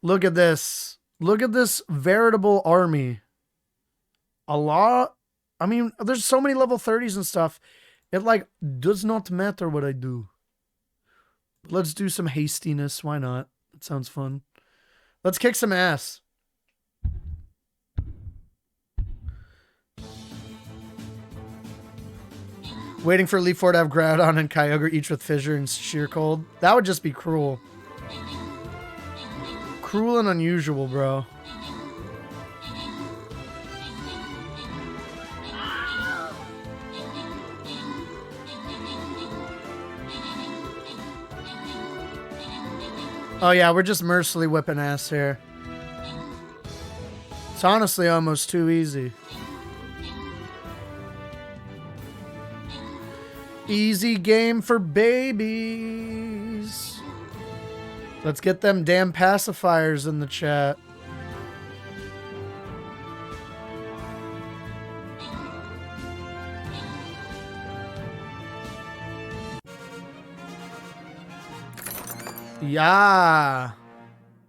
Look at this. Look at this veritable army. A lot. I mean, there's so many level 30s and stuff. It, like, does not matter what I do. Let's do some hastiness. Why not? It sounds fun. Let's kick some ass. Waiting for Leaf 4 to have Groudon and Kyogre each with Fissure and Sheer Cold. That would just be cruel. Cruel and unusual, bro. Oh yeah, we're just mercilessly whipping ass here. It's honestly almost too easy. Easy game for babies. Let's get them damn pacifiers in the chat. Yeah.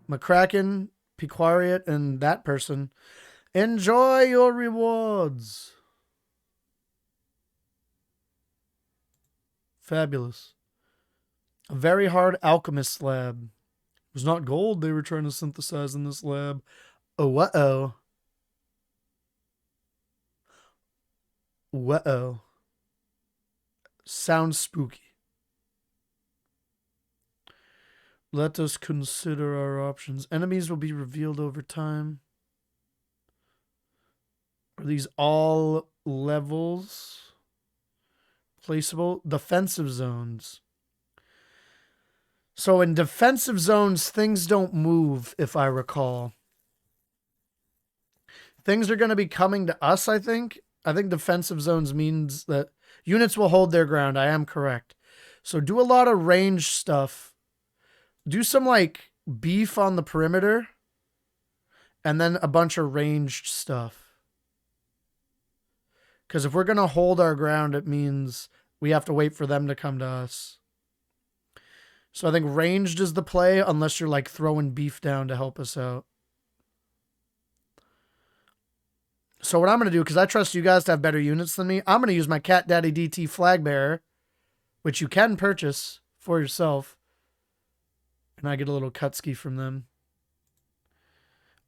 McCracken, Pequariat, and that person. Enjoy your rewards. Fabulous. A very hard alchemist lab. It was not gold they were trying to synthesize in this lab. Oh, uh-oh. Uh-oh. Sounds spooky. Let us consider our options. Enemies will be revealed over time. Are these all levels? Placeable? Defensive zones. So in defensive zones, things don't move, if I recall. Things are going to be coming to us, I think. I think defensive zones means that units will hold their ground. I am correct. So do a lot of range stuff. Do some, like, beef on the perimeter. And then a bunch of ranged stuff. Because if we're going to hold our ground, it means we have to wait for them to come to us. So I think ranged is the play, unless you're, like, throwing beef down to help us out. So what I'm going to do, because I trust you guys to have better units than me, I'm going to use my Cat Daddy DT Flag Bearer, which you can purchase for yourself. And I get a little Kutski from them.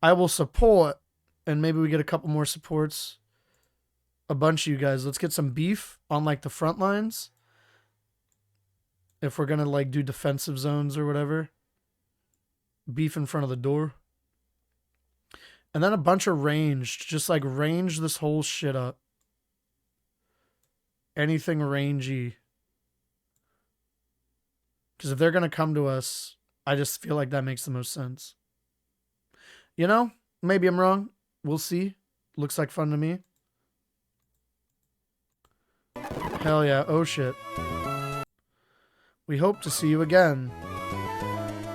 I will support, and maybe we get a couple more supports. A bunch of you guys. Let's get some beef on, like, the front lines. If we're going to, like, do defensive zones or whatever. Beef in front of the door. And then a bunch of ranged. Just, like, range this whole shit up. Anything rangy. Because if they're going to come to us, I just feel like that makes the most sense. You know? Maybe I'm wrong. We'll see. Looks like fun to me. Hell yeah. Oh shit. We hope to see you again.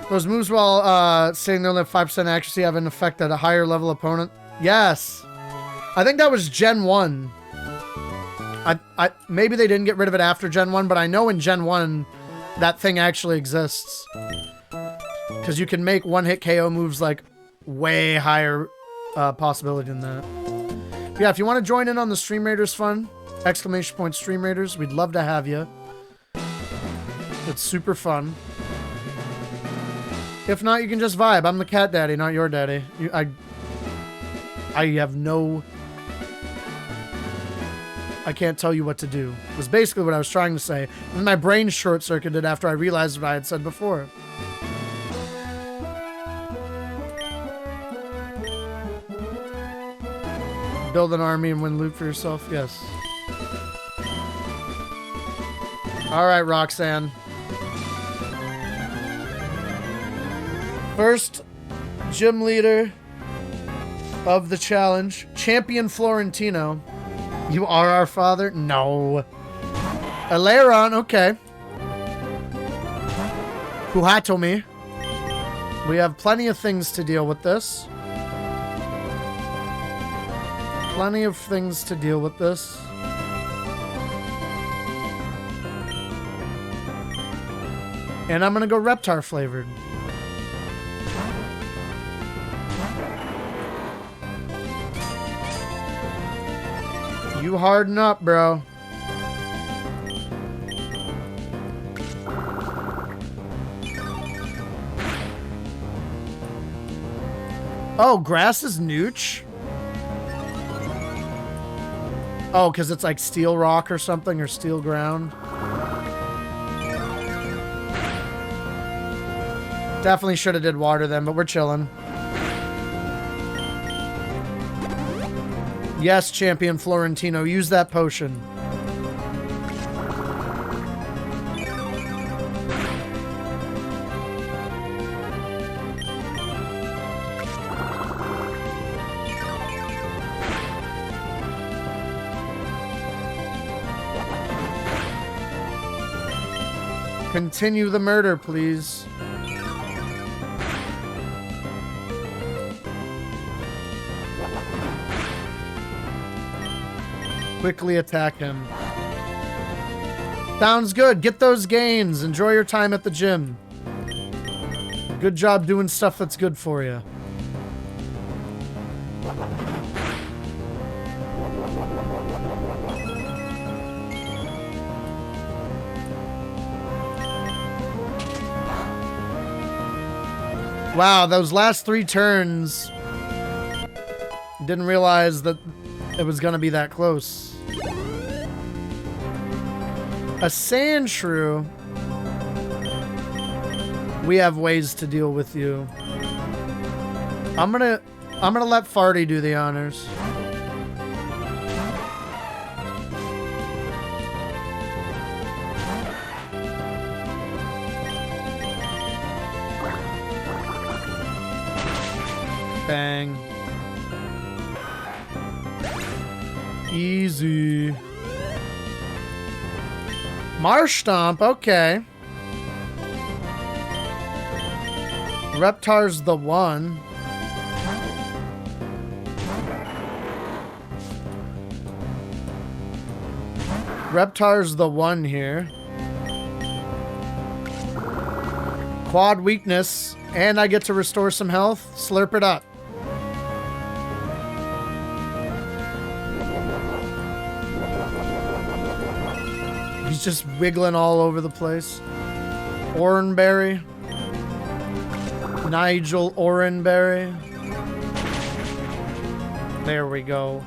Those moves while saying they only have 5% accuracy have an effect at a higher level opponent. Yes. I think that was Gen 1. Maybe they didn't get rid of it after Gen 1, but I know in Gen 1 that thing actually exists. Because you can make one-hit KO moves like way higher possibility than that. But yeah, if you want to join in on the Stream Raiders fun, exclamation point Stream Raiders, we'd love to have you. It's super fun. If not, you can just vibe. I'm the cat daddy, not your daddy. I have no... I can't tell you what to do. Was basically what I was trying to say. And my brain short-circuited after I realized what I had said before. Build an army and win loot for yourself? Yes. Alright, Roxanne. First gym leader of the challenge. Champion Florentino. You are our father? No. Aileron, okay. Kuhatomi. We have plenty of things to deal with this. Plenty of things to deal with this. And I'm gonna go Reptar flavored. You harden up, bro. Oh, grass is nooch? Oh, because it's like steel rock or something, or steel ground. Definitely should have did water then, but we're chilling. Yes, Champion Florentino, use that potion. Continue the murder, please. Quickly attack him. Sounds good. Get those gains. Enjoy your time at the gym. Good job doing stuff that's good for you. Wow, those last 3 turns. Didn't realize that it was gonna be that close. A sand shrew. We have ways to deal with you. I'm gonna let Farty do the honors. Bang. Easy. Marsh Stomp, okay. Reptar's the one. Reptar's the one here. Quad weakness, and I get to restore some health. Slurp it up. He's just wiggling all over the place. Oranberry. Nigel Oranberry. There we go.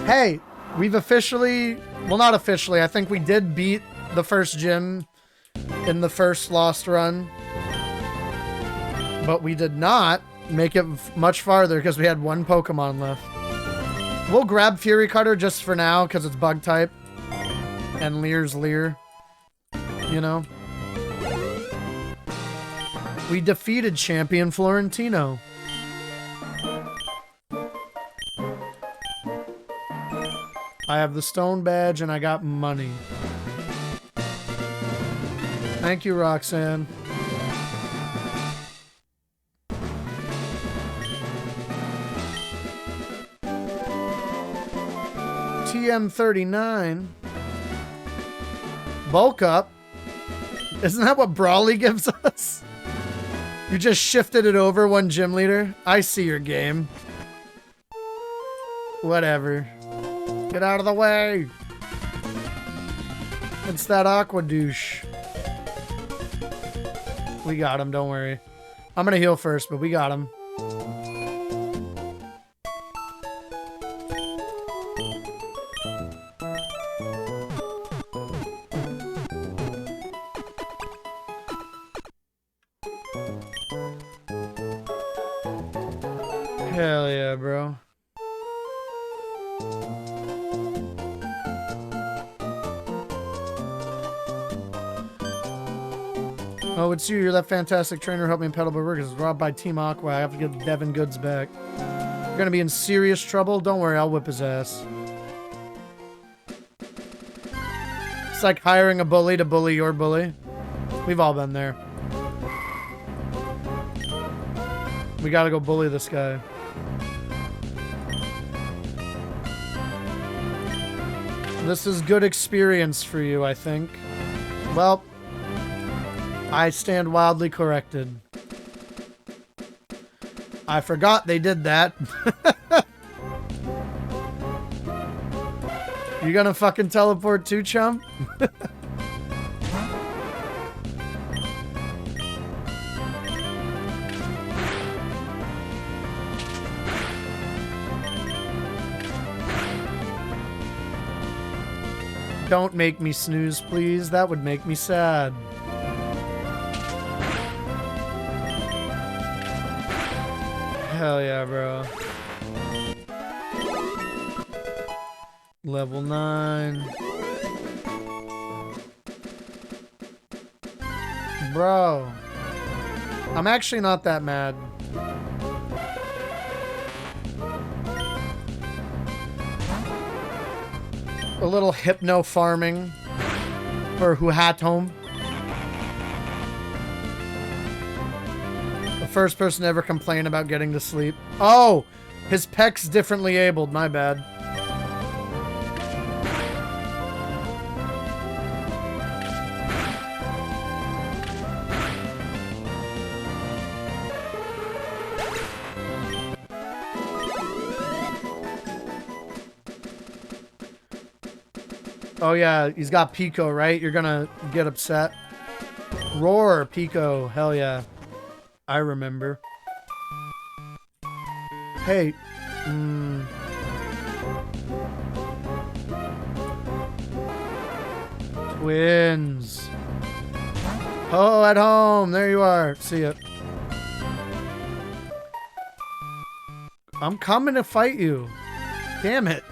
Hey, we've officially... Well, not officially. I think we did beat the first gym in the first Lost run. But we did not make it much farther because we had one Pokemon left. We'll grab Fury Cutter just for now because it's bug type. And Leer's Leer. You know? We defeated Champion Florentino. I have the stone badge and I got money. Thank you, Roxanne. TM39. Bulk up. Isn't that what Brawly gives us? You just shifted it over one gym leader. I see your game. Whatever. Get out of the way. It's that Aqua douche. We got him, don't worry. I'm gonna heal first, but we got him. Hell yeah, bro. Oh, it's you. You're that fantastic trainer who helped me in Petalburg Burgers. Robbed by Team Aqua. I have to get Devin Goods back. You're gonna be in serious trouble? Don't worry, I'll whip his ass. It's like hiring a bully to bully your bully. We've all been there. We gotta go bully this guy. This is good experience for you, I think. Well, I stand wildly corrected. I forgot they did that. You gonna fucking teleport too, chump? Don't make me snooze, please. That would make me sad. Hell yeah, bro. Level 9. Bro. I'm actually not that mad. A little hypno farming for Huhatom. The first person to ever complain about getting to sleep. Oh! His pec's differently abled, my bad. Oh yeah, he's got Pico, right? You're gonna get upset. Roar, Pico. Hell yeah. I remember. Hey. Twins. Oh, at home. There you are. See ya. I'm coming to fight you. Damn it.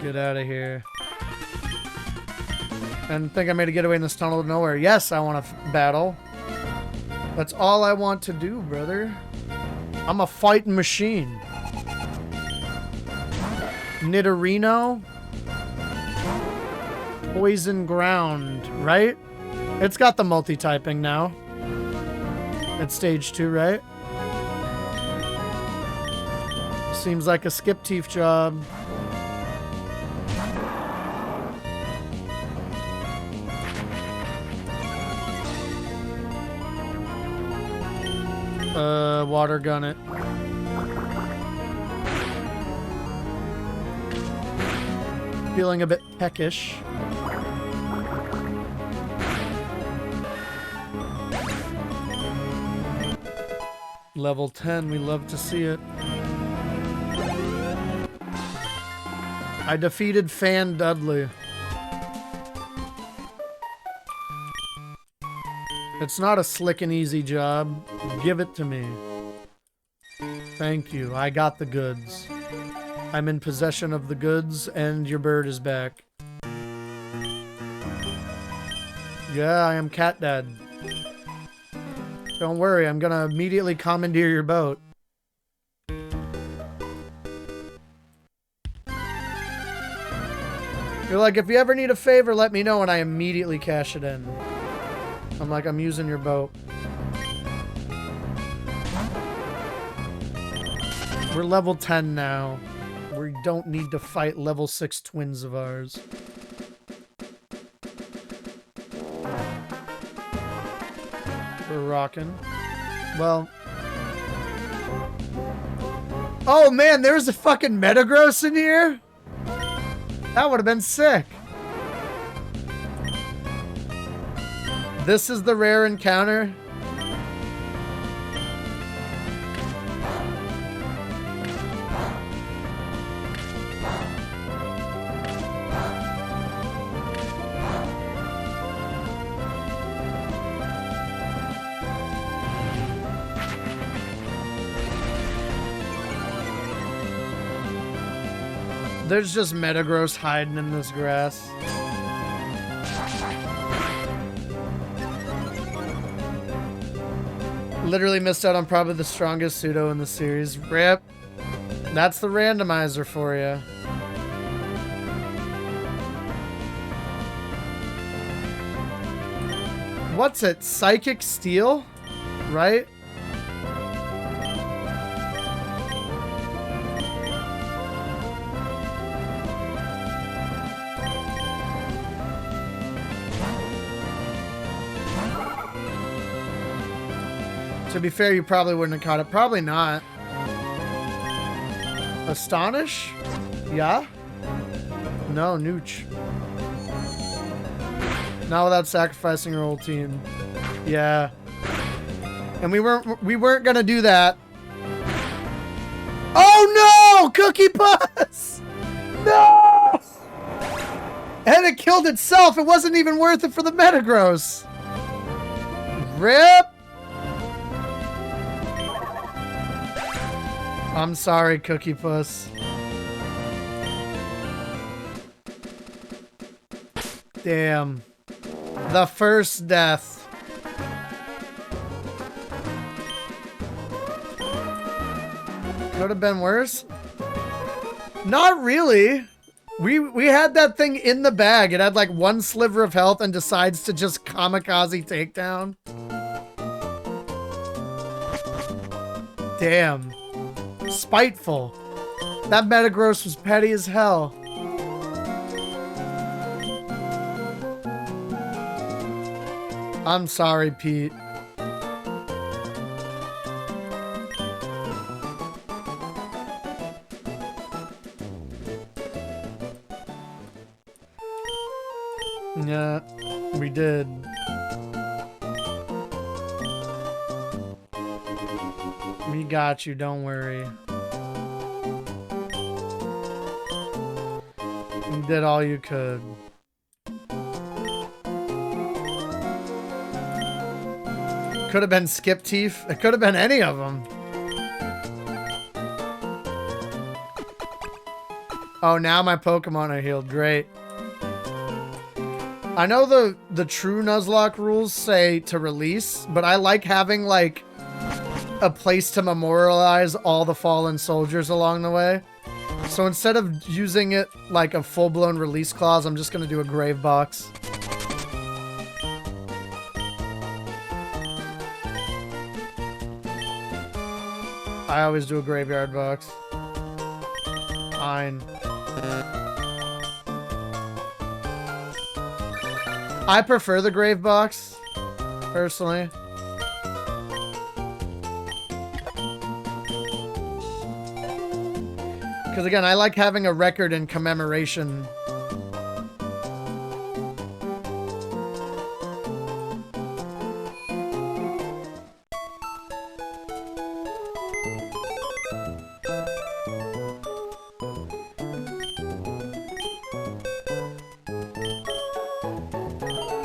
Get out of here. And think I made a getaway in this tunnel of nowhere. Yes, I want to battle. That's all I want to do, brother. I'm a fighting machine. Nidorino. Poison ground, right? It's got the multi-typing now. It's stage 2, right? Seems like a skip teeth job. Water gun it. Feeling a bit peckish. Level 10, we love to see it. I defeated Fan Dudley. It's not a slick and easy job. Give it to me. Thank you. I got the goods. I'm in possession of the goods, and your bird is back. Yeah, I am Cat Dad. Don't worry, I'm gonna immediately commandeer your boat. You're like, if you ever need a favor, let me know, and I immediately cash it in. I'm like, I'm using your boat. We're level 10 now. We don't need to fight level 6 twins of ours. We're rocking. Well. Oh man, there's a fucking Metagross in here? That would have been sick. This is the rare encounter. There's just Metagross hiding in this grass. Literally missed out on probably the strongest pseudo in the series. RIP. That's the randomizer for you. What's it? Psychic Steel? Right? To be fair, you probably wouldn't have caught it. Probably not. Astonish? Yeah? No, Nooch. Not without sacrificing your whole team. Yeah. And we weren't gonna do that. Oh no! Cookie Puss! No! And it killed itself. It wasn't even worth it for the Metagross. RIP! I'm sorry, Cookie Puss. Damn. The first death. Could have been worse. Not really. We had that thing in the bag. It had like one sliver of health and decides to just kamikaze takedown. Damn. Spiteful. That Metagross was petty as hell. I'm sorry, Pete. Yeah, we did. We got you, don't worry. You did all you could. Could have been Skip Teeth. It could have been any of them. Oh, now my Pokemon are healed. Great. I know the true Nuzlocke rules say to release, but I like having, like, a place to memorialize all the fallen soldiers along the way. So instead of using it like a full-blown release clause, I'm just going to do a grave box. I always do a graveyard box. Fine. I prefer the grave box, personally. Because again, I like having a record in commemoration.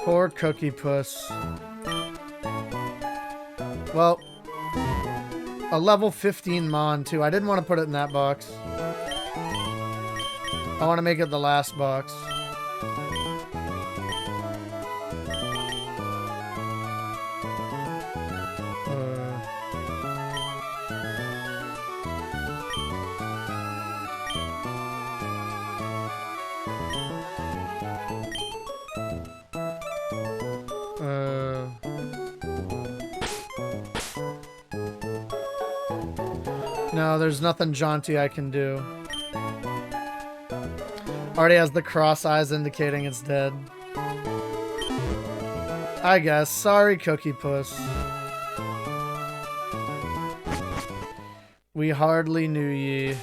Poor Cookie Puss. Well, a level 15 Mon, too. I didn't want to put it in that box. I want to make it the last box. No, there's nothing jaunty I can do. Already has the cross eyes indicating it's dead. I guess. Sorry, Cookie Puss. We hardly knew ye.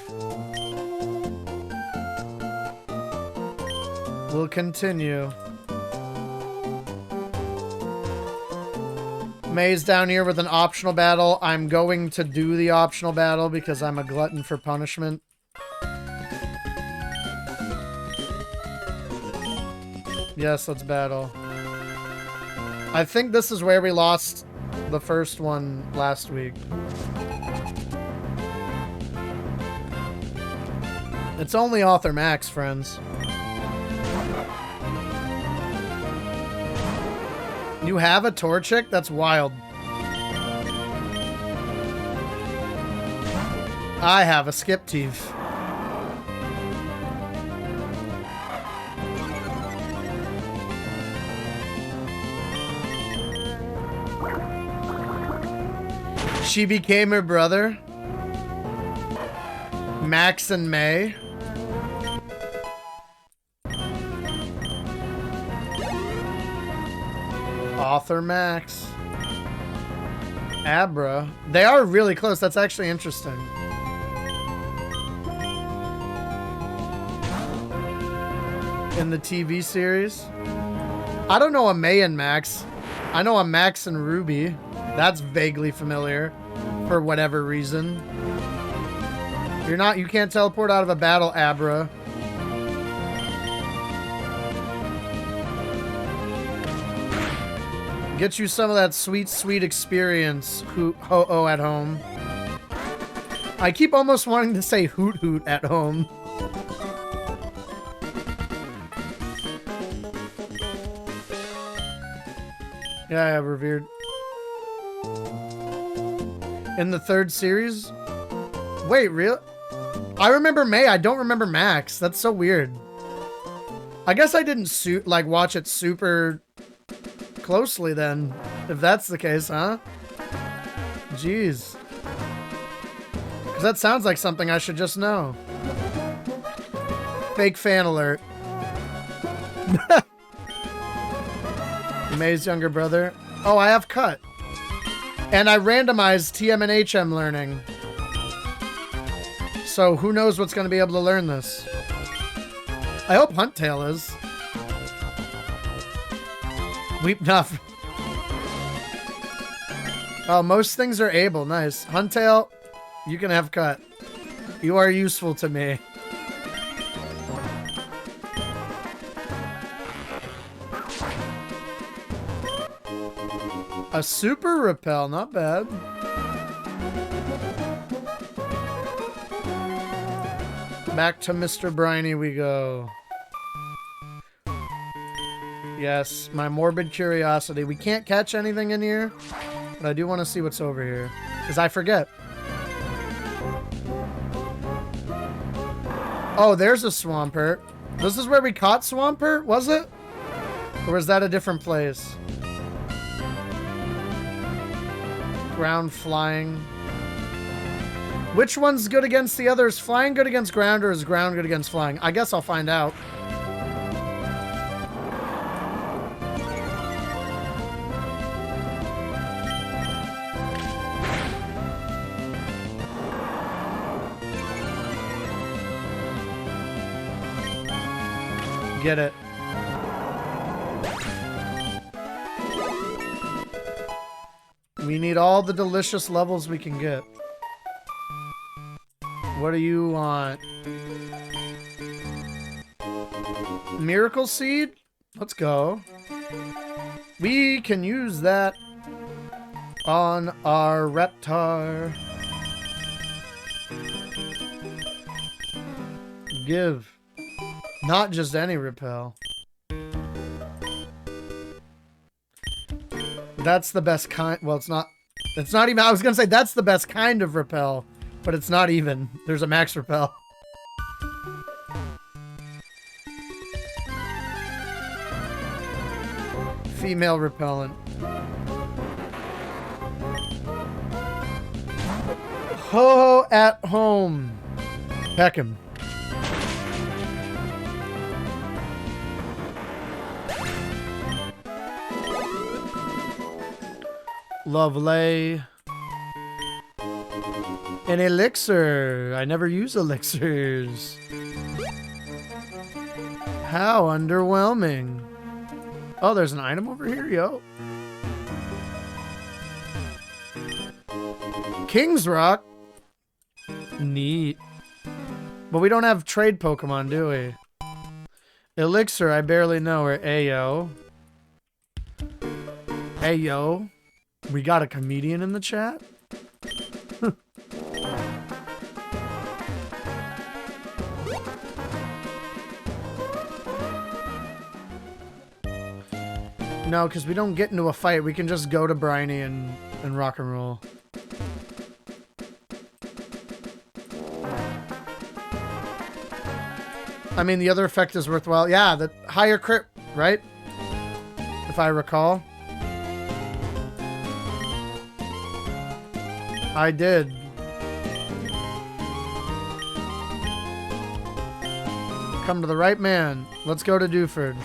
We'll continue. May's down here with an optional battle. I'm going to do the optional battle because I'm a glutton for punishment. Yes, let's battle. I think this is where we lost the first one last week. It's only Author Max, friends. You have a Torchic? That's wild. I have a Skip Teeth. She became her brother. Max and May. Author Max. Abra. They are really close. That's actually interesting. In the TV series. I don't know a May and Max. I know a Max and Ruby. That's vaguely familiar for whatever reason. You can't teleport out of a battle, Abra. Get you some of that sweet, sweet experience, ho-oh at home. I keep almost wanting to say hoot hoot at home. Yeah, I have revered. In the third series? Wait, real? I remember May, I don't remember Max. That's so weird. I guess I didn't watch it super closely then, if that's the case, huh? Jeez. Because that sounds like something I should just know. Fake fan alert. May's younger brother. Oh, I have cut. And I randomized TM and HM learning. So who knows what's going to be able to learn this. I hope Hunttail is. Weep enough. Oh, most things are able. Nice. Hunttail, you can have cut. You are useful to me. A super repel, not bad. Back to Mr. Briny we go. Yes, my morbid curiosity. We can't catch anything in here, but I do want to see what's over here, because I forget. Oh, there's a Swampert. This is where we caught Swampert, was it? Or was that a different place? Ground, flying. Which one's good against the other? Is flying good against ground, or is ground good against flying? I guess I'll find out. Get it. We need all the delicious levels we can get. What do you want? Miracle Seed? Let's go. We can use that on our Reptar. Give. Not just any repel. That's the best kind. Well, it's not. It's not even. I was gonna say that's the best kind of repel, but it's not even. There's a max repel. Female repellent. Ho at home. Peck him. Lovely. An elixir. I never use elixirs. How underwhelming. Oh, there's an item over here, yo. King's Rock. Neat. But we don't have trade Pokemon, do we? Elixir, I barely know her. Ayo. Ayo. We got a comedian in the chat? No, because we don't get into a fight. We can just go to Briny and rock and roll. I mean, the other effect is worthwhile. Yeah, the higher crit, right? If I recall. I did. Come to the right man. Let's go to Dewford.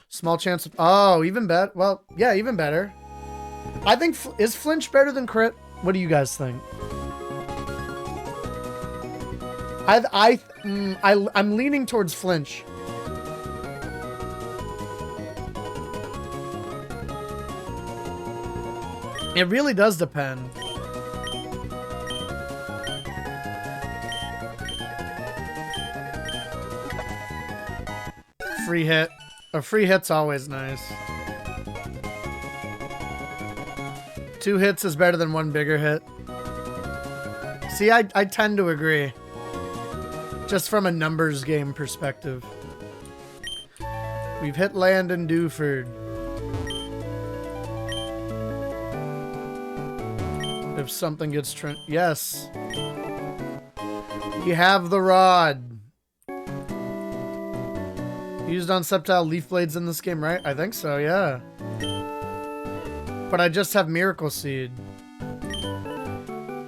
Small chance of... Oh, even better. Well, yeah, even better. I think, is flinch better than crit? What do you guys think? I'm leaning towards flinch. It really does depend. Free hit. A free hit's always nice. 2 hits is better than 1 bigger hit. See, I tend to agree. Just from a numbers game perspective. We've hit land in Dewford. If something gets yes. You have the rod. Used on Sceptile Leaf Blades in this game, right? I think so, yeah. But I just have Miracle Seed.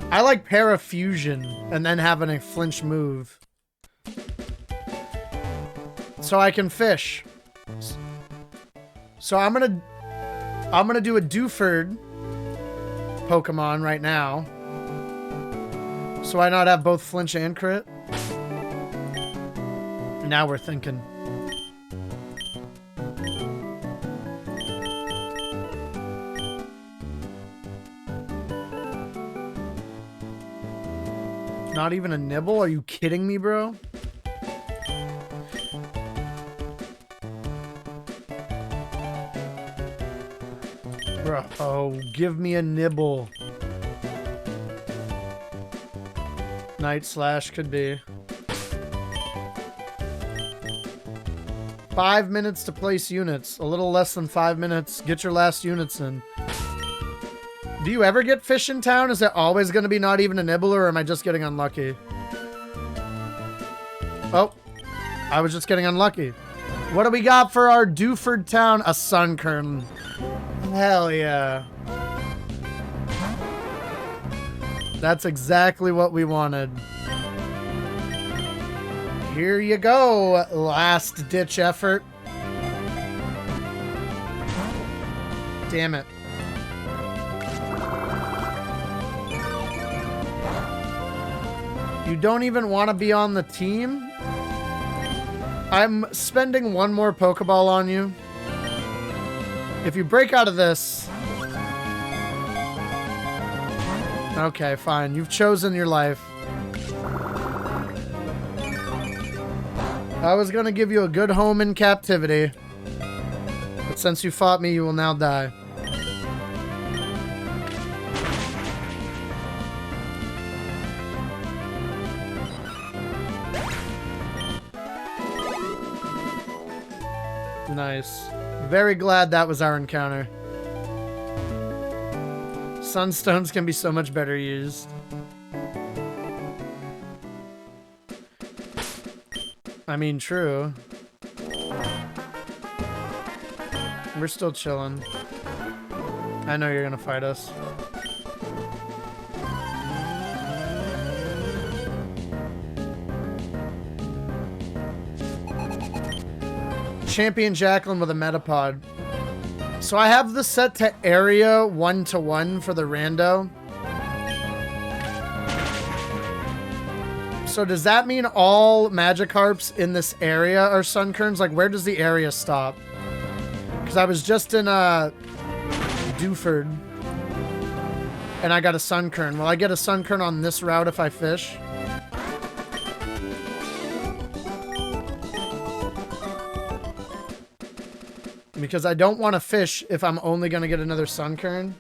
I like Parafusion and then having a flinch move. So I can fish. So I'm gonna do a Dewford Pokemon right now. So I not have both flinch and crit. Now we're thinking. Not even a nibble? Are you kidding me, bro? Bro, oh, give me a nibble. Night Slash could be. 5 minutes to place units. A little less than 5 minutes. Get your last units in. Do you ever get fish in town? Is it always going to be not even a nibble, or am I just getting unlucky? Oh, I was just getting unlucky. What do we got for our Dewford town? A Sunkern. Hell yeah. That's exactly what we wanted. Here you go, last ditch effort. Damn it. You don't even want to be on the team? I'm spending 1 more Pokeball on you. If you break out of this... Okay, fine. You've chosen your life. I was gonna give you a good home in captivity. But since you fought me, you will now die. Nice. Very glad that was our encounter. Sunstones can be so much better used. I mean, true. We're still chilling. I know you're gonna fight us. Champion Jacqueline with a Metapod. So I have this set to area 1-to-1 for the rando. So does that mean all Magikarps in this area are Sunkerns? Like, where does the area stop? Because I was just in Dewford. And I got a Sunkern. Will I get a Sunkern on this route if I fish? Because I don't want to fish if I'm only going to get another Sunkern.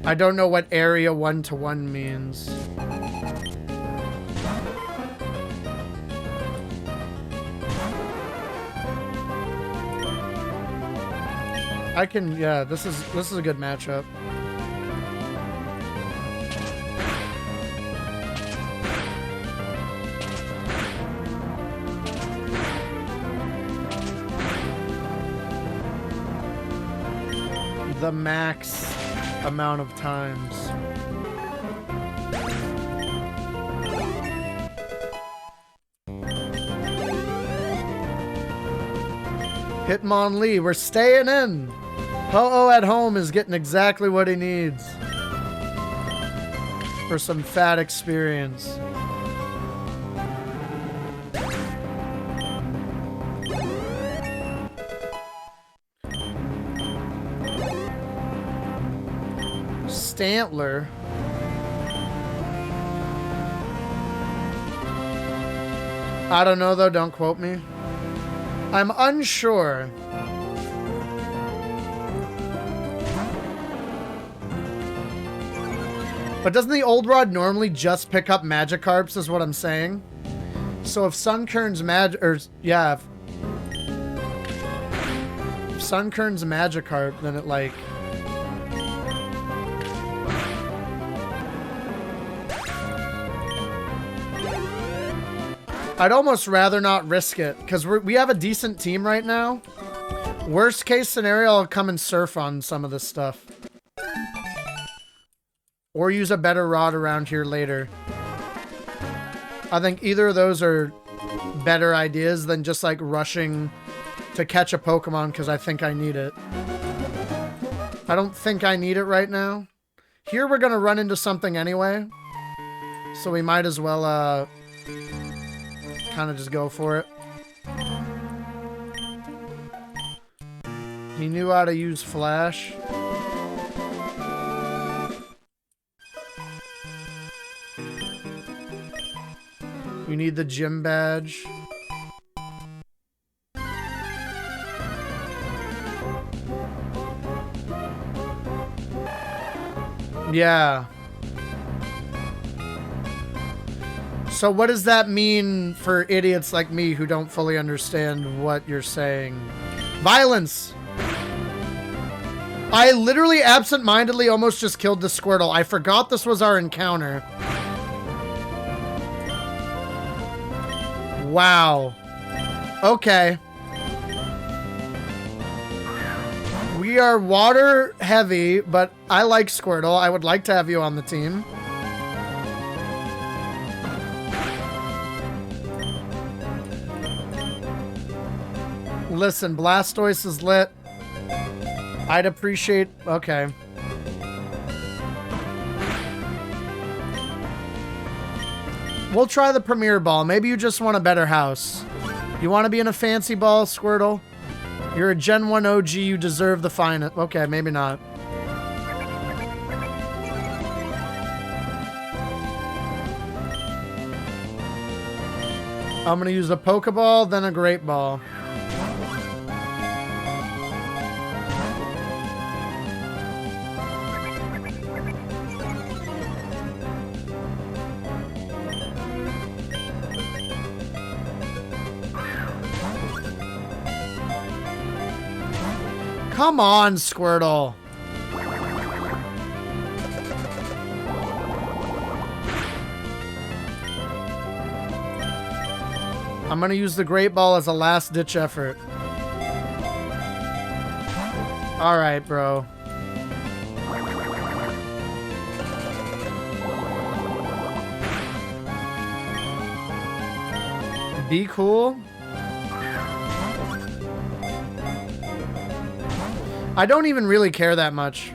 I don't know what area 1-to-1 means. I can, yeah, this is a good matchup. The max amount of times. Hitmonlee, we're staying in. Ho-Oh at home is getting exactly what he needs for some fat experience. Stantler. I don't know though, don't quote me. I'm unsure. But doesn't the old rod normally just pick up Magikarps is what I'm saying? So if Sunkern's if Sunkern's Magikarp, then it like... I'd almost rather not risk it, because we have a decent team right now. Worst case scenario, I'll come and surf on some of this stuff. Or use a better rod around here later. I think either of those are better ideas than just like rushing to catch a Pokemon because I think I need it. I don't think I need it right now. Here we're going to run into something anyway. So we might as well kind of just go for it. He knew how to use Flash. You need the gym badge. Yeah. So what does that mean for idiots like me who don't fully understand what you're saying? Violence! I literally absent-mindedly almost just killed the Squirtle. I forgot this was our encounter. Wow. Okay. We are water heavy, but I like Squirtle. I would like to have you on the team. Listen, Blastoise is lit. I'd appreciate... Okay. We'll try the Premier Ball. Maybe you just want a better house. You want to be in a fancy ball, Squirtle? You're a Gen 1 OG. You deserve the finest. Okay, maybe not. I'm going to use a Pokeball, then a Great Ball. Come on, Squirtle. I'm gonna use the Great Ball as a last-ditch effort. Alright, bro. Be cool. I don't even really care that much.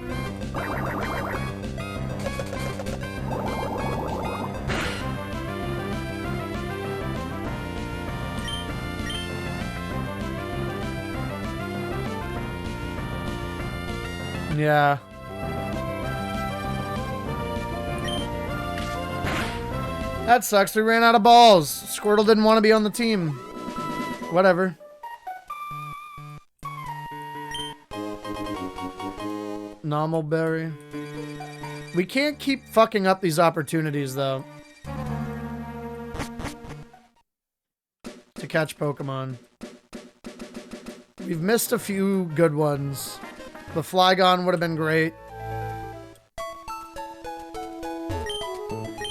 Yeah. That sucks. We ran out of balls. Squirtle didn't want to be on the team. Whatever. Nomelberry. We can't keep fucking up these opportunities, though. To catch Pokemon. We've missed a few good ones. The Flygon would have been great.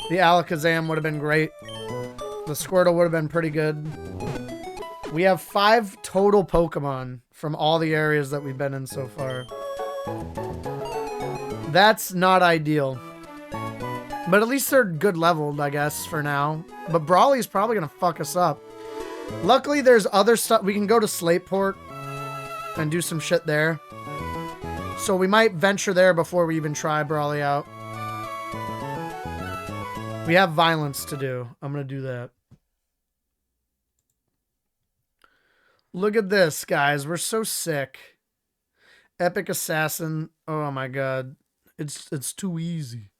The Alakazam would have been great. The Squirtle would have been pretty good. We have 5 total Pokemon from all the areas that we've been in so far. That's not ideal. But at least they're good leveled, I guess, for now. But Brawly's probably going to fuck us up. Luckily, there's other stuff. We can go to Slateport and do some shit there. So we might venture there before we even try Brawly out. We have violence to do. I'm going to do that. Look at this, guys. We're so sick. Epic Assassin. Oh my god. It's too easy.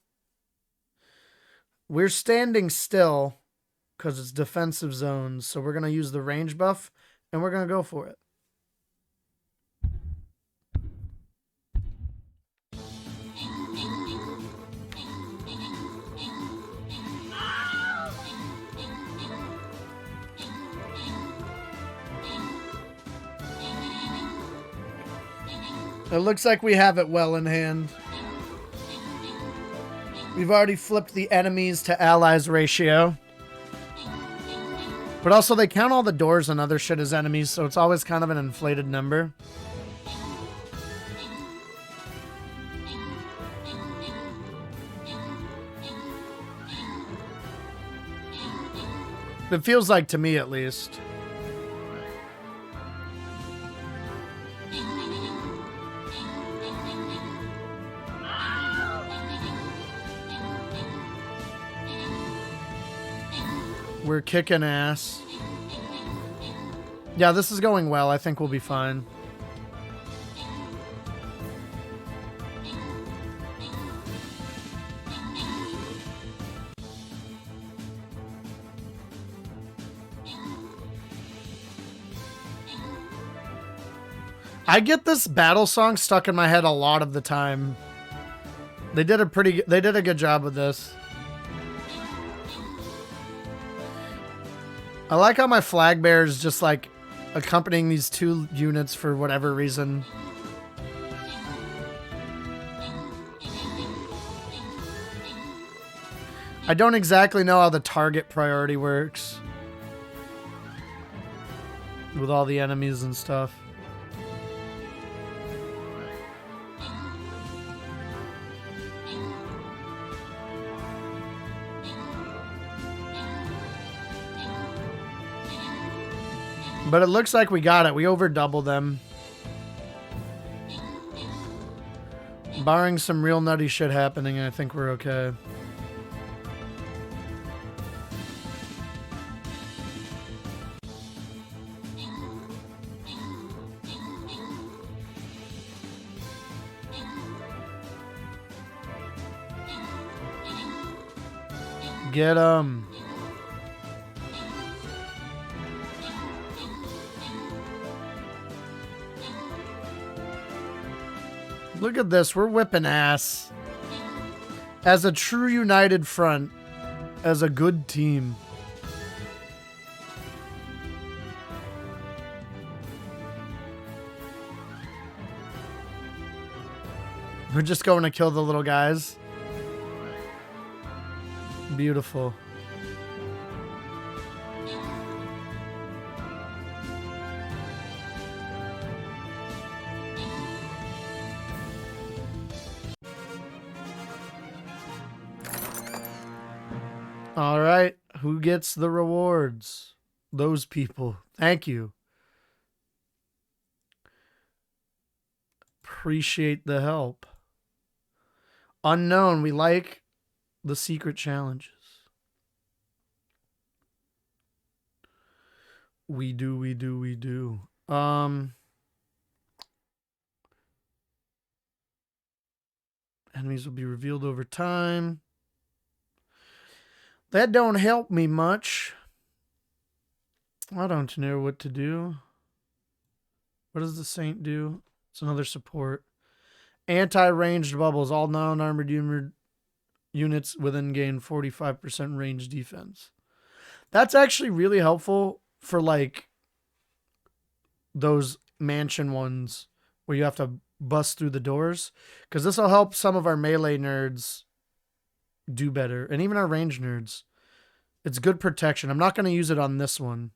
We're standing still because it's defensive zones. So we're going to use the range buff and we're going to go for it. It looks like we have it well in hand. We've already flipped the enemies to allies ratio. But also they count all the doors and other shit as enemies, so it's always kind of an inflated number. It feels like to me at least. We're kicking ass. Yeah, this is going well. I think we'll be fine. I get this battle song stuck in my head a lot of the time. They did a good job with this. I like how my flag bearer is just like accompanying these two units for whatever reason. I don't exactly know how the target priority works with all the enemies and stuff. But it looks like we got it. We over double them. Barring some real nutty shit happening, I think we're okay. Get 'em. Look at this. We're whipping ass. As a true united front. As a good team. We're just going to kill the little guys. Beautiful. All right, who gets the rewards? Those people. Thank you. Appreciate the help. Unknown, we like the secret challenges. We do. Enemies will be revealed over time. That don't help me much. I don't know what to do. What does the Saint do? It's another support. Anti-ranged bubbles. All non-armored units within gain 45% range defense. That's actually really helpful for like those mansion ones where you have to bust through the doors. Because this will help some of our melee nerds do better. And even our range nerds. It's good protection. I'm not going to use it on this one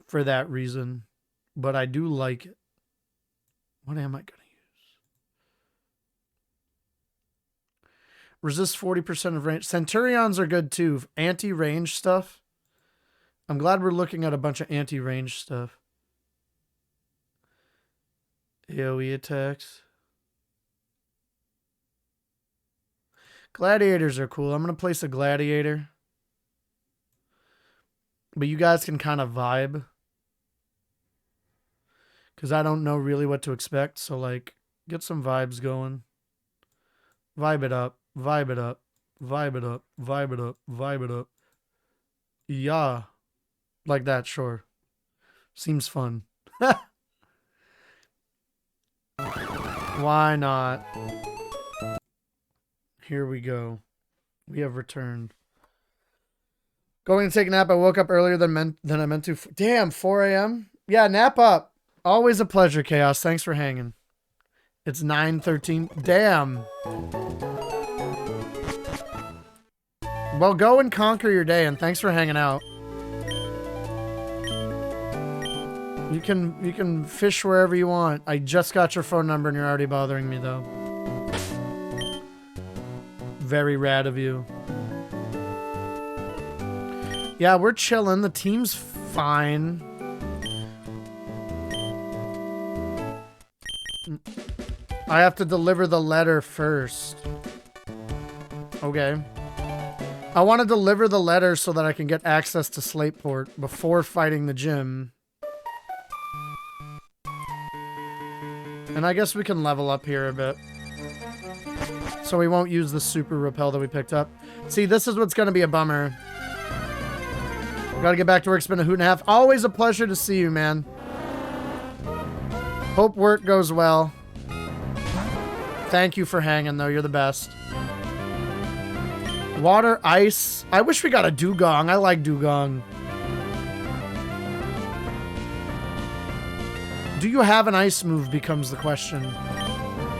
for that reason. But I do like it. What am I going to use? Resist 40% of range. Centurions are good too. Anti-range stuff. I'm glad we're looking at a bunch of anti-range stuff. AoE attacks. Gladiators are cool. I'm going to place a gladiator. But you guys can kind of vibe. Because I don't know really what to expect. So, like, get some vibes going. Vibe it up. Vibe it up. Vibe it up. Vibe it up. Vibe it up. Yeah. Like that, sure. Seems fun. Why not? Here we go. We have returned. Going to take a nap. I woke up earlier than I meant to. Damn, 4 a.m.? Yeah, nap up. Always a pleasure, Chaos. Thanks for hanging. It's 9:13. Damn. Well, go and conquer your day, and thanks for hanging out. You can fish wherever you want. I just got your phone number, and you're already bothering me, though. Very rad of you. Yeah, we're chilling. The team's fine. I have to deliver the letter first. Okay. I want to deliver the letter so that I can get access to Slateport before fighting the gym. And I guess we can level up here a bit. So we won't use the super repel that we picked up. See, this is what's going to be a bummer. Gotta get back to work. It's been a hoot and a half. Always a pleasure to see you, man. Hope work goes well. Thank you for hanging, though. You're the best. Water, ice. I wish we got a dugong. I like dugong. Do you have an ice move becomes the question.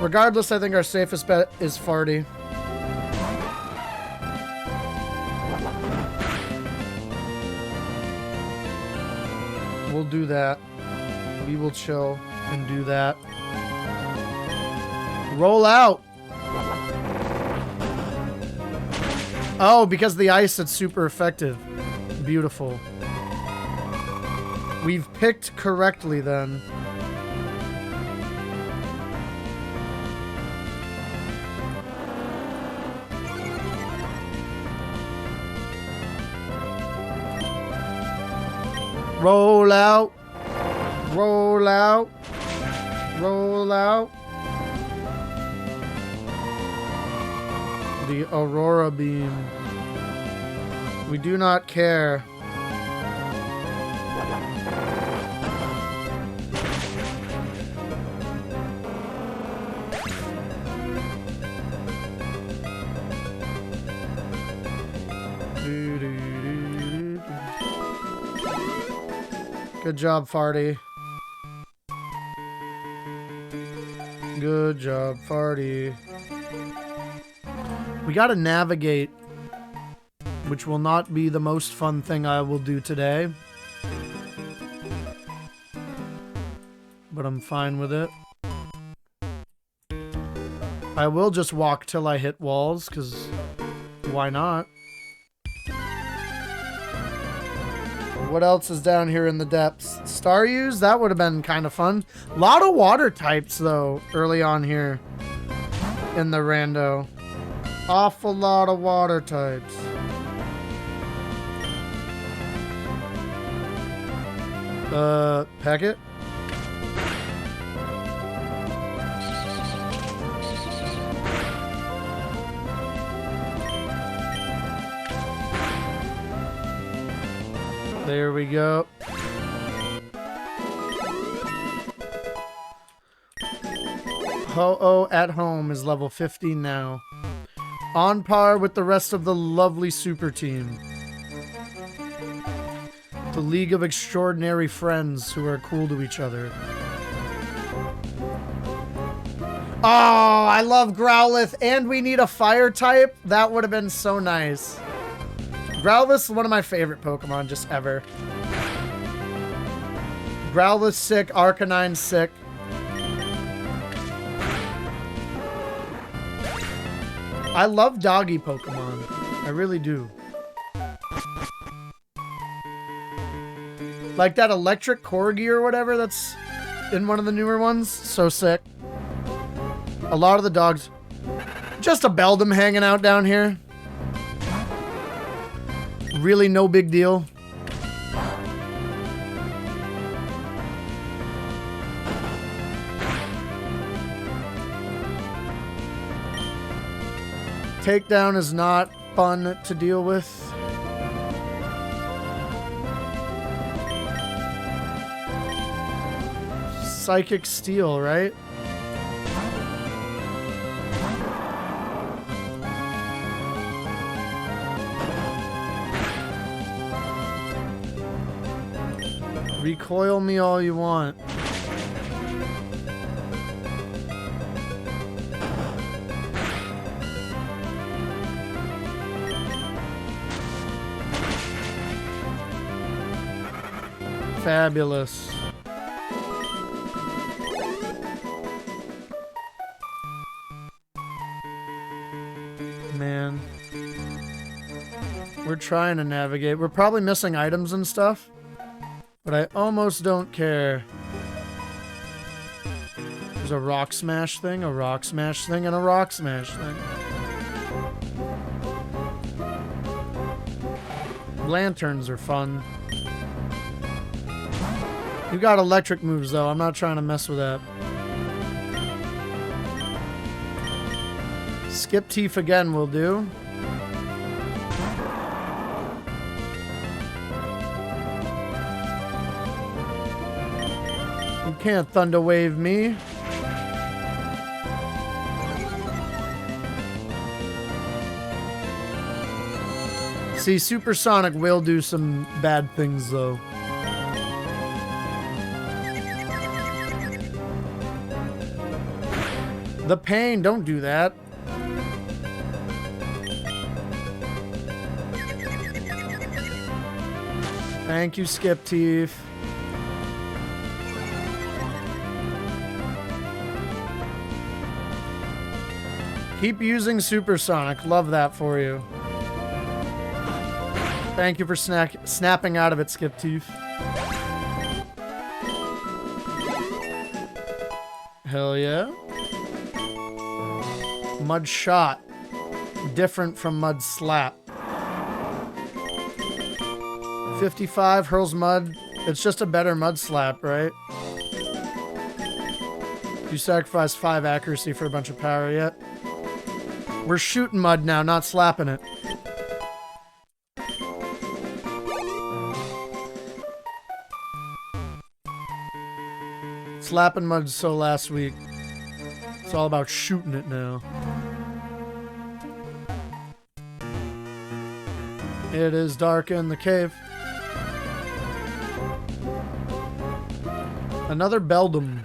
Regardless, I think our safest bet is Farty. We'll do that. We will chill and do that. Roll out. Oh, because the ice, it's super effective. Beautiful. We've picked correctly then. Roll out. Roll out. Roll out. The Aurora Beam. We do not care. Good job, Farty. Good job, Farty. We gotta navigate, which will not be the most fun thing I will do today. But I'm fine with it. I will just walk till I hit walls, because why not? What else is down here in the depths? Staruse? That would have been kind of fun. A lot of water types, though, early on here in the rando. Awful lot of water types. Packet? There we go. Ho-Oh at home is level 15 now. On par with the rest of the lovely super team. The League of Extraordinary Friends who are cool to each other. Oh, I love Growlithe, and we need a fire type. That would have been so nice. Growlithe is one of my favorite Pokemon just ever. Growlithe's sick, Arcanine's sick. I love doggy Pokemon. I really do. Like that electric Corgi or whatever, that's in one of the newer ones. So sick. A lot of the dogs. Just a Beldam hanging out down here. Really no big deal. Takedown is not fun to deal with. Psychic Steel, right? Recoil me all you want. Fabulous. Man. We're trying to navigate. We're probably missing items and stuff, but I almost don't care. There's a rock smash thing, a rock smash thing, and a rock smash thing. Lanterns are fun. You got electric moves, though. I'm not trying to mess with that. Skip Teeth again will do. You can't Thunder Wave me. See, Supersonic will do some bad things, though. The pain, don't do that. Thank you, Skip Teeth. Keep using Supersonic. Love that for you. Thank you for snapping out of it, Skip Teeth. Hell yeah. Mud Shot. Different from Mud Slap. 55 hurls mud. It's just a better Mud Slap, right? You sacrifice 5 accuracy for a bunch of power yet? We're shooting mud now, not slapping it. Slapping mud so last week. It's all about shooting it now. It is dark in the cave. Another Beldam.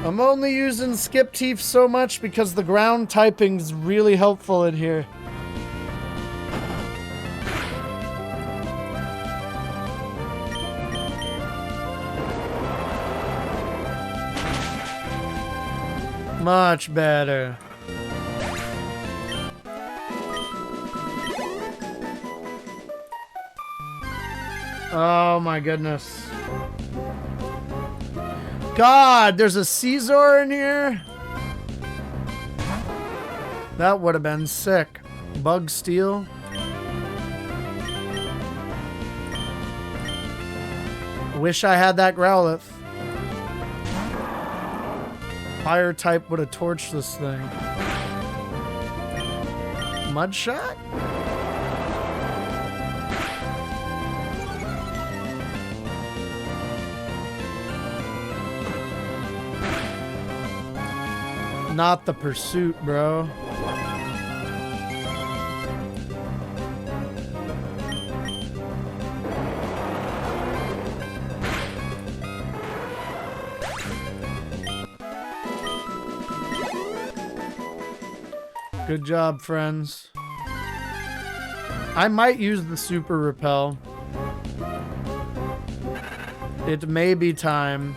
I'm only using Skip Teeth so much because the ground typing's really helpful in here. Much better. Oh my goodness. God, there's a Caesar in here? That would have been sick. Bug Steel. Wish I had that Growlithe. Fire type would have torched this thing. Mud Shot? Not the pursuit, bro. Good job, friends. I might use the Super Repel. It may be time.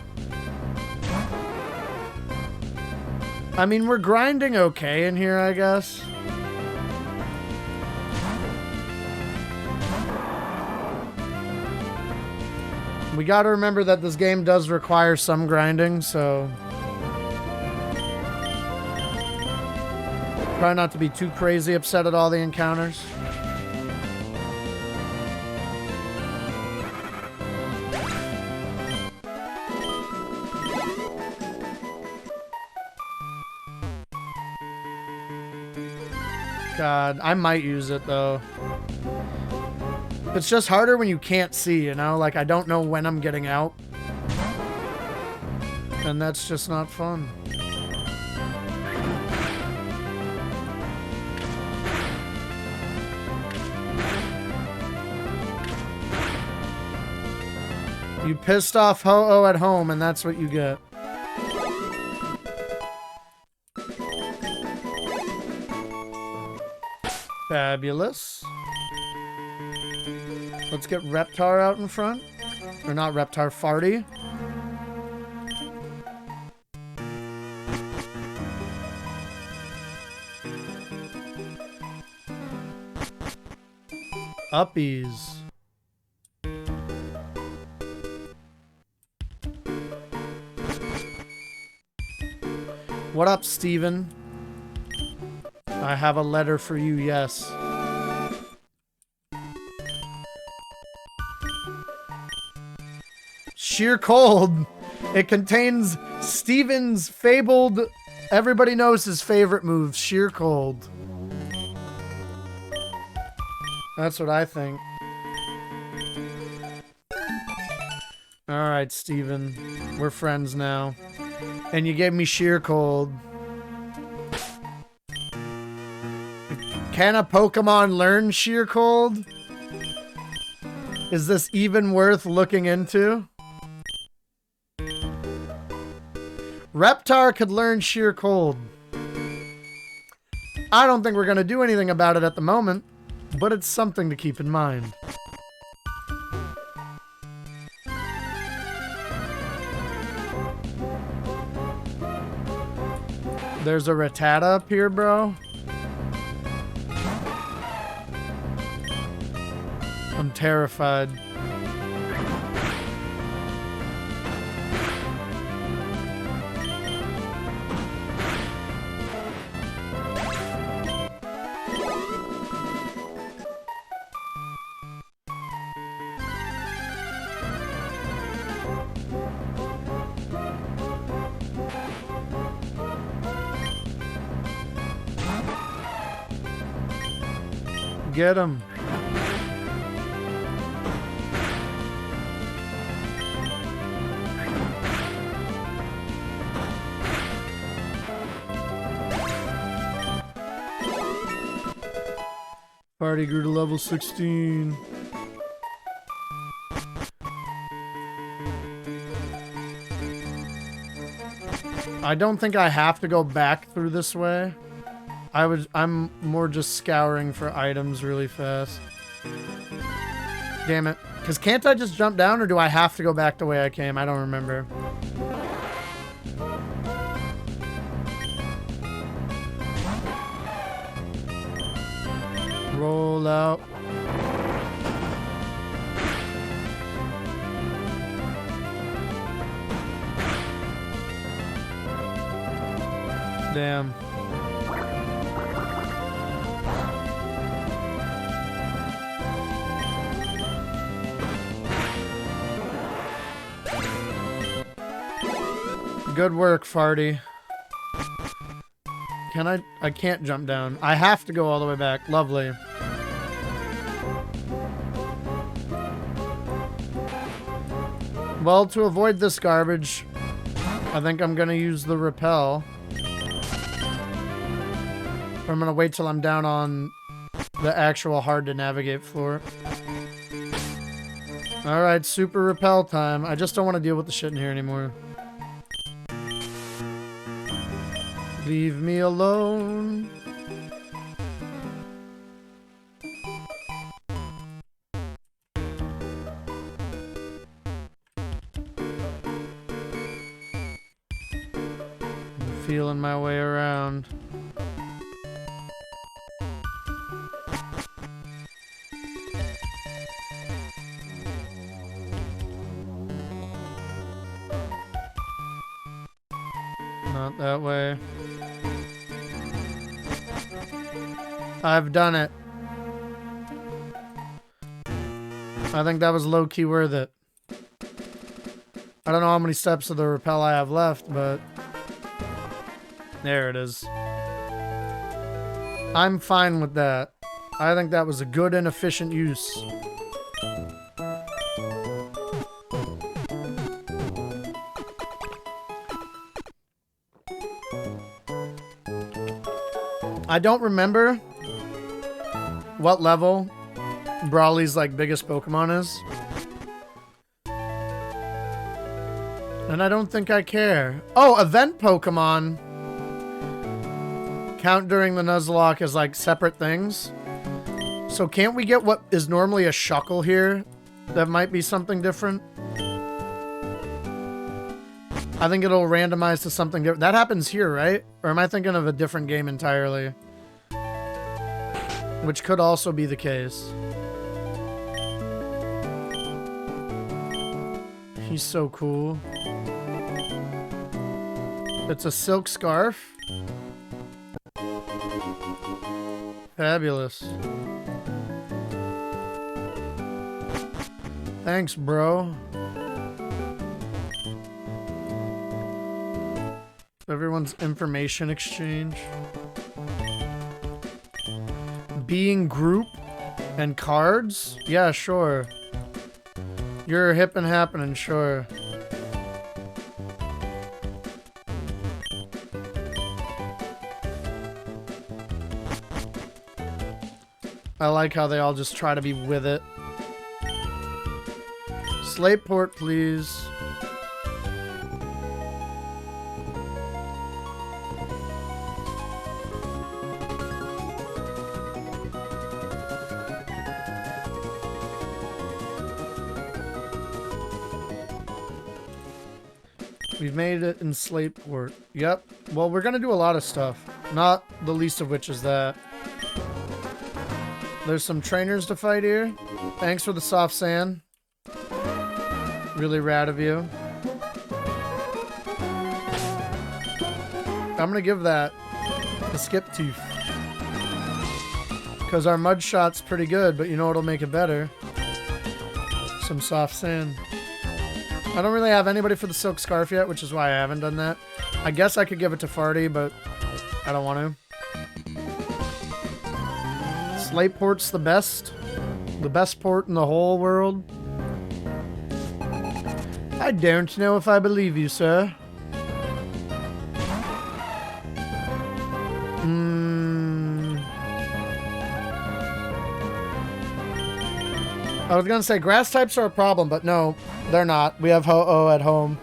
I mean, we're grinding okay in here, I guess. We gotta remember that this game does require some grinding, so... Try not to be too crazy upset at all the encounters. God, I might use it though. It's just harder when you can't see, you know? Like, I don't know when I'm getting out. And that's just not fun. You pissed off Ho-Oh at home, and that's what you get. Fabulous. Let's get Reptar out in front. Or not Reptar, Farty. Uppies. What up, Steven? I have a letter for you, yes. Sheer Cold. It contains Steven's fabled... Everybody knows his favorite move, Sheer Cold. That's what I think. Alright, Steven. We're friends now. And you gave me Sheer Cold. Can a Pokemon learn Sheer Cold? Is this even worth looking into? Reptar could learn Sheer Cold. I don't think we're going to do anything about it at the moment, but it's something to keep in mind. There's a Rattata up here, bro. I'm terrified. Get him. Party grew to level 16. I don't think I have to go back through this way. I'm more just scouring for items really fast. Damn it. Because can't I just jump down, or do I have to go back the way I came? I don't remember. Roll out. Damn. Good work, Farty. Can I can't jump down. I have to go all the way back. Lovely. Well, to avoid this garbage, I think I'm gonna use the repel. Or I'm gonna wait till I'm down on the actual hard to navigate floor. Alright, super repel time. I just don't want to deal with the shit in here anymore. Leave me alone. I'm feeling my way around. Not that way. I've done it. I think that was low-key worth it. I don't know how many steps of the rappel I have left, but... there it is. I'm fine with that. I think that was a good and efficient use. I don't remember what level Brawly's like biggest Pokemon is. And I don't think I care. Oh, event Pokemon count during the Nuzlocke as like separate things. So can't we get what is normally a Shuckle here? That might be something different. I think it'll randomize to something different. That happens here, right? Or am I thinking of a different game entirely? Which could also be the case. He's so cool. It's a silk scarf. Fabulous. Thanks, bro. Everyone's information exchange. Being group and cards? Yeah, sure. You're hip and happening, sure. I like how they all just try to be with it. Slate port, please. We've made it in Slateport. Yep. Well, we're gonna do a lot of stuff. Not the least of which is that. There's some trainers to fight here. Thanks for the soft sand. Really rad of you. I'm gonna give that a skip tooth. Because our mud shot's pretty good, but you know what'll make it better? Some soft sand. I don't really have anybody for the silk scarf yet, which is why I haven't done that. I guess I could give it to Farty, but I don't want to. Slateport's the best. The best port in the whole world. I don't know if I believe you, sir. I was gonna say grass types are a problem, but no, they're not. We have Ho-Oh at home.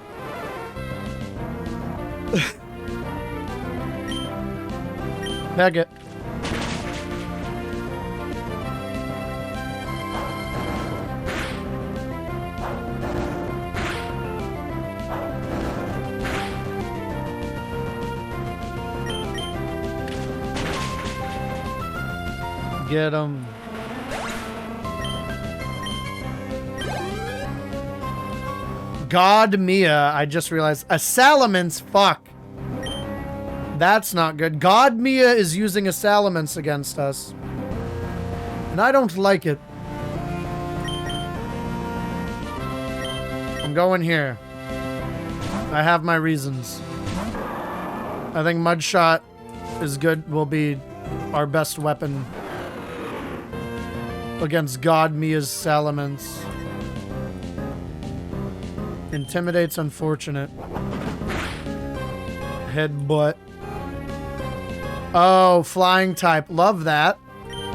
Peg it. Get him. God Mia, I just realized. A Salamence, fuck. That's not good. God Mia is using a Salamence against us. And I don't like it. I'm going here. I have my reasons. I think Mudshot is good, will be our best weapon against God Mia's Salamence. Intimidate's unfortunate. Headbutt. Oh, flying type. Love that.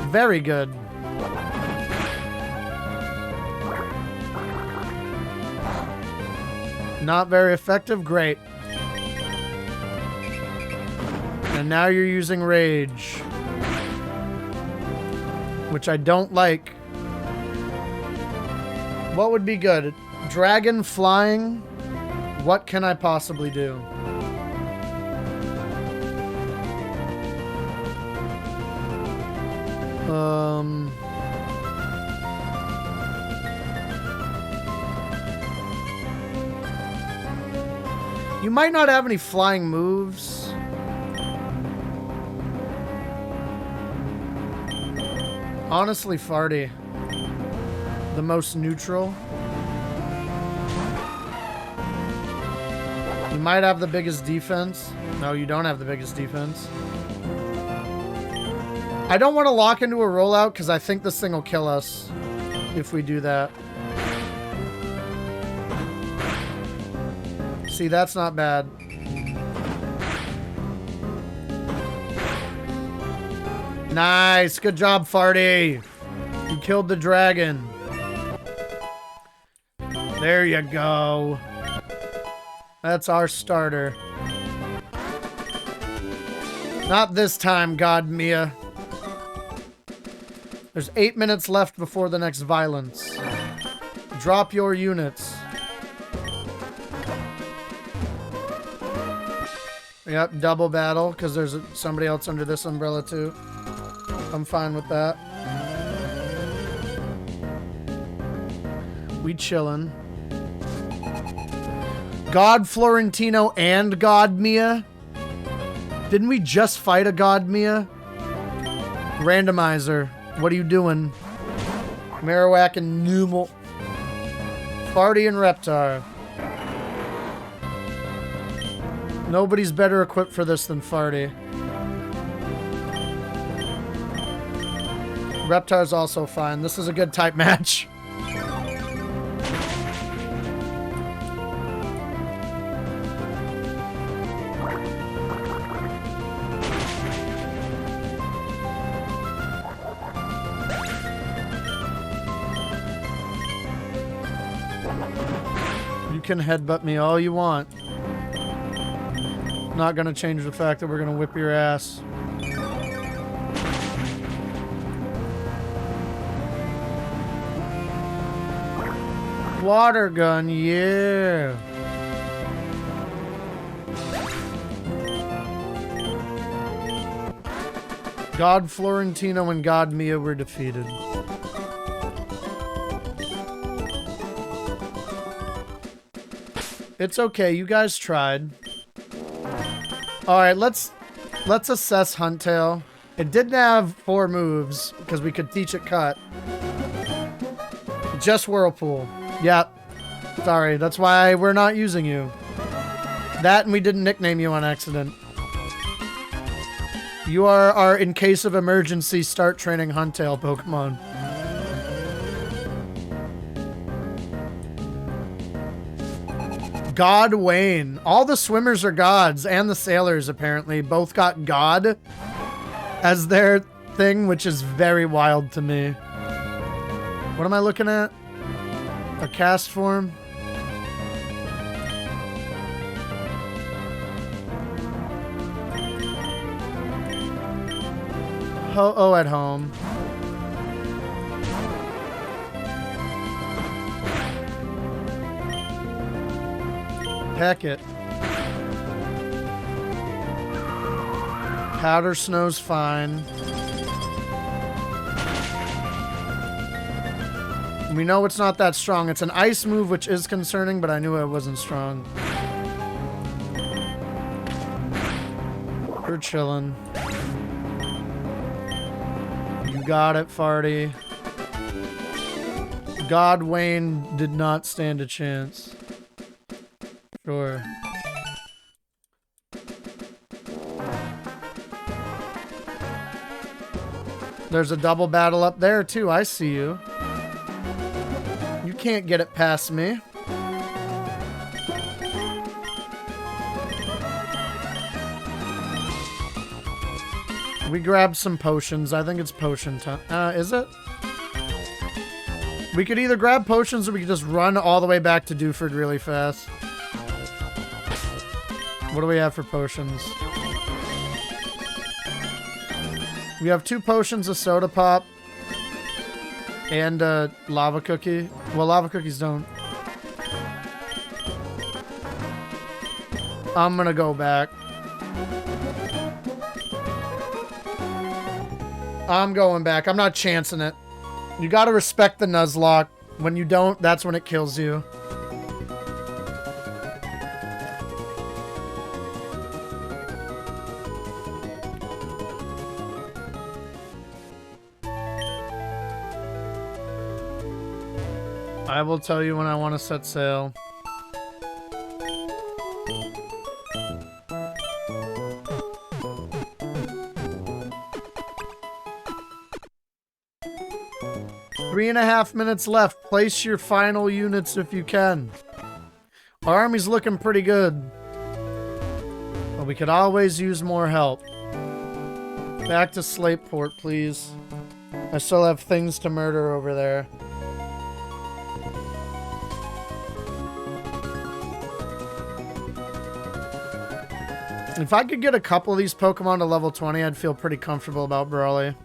Very good. Not very effective? Great. And now you're using rage. Which I don't like. What would be good? Dragon flying? What can I possibly do? You might not have any flying moves. Honestly, Farty. The most neutral. You might have the biggest defense. No, you don't have the biggest defense. I don't want to lock into a rollout because I think this thing will kill us if we do that. See, that's not bad. Nice. Good job, Farty. You killed the dragon. There you go. That's our starter. Not this time, God Mia. There's 8 minutes left before the next violence. Drop your units. Yep, double battle, because there's somebody else under this umbrella too. I'm fine with that. We chillin'. God Florentino and God Mia? Didn't we just fight a God Mia? Randomizer, what are you doing? Marowak and Numel. Farty and Reptar. Nobody's better equipped for this than Farty. Reptar's also fine. This is a good type match. You can headbutt me all you want. Not gonna change the fact that we're gonna whip your ass. Water gun, yeah. God Florentino and God Mia were defeated. It's okay, you guys tried. Alright, let's assess Huntail. It didn't have 4 moves, because we could teach it cut. Just Whirlpool. Yep. Sorry, that's why we're not using you. That and we didn't nickname you on accident. You are our in case of emergency start training Huntail Pokemon. God Wayne. All the swimmers are gods, and the sailors apparently both got God as their thing, which is very wild to me. What am I looking at? A cast form? Ho-Oh at home. Heck it. Powder Snow's fine. We know it's not that strong. It's an ice move, which is concerning, but I knew it wasn't strong. We're chilling. You got it, Farty. God Wayne did not stand a chance. Sure. There's a double battle up there, too. I see you. You can't get it past me. We grabbed some potions. I think it's potion time. Is it? We could either grab potions or we could just run all the way back to Dewford really fast. What do we have for potions? We have 2 potions of soda pop and a lava cookie. Well, lava cookies don't. I'm gonna go back. I'm going back. I'm not chancing it. You gotta respect the Nuzlocke. When you don't, that's when it kills you. I will tell you when I want to set sail. Three and a half minutes left. Place your final units if you can. Our army's looking pretty good. But we could always use more help. Back to Slateport, please. I still have things to murder over there. If I could get a couple of these Pokemon to level 20, I'd feel pretty comfortable about Brawly.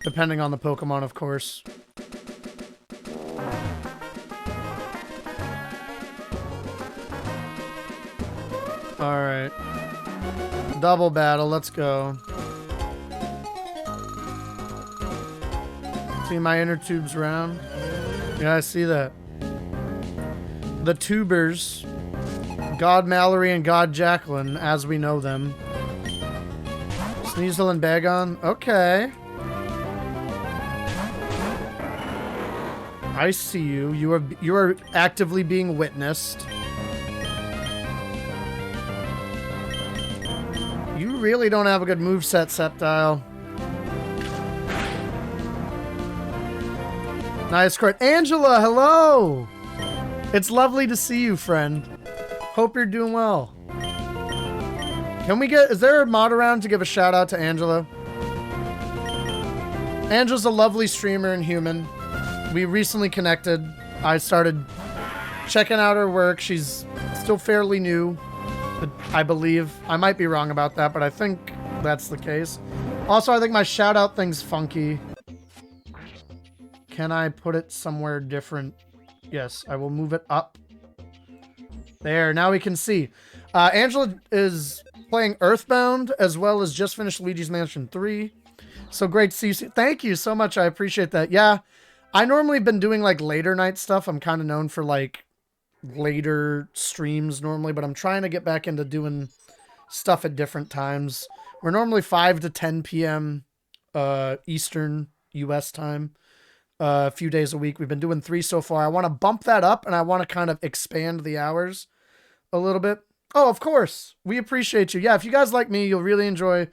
Depending on the Pokemon, of course. Alright. Double battle, let's go. See my inner tubes round? Yeah, I see that. The tubers. God Mallory and God Jacqueline, as we know them. Sneasel and Bagon? Okay. I see you. You are actively being witnessed. You really don't have a good moveset, Sceptile. Nice card. Angela, hello! It's lovely to see you, friend. Hope you're doing well. Can we get... Is there a mod around to give a shout out to Angela? Angela's a lovely streamer and human. We recently connected. I started checking out her work. She's still fairly new, I believe. I might be wrong about that, but I think that's the case. Also, I think my shout out thing's funky. Can I put it somewhere different? Yes, I will move it up. There, now we can see. Angela is playing Earthbound, as well as just finished Luigi's Mansion 3. So great to see you. Thank you so much. I appreciate that. Yeah, I normally been doing like later night stuff. I'm kind of known for like later streams normally, but I'm trying to get back into doing stuff at different times. We're normally 5 to 10 p.m. Eastern US time. A few days a week. We've been doing 3 so far. I want to bump that up, and I want to kind of expand the hours a little bit. Oh, of course. We appreciate you. Yeah, if you guys like me, you'll really enjoy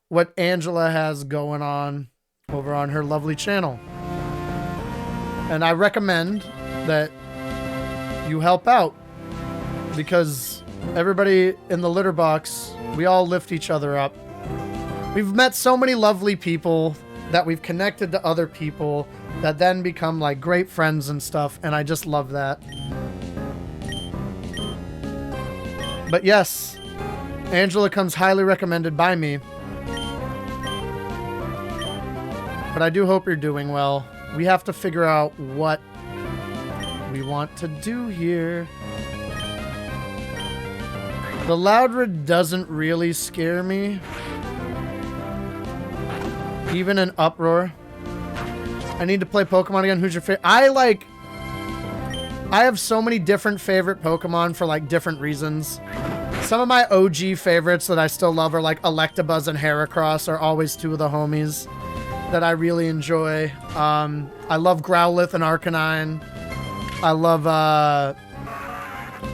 what Angela has going on over on her lovely channel. And I recommend that you help out, because everybody in the litter box, we all lift each other up. We've met so many lovely people that we've connected to other people that then become like great friends and stuff, and I just love that. But yes, Angela comes highly recommended by me. But I do hope you're doing well. We have to figure out what we want to do here. The Loudred doesn't really scare me. Even in Uproar. I need to play Pokemon again. Who's your favorite? I have so many different favorite Pokemon for like different reasons. Some of my OG favorites that I still love are like Electabuzz and Heracross are always two of the homies that I really enjoy. I love Growlithe and Arcanine. I love,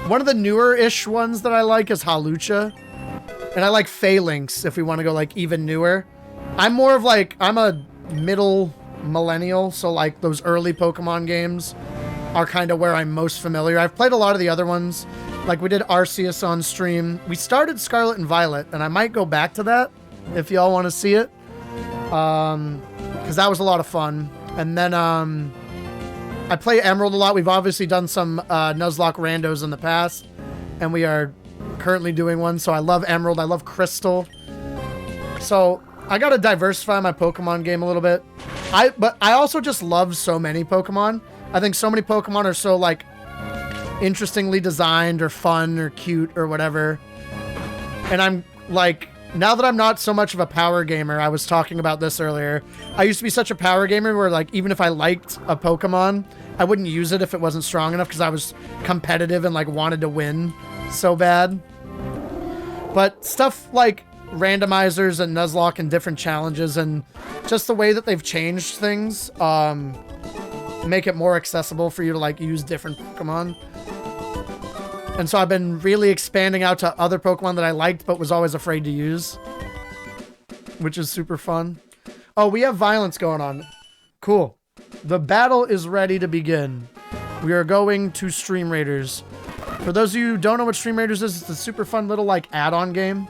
one of the newer-ish ones that I like is Hawlucha. And I like Phalanx if we want to go like even newer. I'm more of like, I'm a middle millennial, so like those early Pokemon games are kind of where I'm most familiar. I've played a lot of the other ones. Like we did Arceus on stream. We started Scarlet and Violet, and I might go back to that if y'all want to see it. Because that was a lot of fun. And then I play Emerald a lot. We've obviously done some Nuzlocke randos in the past, and we are currently doing one. So I love Emerald. I love Crystal. So I gotta diversify my Pokemon game a little bit. But I also just love so many Pokemon. I think so many Pokemon are so like interestingly designed or fun or cute or whatever. And I'm like, now that I'm not so much of a power gamer, I was talking about this earlier. I used to be such a power gamer where like even if I liked a Pokemon, I wouldn't use it if it wasn't strong enough because I was competitive and like wanted to win so bad. But stuff like randomizers and Nuzlocke and different challenges and just the way that they've changed things make it more accessible for you to like use different Pokemon. And so I've been really expanding out to other Pokemon that I liked but was always afraid to use, which is super fun. Oh, we have violence going on. Cool. The battle is ready to begin. We are going to Stream Raiders. For those of you who don't know what Stream Raiders is, it's a super fun little like add-on game.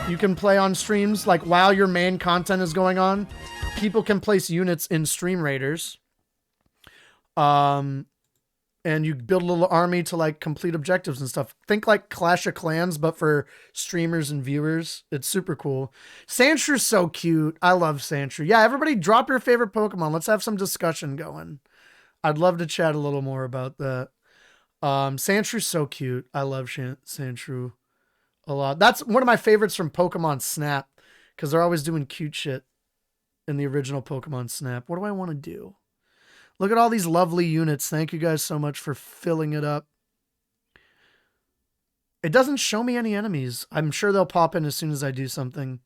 You can play on streams like while your main content is going on. People can place units in Stream Raiders. And you build a little army to like complete objectives and stuff. Think like Clash of Clans, but for streamers and viewers. It's super cool. Sandshrew is so cute. I love Sandshrew. Yeah, everybody drop your favorite Pokemon. Let's have some discussion going. I'd love to chat a little more about that. Sandshrew so cute. I love Sandshrew a lot. That's one of my favorites from Pokemon Snap because they're always doing cute shit in the original Pokemon Snap. What do I want to do? Look at all these lovely units. Thank you guys so much for filling it up. It doesn't show me any enemies. I'm sure they'll pop in as soon as I do something.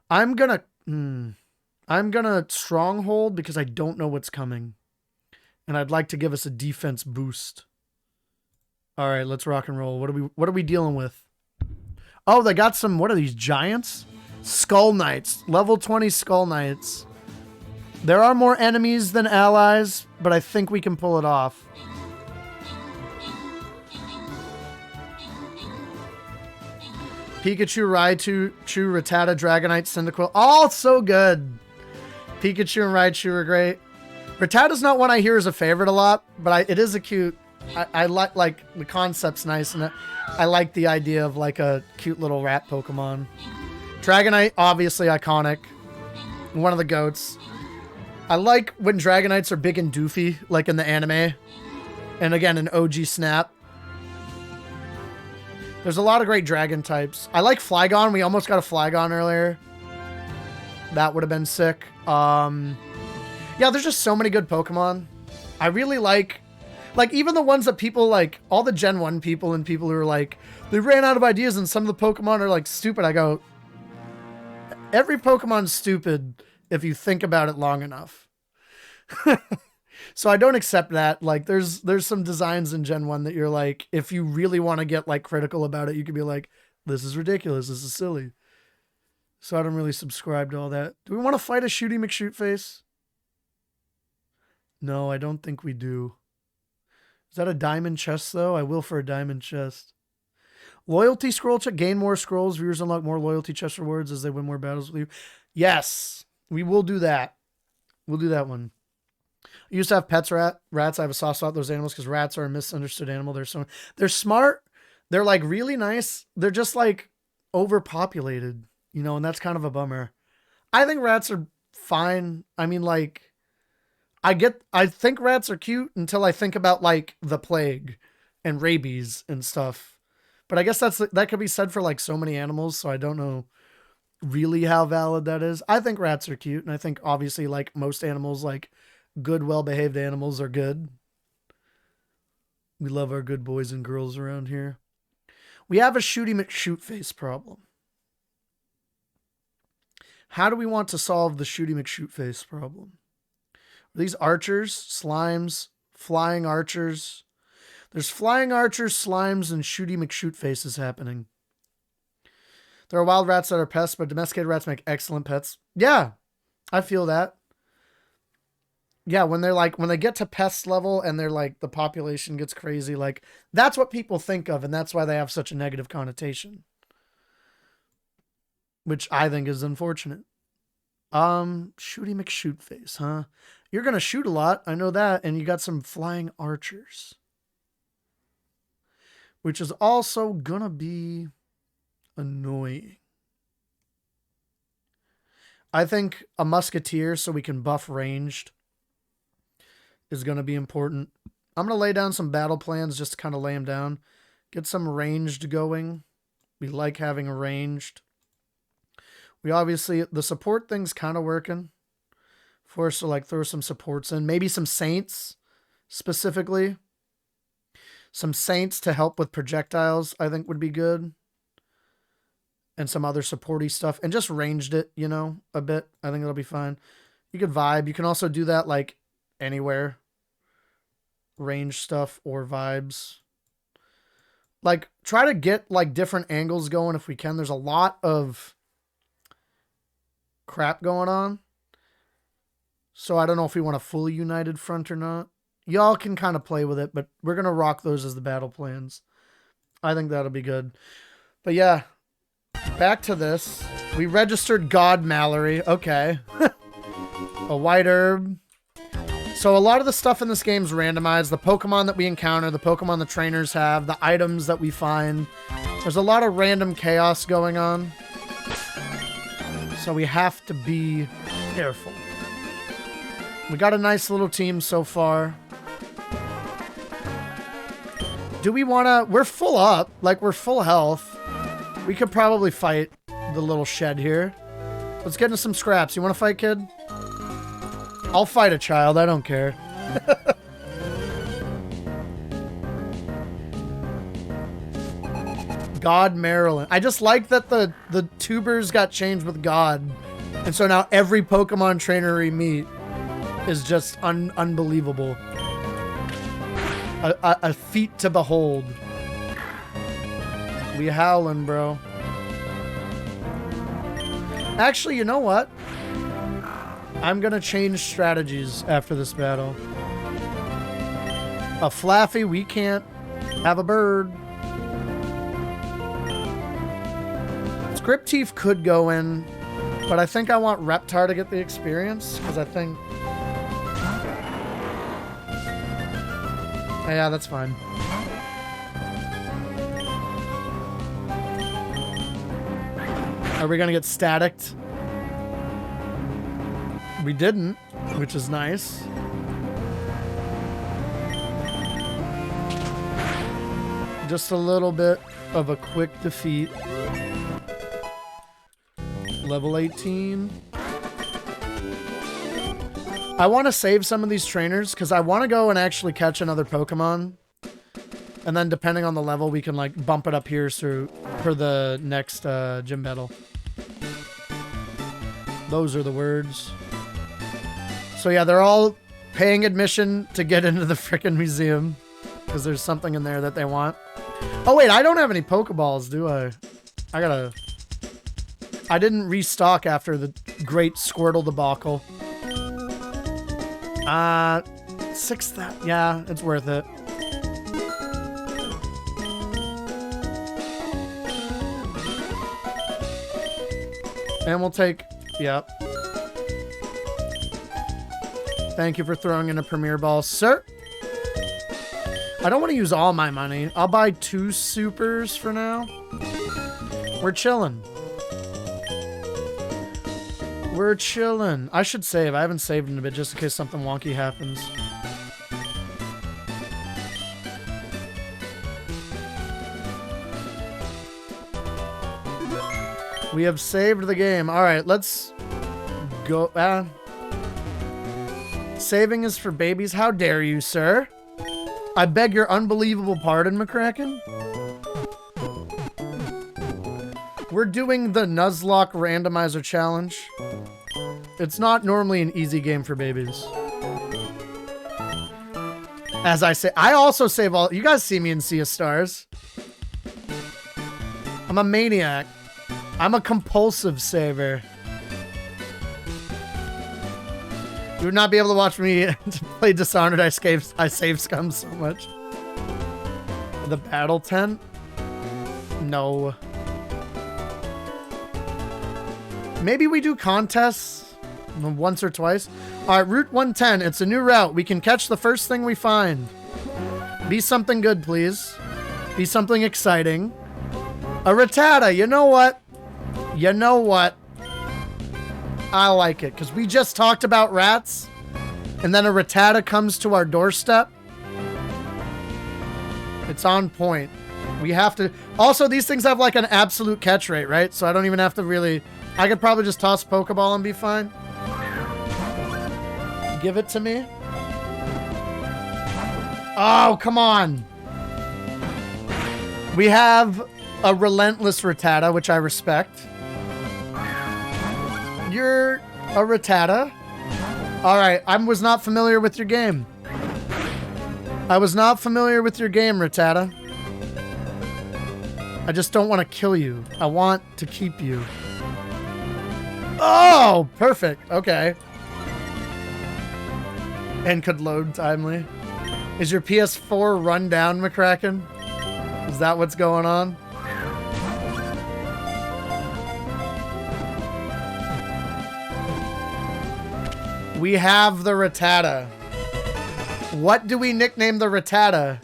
I'm gonna stronghold because I don't know what's coming. And I'd like to give us a defense boost. All right, let's rock and roll. What are we dealing with? Oh, they got some, what are these, giants? Skull Knights. Level 20 Skull Knights. There are more enemies than allies, but I think we can pull it off. Pikachu, Raichu, Rattata, Dragonite, Cyndaquil. All so good. Pikachu and Raichu are great. Rattata's not one I hear as a favorite a lot, but it is a cute... I like the concept's nice, and I like the idea of like a cute little rat Pokemon. Dragonite, obviously iconic. One of the goats. I like when Dragonites are big and doofy, like in the anime. And again, in OG Snap. There's a lot of great dragon types. I like Flygon. We almost got a Flygon earlier. That would have been sick. Yeah, there's just so many good Pokemon. I really like even the ones that people like, all the Gen 1 people and people who are like, they ran out of ideas and some of the Pokemon are like stupid. I go, every Pokemon's stupid if you think about it long enough. So I don't accept that. Like there's some designs in Gen 1 that you're like, if you really want to get like critical about it, you can be like, this is ridiculous. This is silly. So I don't really subscribe to all that. Do we want to fight a Shooty McShootface? No, I don't think we do. Is that a diamond chest, though? I will for a diamond chest. Loyalty scroll check. Gain more scrolls. Viewers unlock more loyalty chest rewards as they win more battles with you. Yes, we will do that. We'll do that one. I used to have rats. I have a soft spot for those animals because rats are a misunderstood animal. They're smart. They're like really nice. They're just like overpopulated, you know, and that's kind of a bummer. I think rats are fine. I mean, like, I think rats are cute until I think about like the plague and rabies and stuff. But I guess that could be said for like so many animals. So I don't know really how valid that is. I think rats are cute. And I think obviously like most animals, like good, well-behaved animals are good. We love our good boys and girls around here. We have a Shooty McShootface problem. How do we want to solve the Shooty McShootface problem? Are these archers, slimes, flying archers? There's flying archers, slimes, and Shooty McShootfaces happening. There are wild rats that are pests, but domesticated rats make excellent pets. Yeah, I feel that. Yeah, when they get to pest level and they're like, the population gets crazy, like, that's what people think of, and that's why they have such a negative connotation. Which I think is unfortunate. Shooty McShootface, huh? You're going to shoot a lot, I know that, and you got some flying archers. Which is also going to be annoying. I think a musketeer so we can buff ranged is going to be important. I'm going to lay down some battle plans just to kind of lay them down. Get some ranged going. We like having a ranged. We obviously, the support thing's kind of working. For us to like throw some supports in. Maybe some saints specifically. Some saints to help with projectiles I think would be good. And some other supporty stuff. And just ranged it, you know, a bit. I think it'll be fine. You could vibe. You can also do that like anywhere. Range stuff or vibes. Like, try to get, like, different angles going if we can. There's a lot of crap going on. So I don't know if we want a fully united front or not. Y'all can kind of play with it, but we're going to rock those as the battle plans. I think that'll be good. But yeah, back to this. We registered God Mallory. Okay. A white herb. So a lot of the stuff in this game is randomized. The Pokemon that we encounter, the Pokemon the trainers have, the items that we find. There's a lot of random chaos going on. So we have to be careful. We got a nice little team so far. Do we want to... We're full up. Like, we're full health. We could probably fight the little shed here. Let's get into some scraps. You want to fight, kid? I'll fight a child. I don't care. God Maryland. I just like that the tubers got changed with God. And so now every Pokemon trainer we meet is just unbelievable. A feat to behold. We howling, bro. Actually, you know what? I'm gonna change strategies after this battle. A Flaffy, we can't have a bird. Scripteef could go in, but I think I want Reptar to get the experience, because I think... Yeah, that's fine. Are we gonna get staticked? We didn't, which is nice. Just a little bit of a quick defeat. Level 18. I want to save some of these trainers because I want to go and actually catch another Pokemon. And then depending on the level, we can like bump it up here for the next gym battle. Those are the words. So yeah, they're all paying admission to get into the frickin' museum because there's something in there that they want. Oh wait, I don't have any Pokeballs, do I? I didn't restock after the great Squirtle debacle. 6,000. Yeah, it's worth it. And we'll take... Yep. Thank you for throwing in a Premier Ball, sir. I don't want to use all my money. I'll buy 2 supers for now. We're chilling. We're chilling. I should save. I haven't saved in a bit just in case something wonky happens. We have saved the game. All right, let's go. Saving is for babies. How dare you, sir? I beg your unbelievable pardon, McCracken. We're doing the Nuzlocke randomizer challenge. It's not normally an easy game for babies. As I say, I also save all... You guys see me in Sea of Stars. I'm a maniac. I'm a compulsive saver. You would not be able to watch me to play Dishonored. I save scum so much. The battle tent? No. Maybe we do contests once or twice. All right, Route 110. It's a new route. We can catch the first thing we find. Be something good, please. Be something exciting. A Rattata. You know what? You know what? I like it, because we just talked about rats, and then a Rattata comes to our doorstep. It's on point. We have to... Also, these things have like an absolute catch rate, right? So I don't even have to really... I could probably just toss a Pokeball and be fine. Give it to me. Oh, come on. We have a relentless Rattata, which I respect. You're a Rattata. All right, I was not familiar with your game. I was not familiar with your game, Rattata. I just don't want to kill you. I want to keep you. Oh, perfect. Okay. And could load timely. Is your PS4 run down, McCracken? Is that what's going on? We have the Rattata. What do we nickname the Rattata?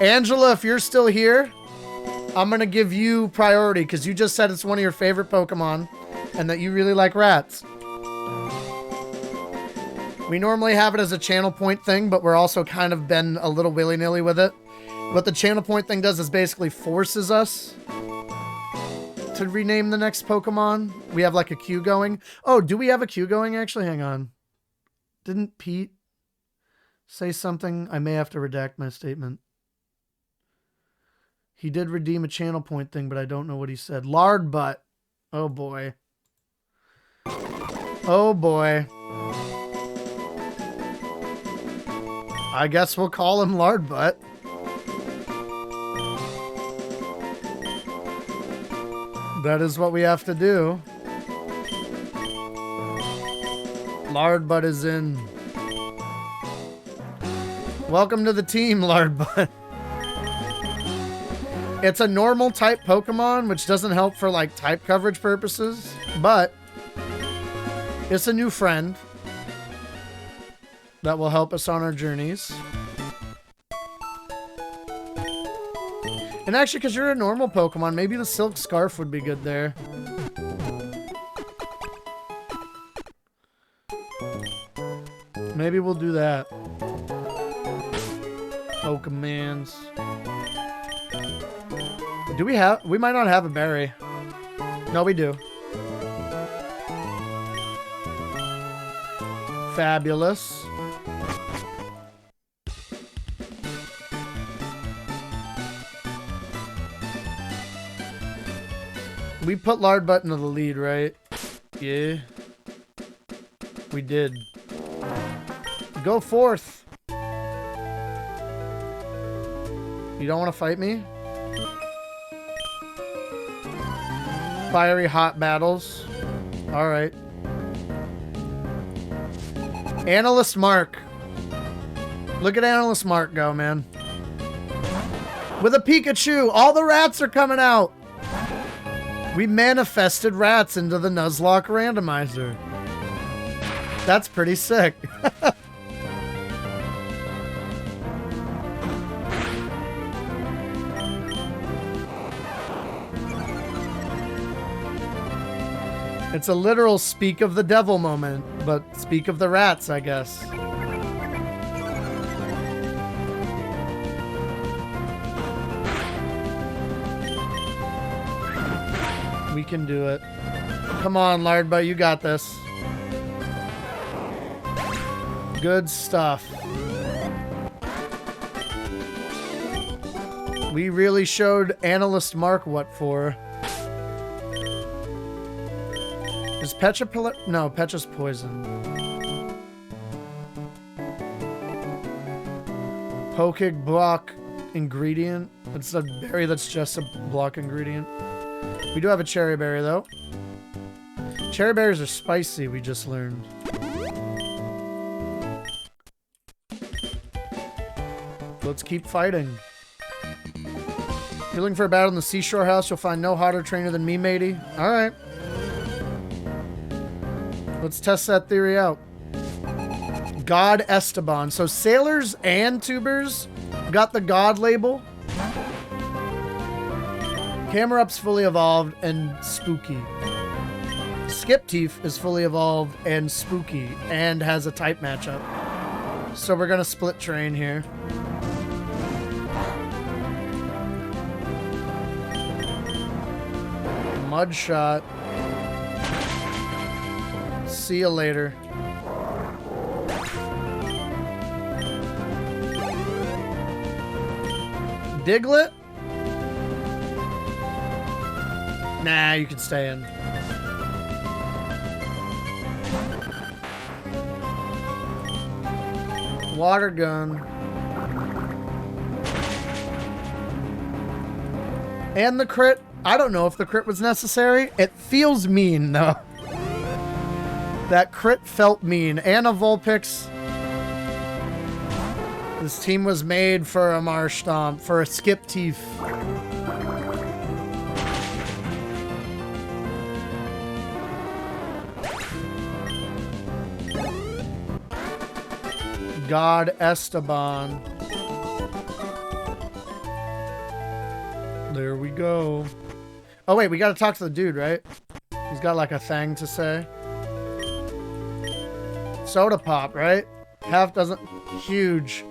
Angela, if you're still here, I'm going to give you priority because you just said it's one of your favorite Pokemon and that you really like rats. We normally have it as a channel point thing, but we're also kind of been a little willy-nilly with it. What the channel point thing does is basically forces us to rename the next Pokemon. We have like a queue going. Oh, do we have a queue going actually? Hang on. Didn't Pete say something? I may have to redact my statement. He did redeem a channel point thing, but I don't know what he said. Lard butt. Oh boy. Oh boy. I guess we'll call him Lard butt. That is what we have to do. Lard butt is in. Welcome to the team, Lard butt. It's a normal type Pokemon, which doesn't help for like type coverage purposes, but it's a new friend that will help us on our journeys. And actually, because you're a normal Pokemon, maybe the Silk Scarf would be good there. Maybe we'll do that. Pokemans. Do we have... We might not have a berry. No, we do. Fabulous. We put Lard Butt into the lead, right? Yeah. We did. Go forth. You don't want to fight me? Fiery hot battles. Alright. Analyst Mark. Look at Analyst Mark go, man. With a Pikachu. All the rats are coming out. We manifested rats into the Nuzlocke randomizer. That's pretty sick. It's a literal speak of the devil moment, but speak of the rats, I guess. We can do it. Come on, Lardba, you got this. Good stuff. We really showed Analyst Mark what for. Is Pecha no, Pecha's poison. Pokeg block ingredient. It's a berry that's just a block ingredient. We do have a cherry berry though. Cherry berries are spicy, we just learned. Let's keep fighting. If you're looking for a battle in the Seashore House, you'll find no hotter trainer than me, matey. Alright. Let's test that theory out. God Esteban. So sailors and tubers got the God label. Camerup's fully evolved and spooky. Skipteef is fully evolved and spooky and has a type matchup. So we're gonna split train here. Mudshot. See you later. Diglett? Nah, you can stay in. Water gun. And the crit. I don't know if the crit was necessary. It feels mean, though. That crit felt mean. And a Vulpix. This team was made for a Marsh Stomp, for a Skip Teeth. God Esteban. There we go. Oh wait, we gotta talk to the dude, right? He's got like a thing to say. Soda pop, right? Half doesn't. Huge.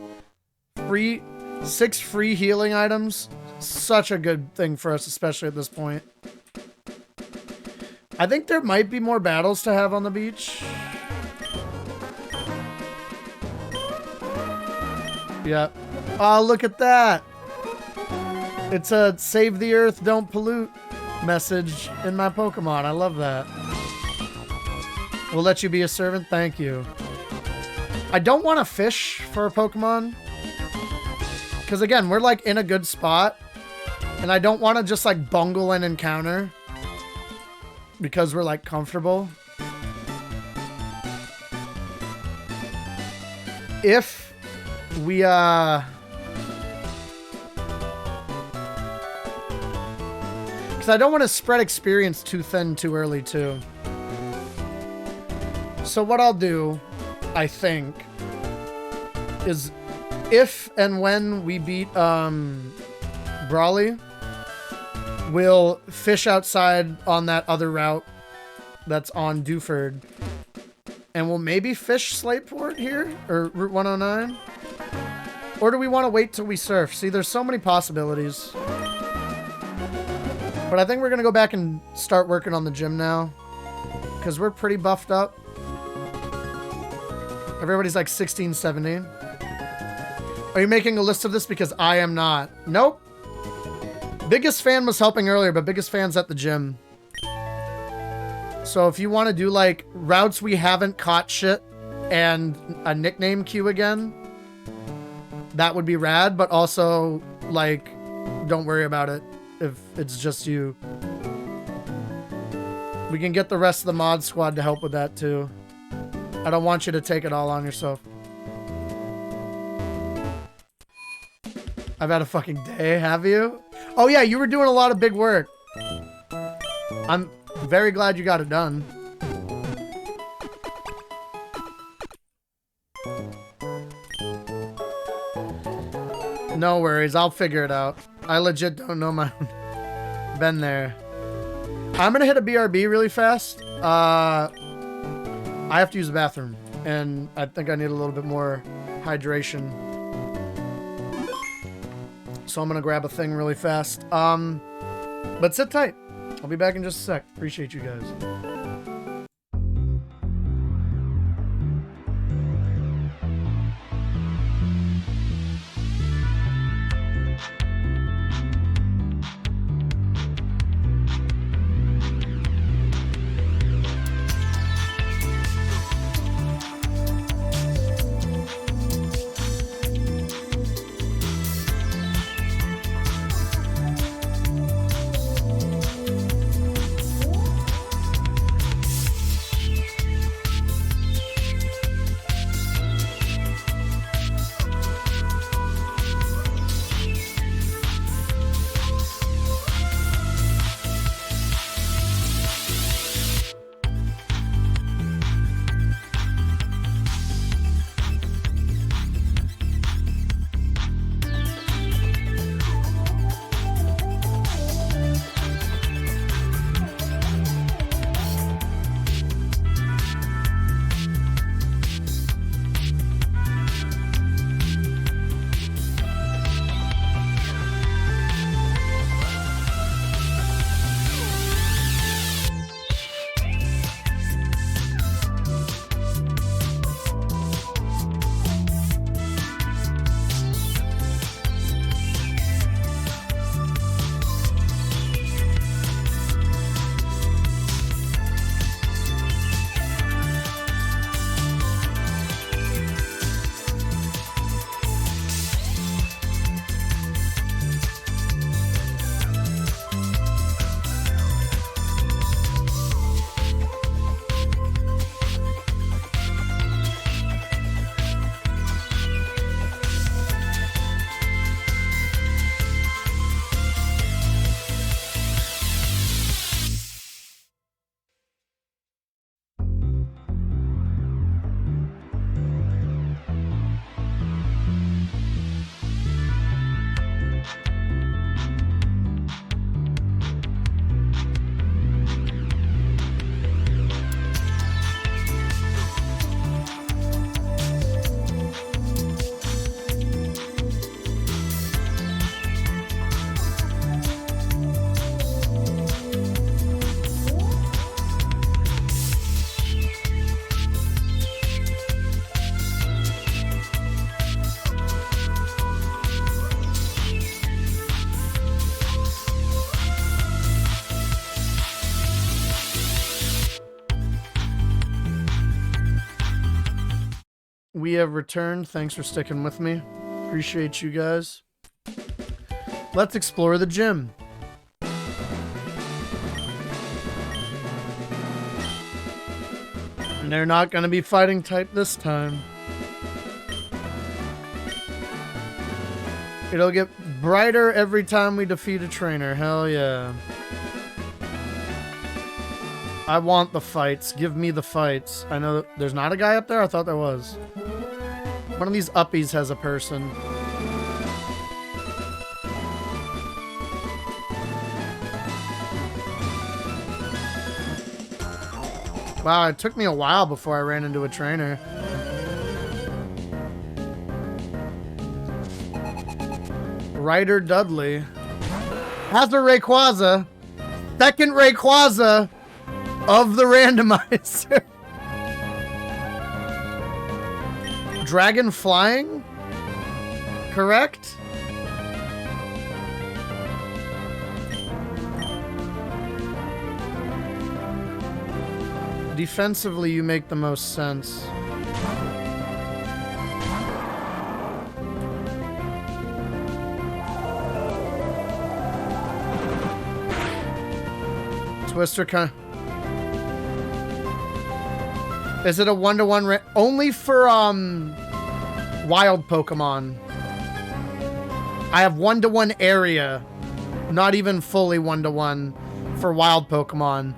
6 free healing items. Such a good thing for us, especially at this point. I think there might be more battles to have on the beach. Yep. Oh, look at that. It's a save the earth, don't pollute message in my Pokemon. I love that. We'll let you be a servant. Thank you. I don't want to fish for a Pokemon. Because again, we're like in a good spot. And I don't want to just like bungle an encounter. Because we're like comfortable. If we, because I don't want to spread experience too thin too early too. So what I'll do, I think, is if and when we beat Brawly, we'll fish outside on that other route that's on Dewford. And we'll maybe fish Slateport here, or Route 109. Or do we want to wait till we surf? See, there's so many possibilities. But I think we're going to go back and start working on the gym now. Because we're pretty buffed up. Everybody's like 16, 17. Are you making a list of this? Because I am not. Nope. Biggest Fan was helping earlier, but Biggest Fan's at the gym. So if you want to do like routes we haven't caught shit and a nickname queue again, that would be rad, but also like don't worry about it if it's just you. We can get the rest of the mod squad to help with that too. I don't want you to take it all on yourself. I've had a fucking day, have you? Oh yeah, you were doing a lot of big work. I'm very glad you got it done. No worries, I'll figure it out. I legit don't know my... Been there. I'm gonna hit a BRB really fast. I have to use the bathroom. And I think I need a little bit more hydration. So I'm gonna grab a thing really fast. But sit tight. I'll be back in just a sec. Appreciate you guys. We have returned. Thanks for sticking with me. Appreciate you guys. Let's explore the gym. And they're not going to be fighting type this time. It'll get brighter every time we defeat a trainer. Hell yeah. I want the fights. Give me the fights. I know there's not a guy up there. I thought there was. One of these uppies has a person. Wow, it took me a while before I ran into a trainer. Ryder Dudley has a Rayquaza. Second Rayquaza of the randomizer. Dragon flying? Correct? Defensively, you make the most sense. Twister kind of... Is it a one-to-one? Only for wild Pokemon. I have one-to-one area, not even fully one-to-one for wild Pokemon.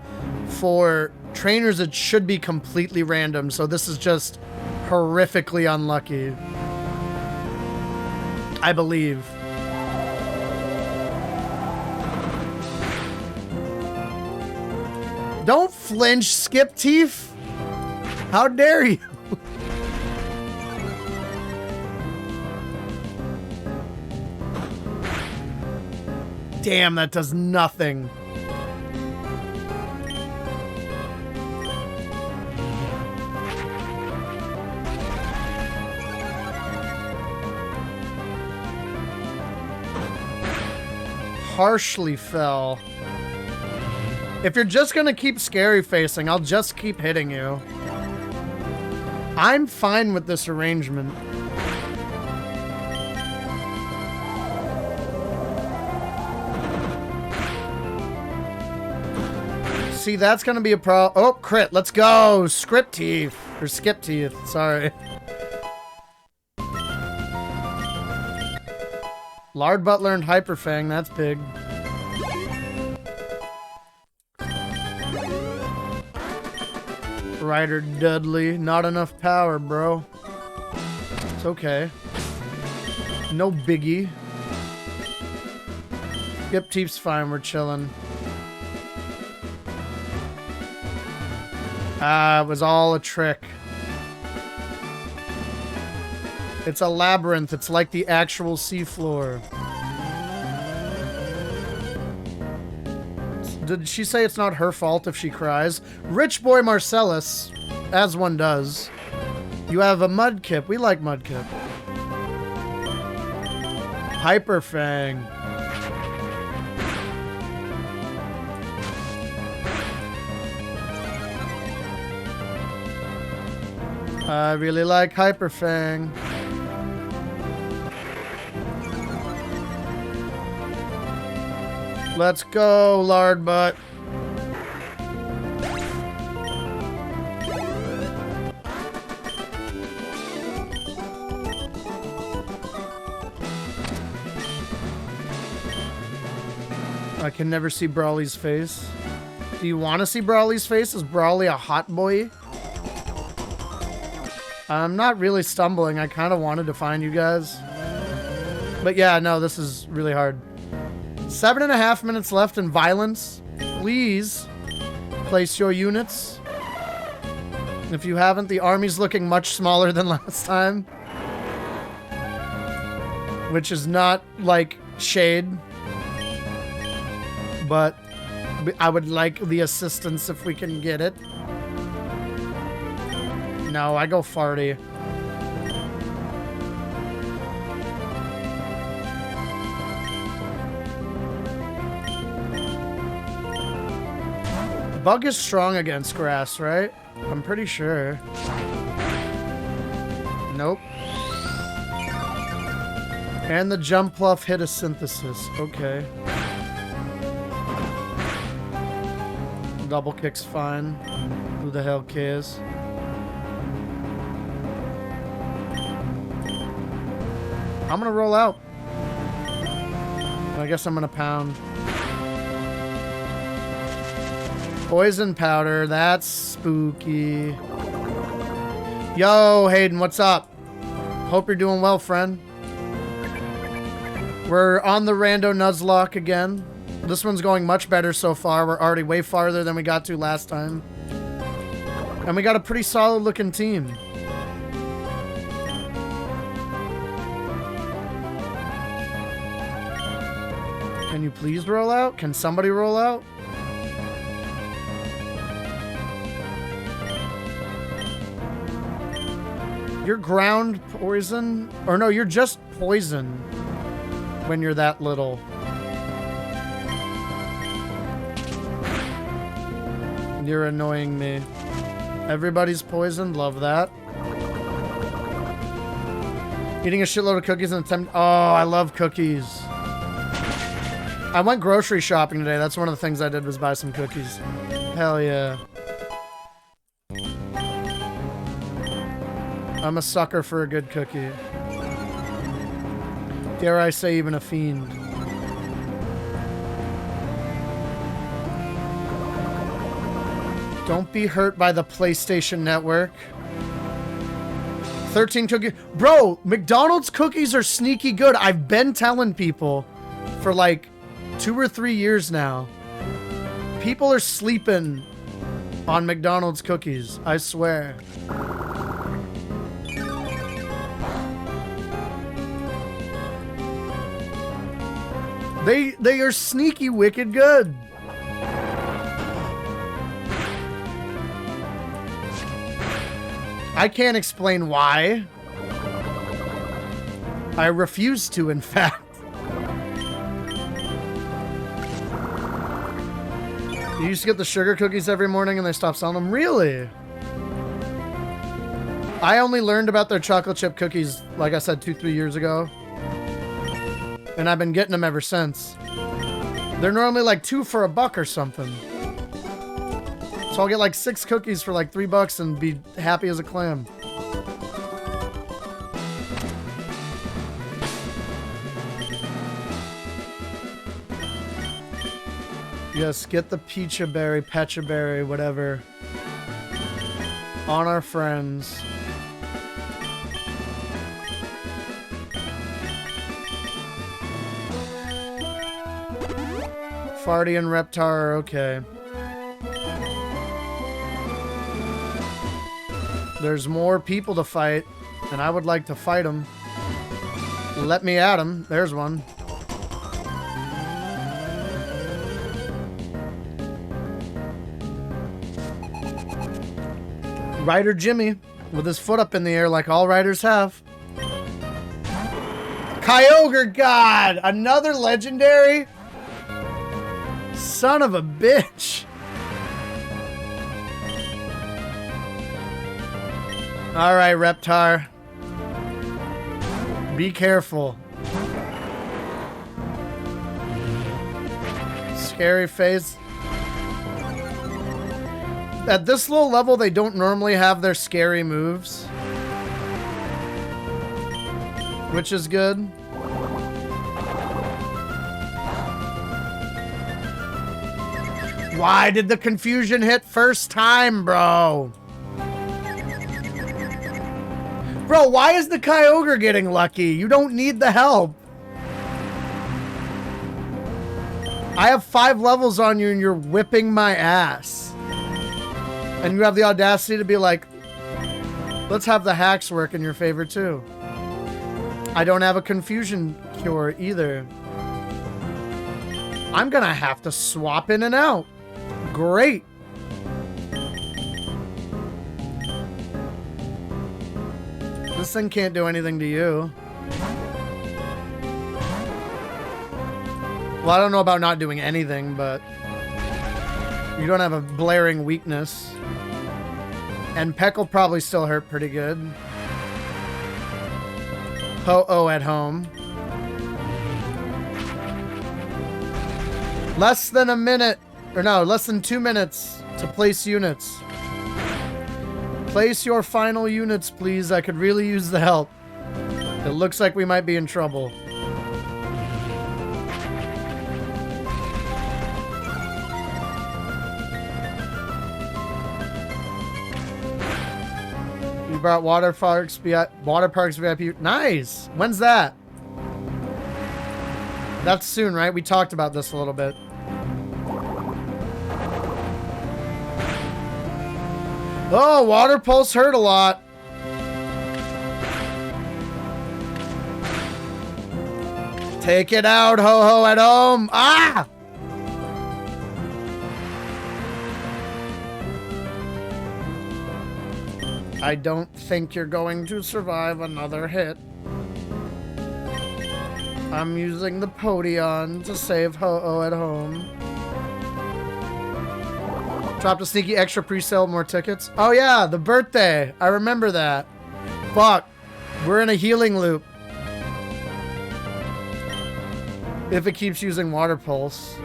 For trainers, it should be completely random. So this is just horrifically unlucky, I believe. Don't flinch, Skip Teeth. How dare you? Damn, that does nothing. Harshly fell. If you're just gonna keep scary facing, I'll just keep hitting you. I'm fine with this arrangement. See, that's gonna be a problem. Oh, crit. Let's go. Script teeth. Or skip teeth. Sorry. Lard Butler and Hyper Fang. That's big. Ryder Dudley. Not enough power, bro. It's okay. No biggie. Skip Teeth's fine. We're chilling. Ah, it was all a trick. It's a labyrinth. It's like the actual seafloor. Did she say it's not her fault if she cries? Rich boy Marcellus, as one does. You have a Mudkip. We like Mudkip. Hyper Fang. I really like Hyper Fang. Let's go, Lard Butt. I can never see Brawly's face. Do you want to see Brawly's face? Is Brawly a hot boy? I'm not really stumbling. I kind of wanted to find you guys. But yeah, no, this is really hard. 7.5 minutes left in Violence. Please place your units. If you haven't, the army's looking much smaller than last time. Which is not, like, shade. But I would like the assistance if we can get it. No, I go farty. Bug is strong against grass, right? I'm pretty sure. Nope. And the jump pluff hit a synthesis. Okay. Double kick's fine. Who the hell cares? I'm gonna roll out. I guess I'm gonna pound. Poison powder, that's spooky. Yo, Hayden, what's up? Hope you're doing well, friend. We're on the rando Nuzlocke again. This one's going much better so far. We're already way farther than we got to last time. And we got a pretty solid looking team. Can you please roll out? Can somebody roll out? You're ground poison? Or no, you're just poison when you're that little. You're annoying me. Everybody's poisoned. Love that. Eating a shitload of cookies and attempt. Oh, I love cookies. I went grocery shopping today. That's one of the things I did was buy some cookies. Hell yeah. I'm a sucker for a good cookie. Dare I say even a fiend. Don't be hurt by the PlayStation Network. 13 cookies. Bro, McDonald's cookies are sneaky good. I've been telling people for like 2 or 3 years now. People are sleeping on McDonald's cookies. I swear. They are sneaky wicked good. I can't explain why. I refuse to, in fact. You used to get the sugar cookies every morning and they stopped selling them? Really? I only learned about their chocolate chip cookies, like I said, 2-3 years ago. And I've been getting them ever since. They're normally like $2 for $1 or something. So I'll get like 6 cookies for like $3 and be happy as a clam. Yes, get the peachaberry, pechaberry, whatever. On our friends. Farty and Reptar are okay. There's more people to fight, and I would like to fight them. Let me at them. There's one. Rider Jimmy, with his foot up in the air like all riders have. Kyogre God! Another legendary? Son of a bitch. Alright, Reptar. Be careful. Scary face. At this low level, they don't normally have their scary moves. Which is good. Why did the confusion hit first time, bro? Bro, why is the Kyogre getting lucky? You don't need the help. I have 5 levels on you and you're whipping my ass. And you have the audacity to be like, let's have the hacks work in your favor too. I don't have a confusion cure either. I'm gonna have to swap in and out. Great. This thing can't do anything to you. Well, I don't know about not doing anything, but you don't have a blaring weakness. And Peck will probably still hurt pretty good. Ho-Oh at home. Less than a minute, or no, less than 2 minutes to place units. Place your final units, please. I could really use the help. It looks like we might be in trouble. We brought Water Parks VIP. Nice. When's that? That's soon, right? We talked about this a little bit. Oh, Water Pulse hurt a lot. Take it out, Ho-Ho at home. Ah! I don't think you're going to survive another hit. I'm using the Podion to save Ho-Oh at home. Dropped a sneaky extra pre-sale, more tickets. Oh yeah, the birthday. I remember that. Fuck. We're in a healing loop. If it keeps using Water Pulse.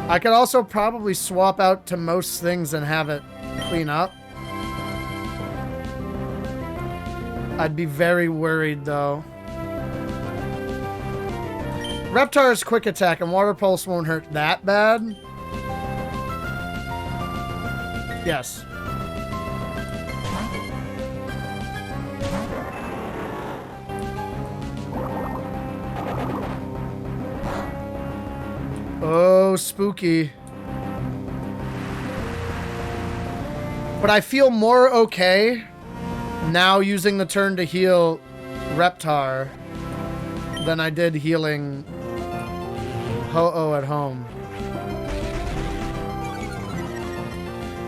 I could also probably swap out to most things and have it clean up. I'd be very worried though. Reptar's quick attack and Water Pulse won't hurt that bad. Yes. Oh, spooky. But I feel more okay now using the turn to heal Reptar than I did healing Ho-Oh at home.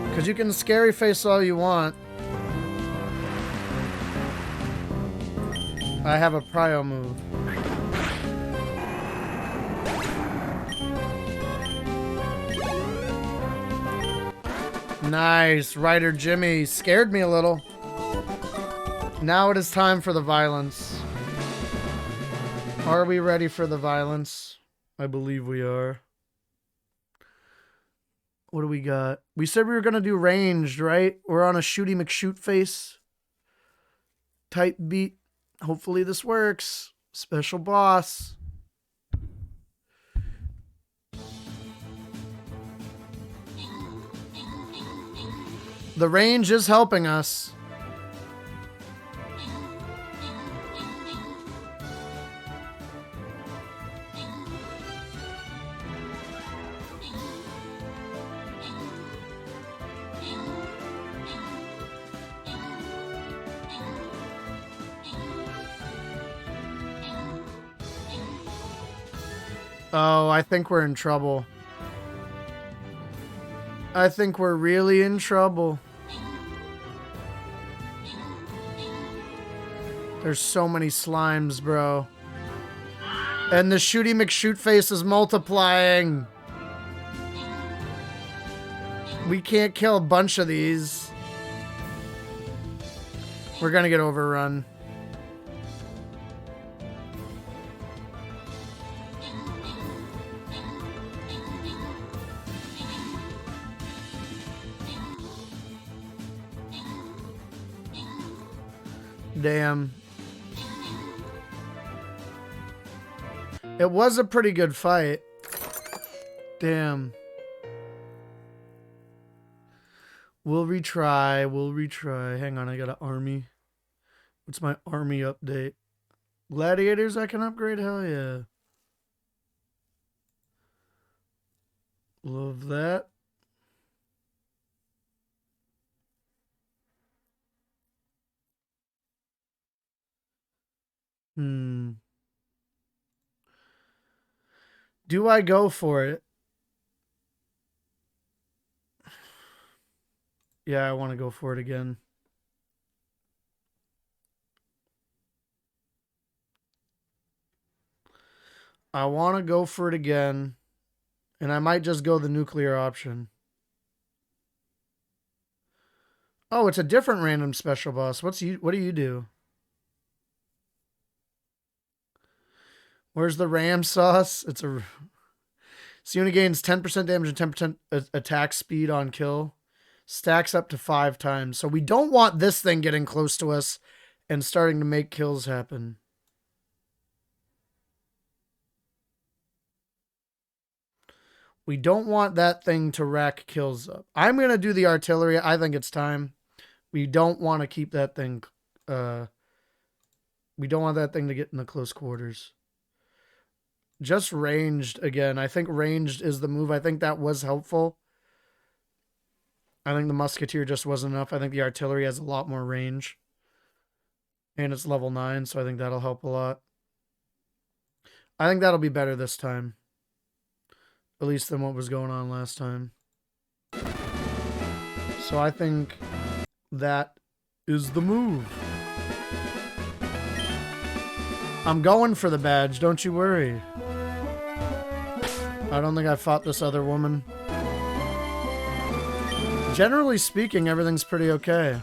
Because you can scary face all you want. I have a prio move. Nice. Ryder Jimmy scared me a little. Now it is time for the violence. Are we ready for the violence? I believe we are. What do we got? We said we were going to do ranged, right? We're on a Shooty McShoot face type beat. Hopefully this works. Special boss. The range is helping us. Oh, I think we're in trouble. I think we're really in trouble. There's so many slimes, bro. And the Shooty McShoot face is multiplying. We can't kill a bunch of these. We're gonna get overrun. Damn. It was a pretty good fight. Damn. We'll retry. We'll retry. Hang on, I got an army. What's my army update? Gladiators I can upgrade? Hell yeah. Love that. Do I go for it? Yeah, I want to go for it again. I want to go for it again. And I might just go the nuclear option. Oh, it's a different random special boss. What do you do? Where's the ram sauce? It's a... This unit gains 10% damage and 10% attack speed on kill. Stacks up to 5 times. So we don't want this thing getting close to us and starting to make kills happen. We don't want that thing to rack kills up. I'm going to do the artillery. I think it's time. We don't want to keep that thing... we don't want that thing to get in the close quarters. Just ranged again. I think ranged is the move. I think that was helpful. I think the musketeer just wasn't enough. I think the artillery has a lot more range. And it's level 9, so I think that'll help a lot. I think that'll be better this time. At least than what was going on last time. So I think that is the move. I'm going for the badge, don't you worry. I don't think I fought this other woman. Generally speaking, everything's pretty okay.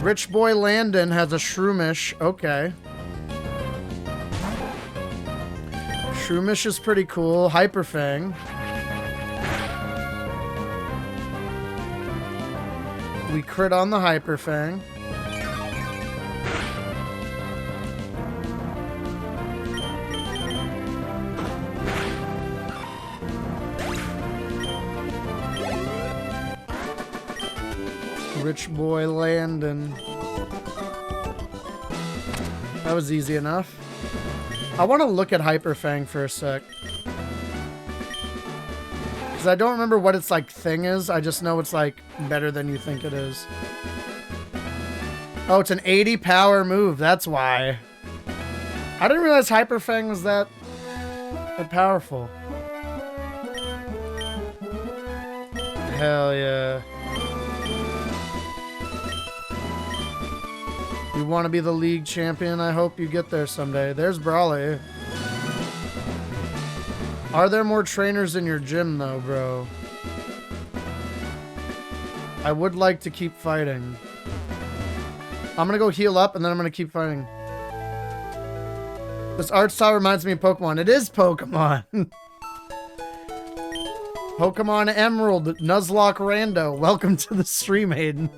Rich Boy Landon has a Shroomish. Okay. Shroomish is pretty cool. Hyperfang. We crit on the Hyperfang. Rich Boy Landon. That was easy enough. I want to look at Hyperfang for a sec. Because I don't remember what its like thing is. I just know it's like better than you think it is. Oh, it's an 80 power move. That's why. I didn't realize Hyperfang was that powerful. Hell yeah. You want to be the league champion? I hope you get there someday. There's Brawley. Are there more trainers in your gym, though, bro? I would like to keep fighting. I'm going to go heal up, and then I'm going to keep fighting. This art style reminds me of Pokemon. It is Pokemon. Pokemon Emerald, Nuzlocke Rando. Welcome to the stream, Hayden.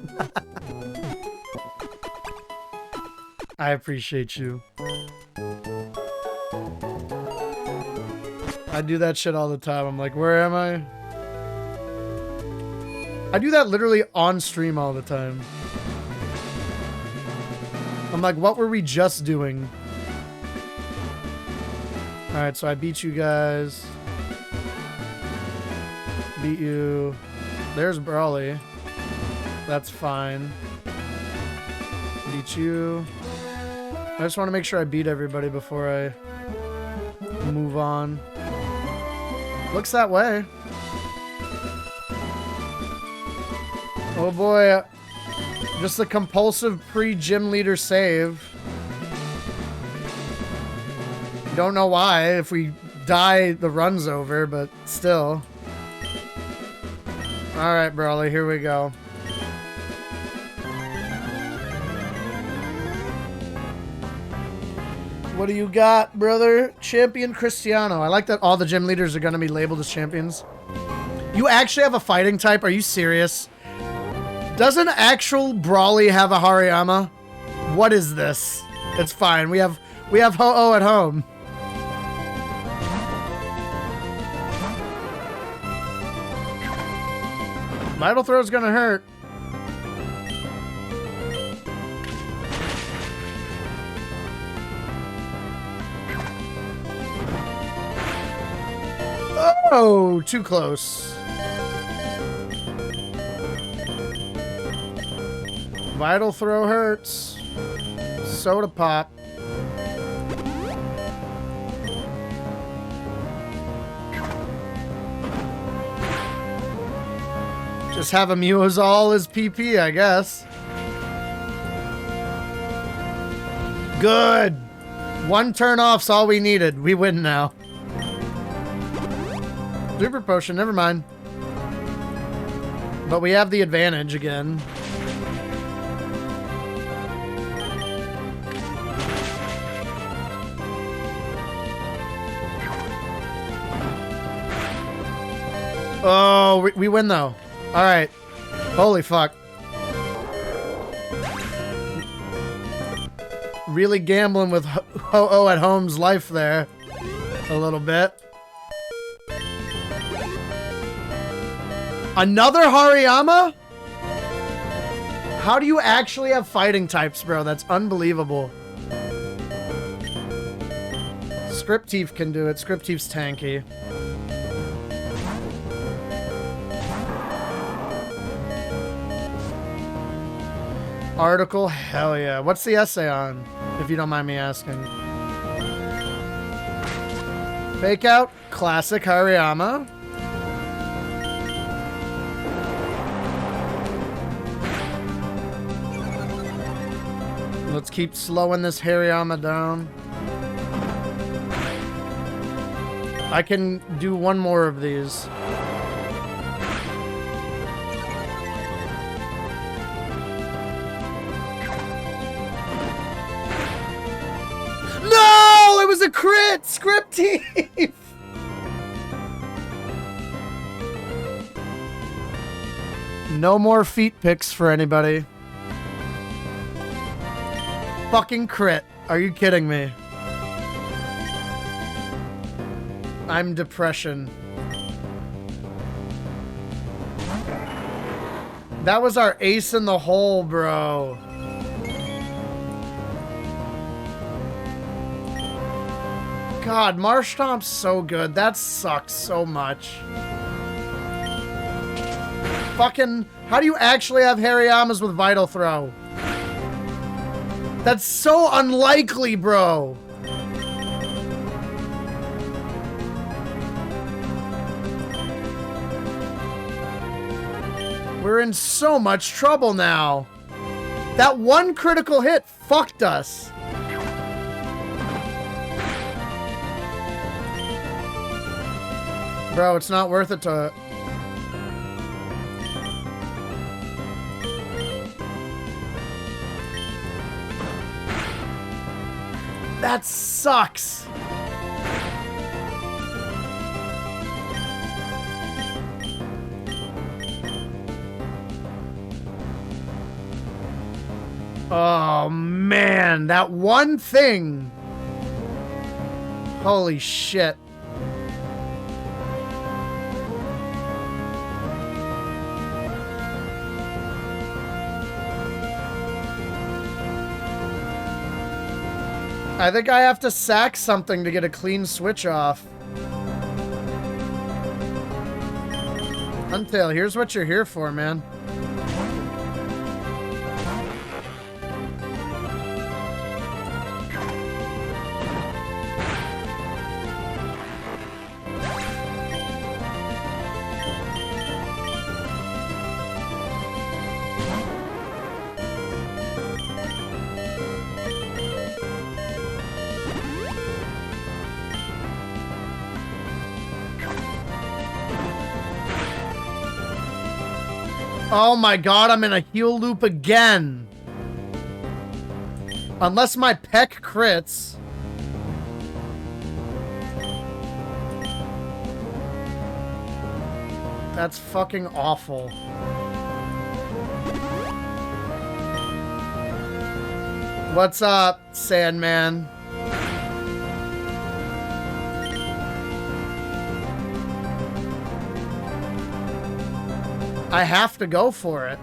I appreciate you. I do that shit all the time. I'm like, where am I? I do that literally on stream all the time. I'm like, what were we just doing? Alright, so I beat you guys. Beat you. There's Brawley. That's fine. Beat you. I just want to make sure I beat everybody before I move on. Looks that way. Oh boy. Just a compulsive pre-gym leader save. Don't know why. If we die, the run's over, but still. Alright, Brawley, here we go. What do you got, brother? Champion Cristiano. I like that all the gym leaders are going to be labeled as champions. You actually have a fighting type? Are you serious? Doesn't actual Brawley have a Hariyama? What is this? It's fine. We have Ho-Oh at home. Vital Throw's gonna hurt. Oh, too close. Vital Throw hurts. Soda Pop. Just have a Muazol as PP, I guess. Good. One turn off's all we needed. We win now. Super Potion, never mind. But we have the advantage again. Oh, we win though. All right. Holy fuck. Really gambling with Ho-Oh at Home's life there. A little bit. Another Hariyama? How do you actually have fighting types, bro? That's unbelievable. Scripteef can do it. Scripteef's tanky. Article? Hell yeah. What's the essay on, if you don't mind me asking? Fake out? Classic Hariyama. Let's keep slowing this Hariyama down. I can do one more of these. No! It was a crit! Scripteef! No more feet picks for anybody. Fucking crit. Are you kidding me? I'm depression. That was our ace in the hole, bro. God, Marshtomp's so good. That sucks so much. Fucking, how do you actually have Hariyamas with Vital Throw? That's so unlikely, bro. We're in so much trouble now. That one critical hit fucked us. Bro, it's not worth it to... That sucks. Oh, man. That one thing. Holy shit. I think I have to sack something to get a clean switch off. Untail, here's what you're here for, man. Oh my god, I'm in a heal loop again. Unless my peck crits. That's fucking awful. What's up, Sandman? I have to go for it.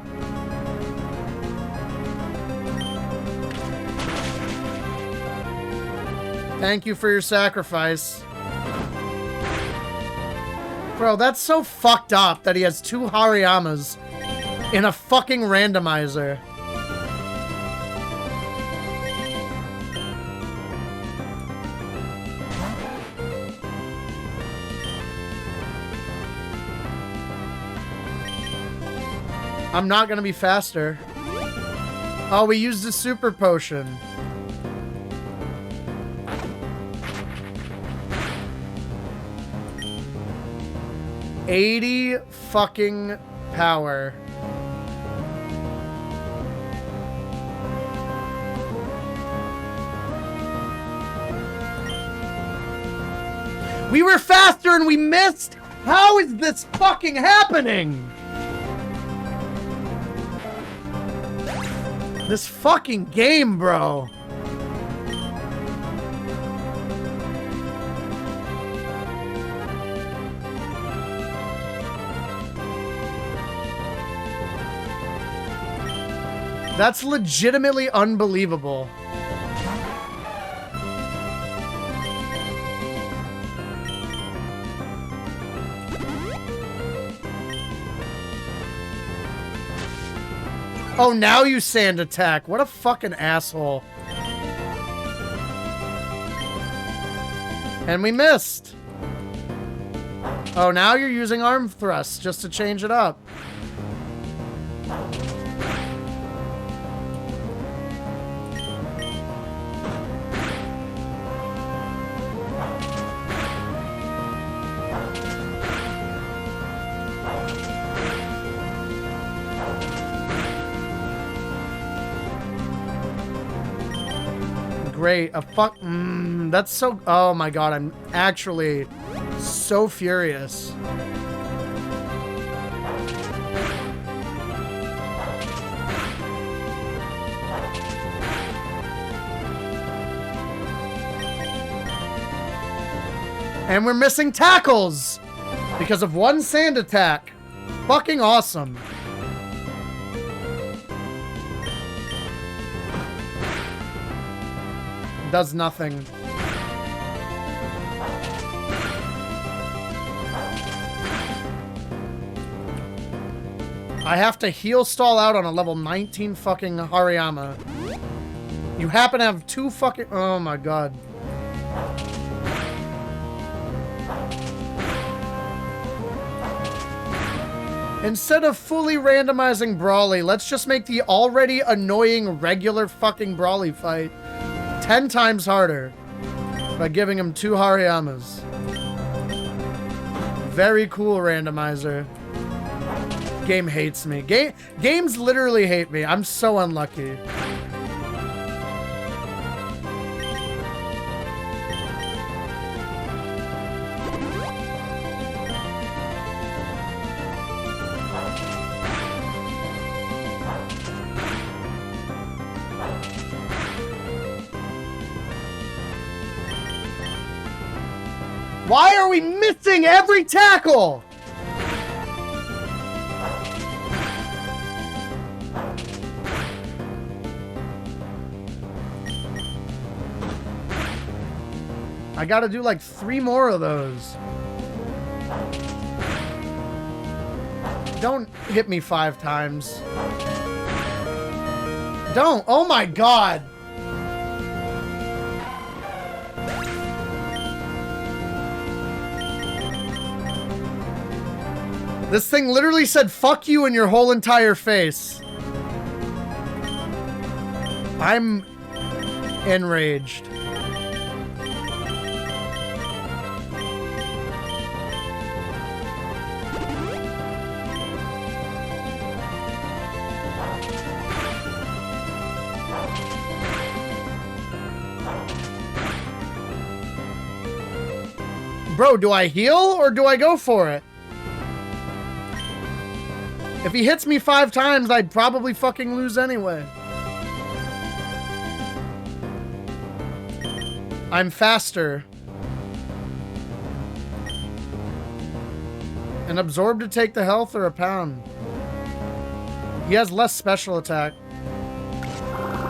Thank you for your sacrifice. Bro, that's so fucked up that he has two Hariyamas in a fucking randomizer. I'm not gonna be faster. Oh, we used a super potion. $80 fucking power. We were faster and we missed? How is this fucking happening? This fucking game, bro. That's legitimately unbelievable. Oh, now you sand attack. What a fucking asshole. And we missed. Oh, now you're using arm thrusts just to change it up. Great. That's so... Oh my god, I'm actually so furious. And we're missing tackles because of one sand attack. Fucking awesome. Does nothing. I have to heal stall out on a level 19 fucking Hariyama. You happen to have two fucking... Oh my god. Instead of fully randomizing Brawly, let's just make the already annoying regular fucking Brawly fight 10 times harder by giving him 2 Hariyamas. Very cool, randomizer. Game hates me. Games literally hate me. I'm so unlucky. Why are we missing every tackle? I gotta do like 3 more of those. Don't hit me 5 times. Don't. Oh my god. This thing literally said, fuck you in your whole entire face. I'm enraged. Bro, do I heal or do I go for it? If he hits me 5 times, I'd probably fucking lose anyway. I'm faster. An absorb to take the health or a pound? He has less special attack.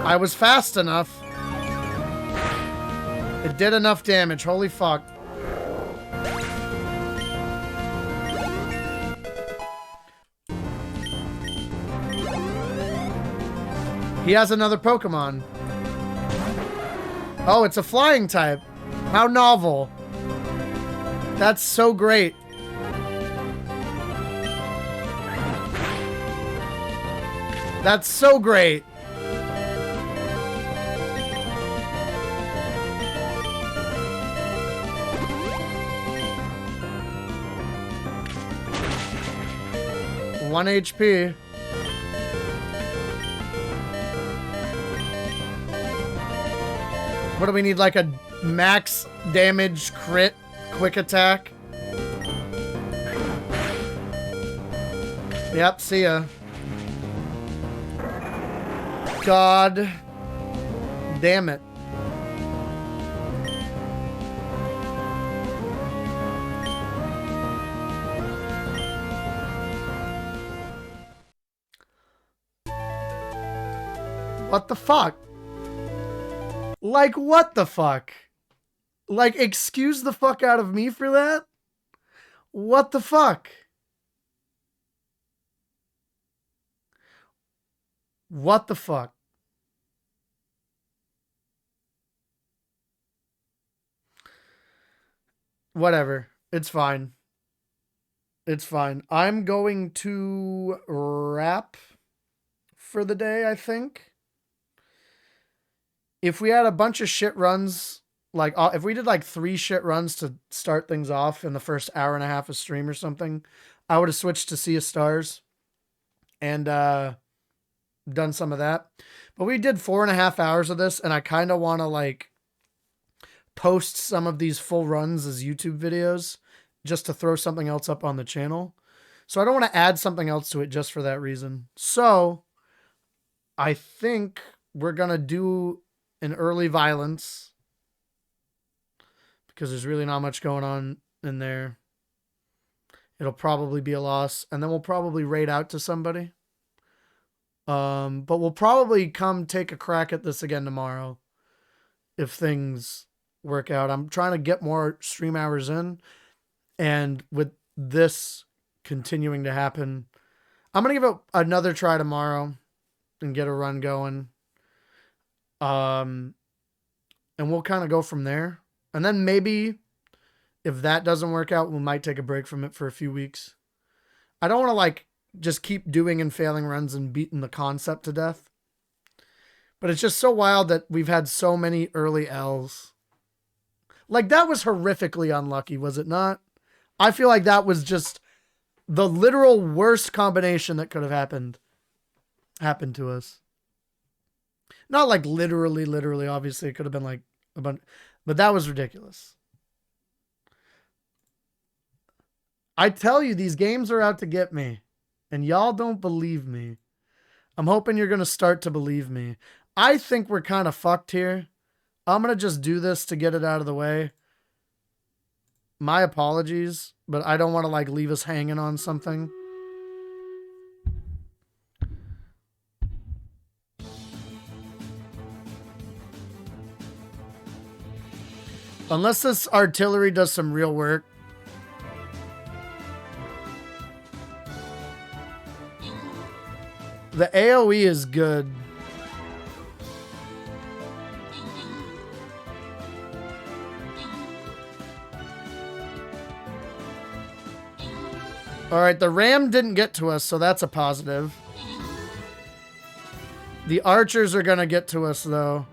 I was fast enough. It did enough damage. Holy fuck. He has another Pokemon. Oh, it's a flying type. How novel. That's so great. That's so great. 1 HP. What do we need? Like a max damage crit quick attack? Yep, see ya. God damn it. What the fuck? Like, what the fuck? Like, excuse the fuck out of me for that? What the fuck? What the fuck? Whatever. It's fine. It's fine. I'm going to wrap for the day, I think. If we had a bunch of shit runs, like if we did like 3 shit runs to start things off in the first hour and a half of stream or something, I would have switched to Sea of Stars and done some of that. But we did 4.5 hours of this, and I kind of want to like post some of these full runs as YouTube videos just to throw something else up on the channel. So I don't want to add something else to it just for that reason. So I think we're going to do an early violence because there's really not much going on in there. It'll probably be a loss, and then we'll probably raid out to somebody. But we'll probably come take a crack at this again tomorrow if things work out. I'm trying to get more stream hours in, and with this continuing to happen, I'm going to give it another try tomorrow and get a run going. And we'll kind of go from there. And then maybe if that doesn't work out, we might take a break from it for a few weeks. I don't want to like just keep doing and failing runs and beating the concept to death. But it's just so wild that we've had so many early L's. Like, that was horrifically unlucky, was it not? I feel like that was just the literal worst combination that could have happened to us. Not like literally, obviously. It could have been like a bunch, but that was ridiculous. I tell you, these games are out to get me, and y'all don't believe me. I'm hoping you're going to start to believe me. I think we're kind of fucked here. I'm going to just do this to get it out of the way. My apologies, but I don't want to like leave us hanging on something. Unless this artillery does some real work. The AoE is good. All right, the ram didn't get to us, so that's a positive. The archers are going to get to us, though.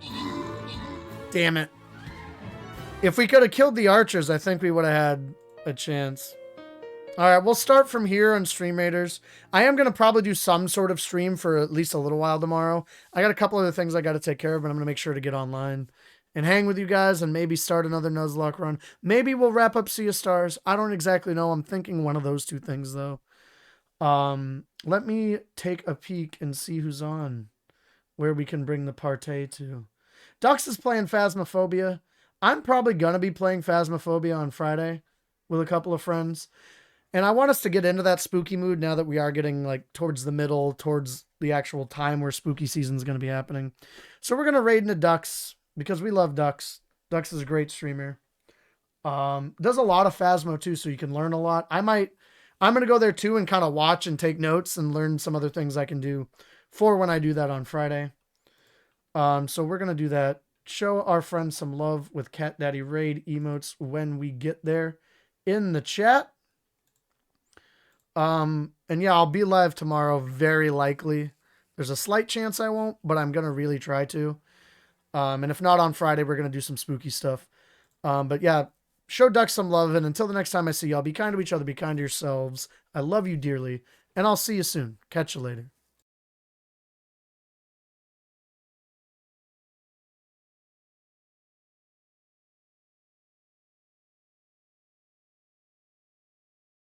Damn it. If we could have killed the archers, I think we would have had a chance. All right, we'll start from here on Stream Raiders. I am going to probably do some sort of stream for at least a little while tomorrow. I got a couple other things I got to take care of, but I'm going to make sure to get online and hang with you guys and maybe start another Nuzlocke run. Maybe we'll wrap up Sea of Stars. I don't exactly know. I'm thinking one of those two things, though. Let me take a peek and see who's on, where we can bring the partay to. Dux is playing Phasmophobia. I'm probably going to be playing Phasmophobia on Friday with a couple of friends. And I want us to get into that spooky mood now that we are getting like towards the middle, towards the actual time where spooky season is going to be happening. So we're going to raid into Dux because we love Dux. Dux is a great streamer. Does a lot of Phasmo too, so you can learn a lot. I'm going to go there too and kind of watch and take notes and learn some other things I can do for when I do that on Friday. So we're going to do that. Show our friends some love with Cat Daddy Raid emotes when we get there in the chat. And yeah, I'll be live tomorrow, very likely. There's a slight chance I won't, but I'm going to really try to. And if not on Friday, we're going to do some spooky stuff. But yeah, show Duck some love. And until the next time I see y'all, be kind to each other, be kind to yourselves. I love you dearly. And I'll see you soon. Catch you later.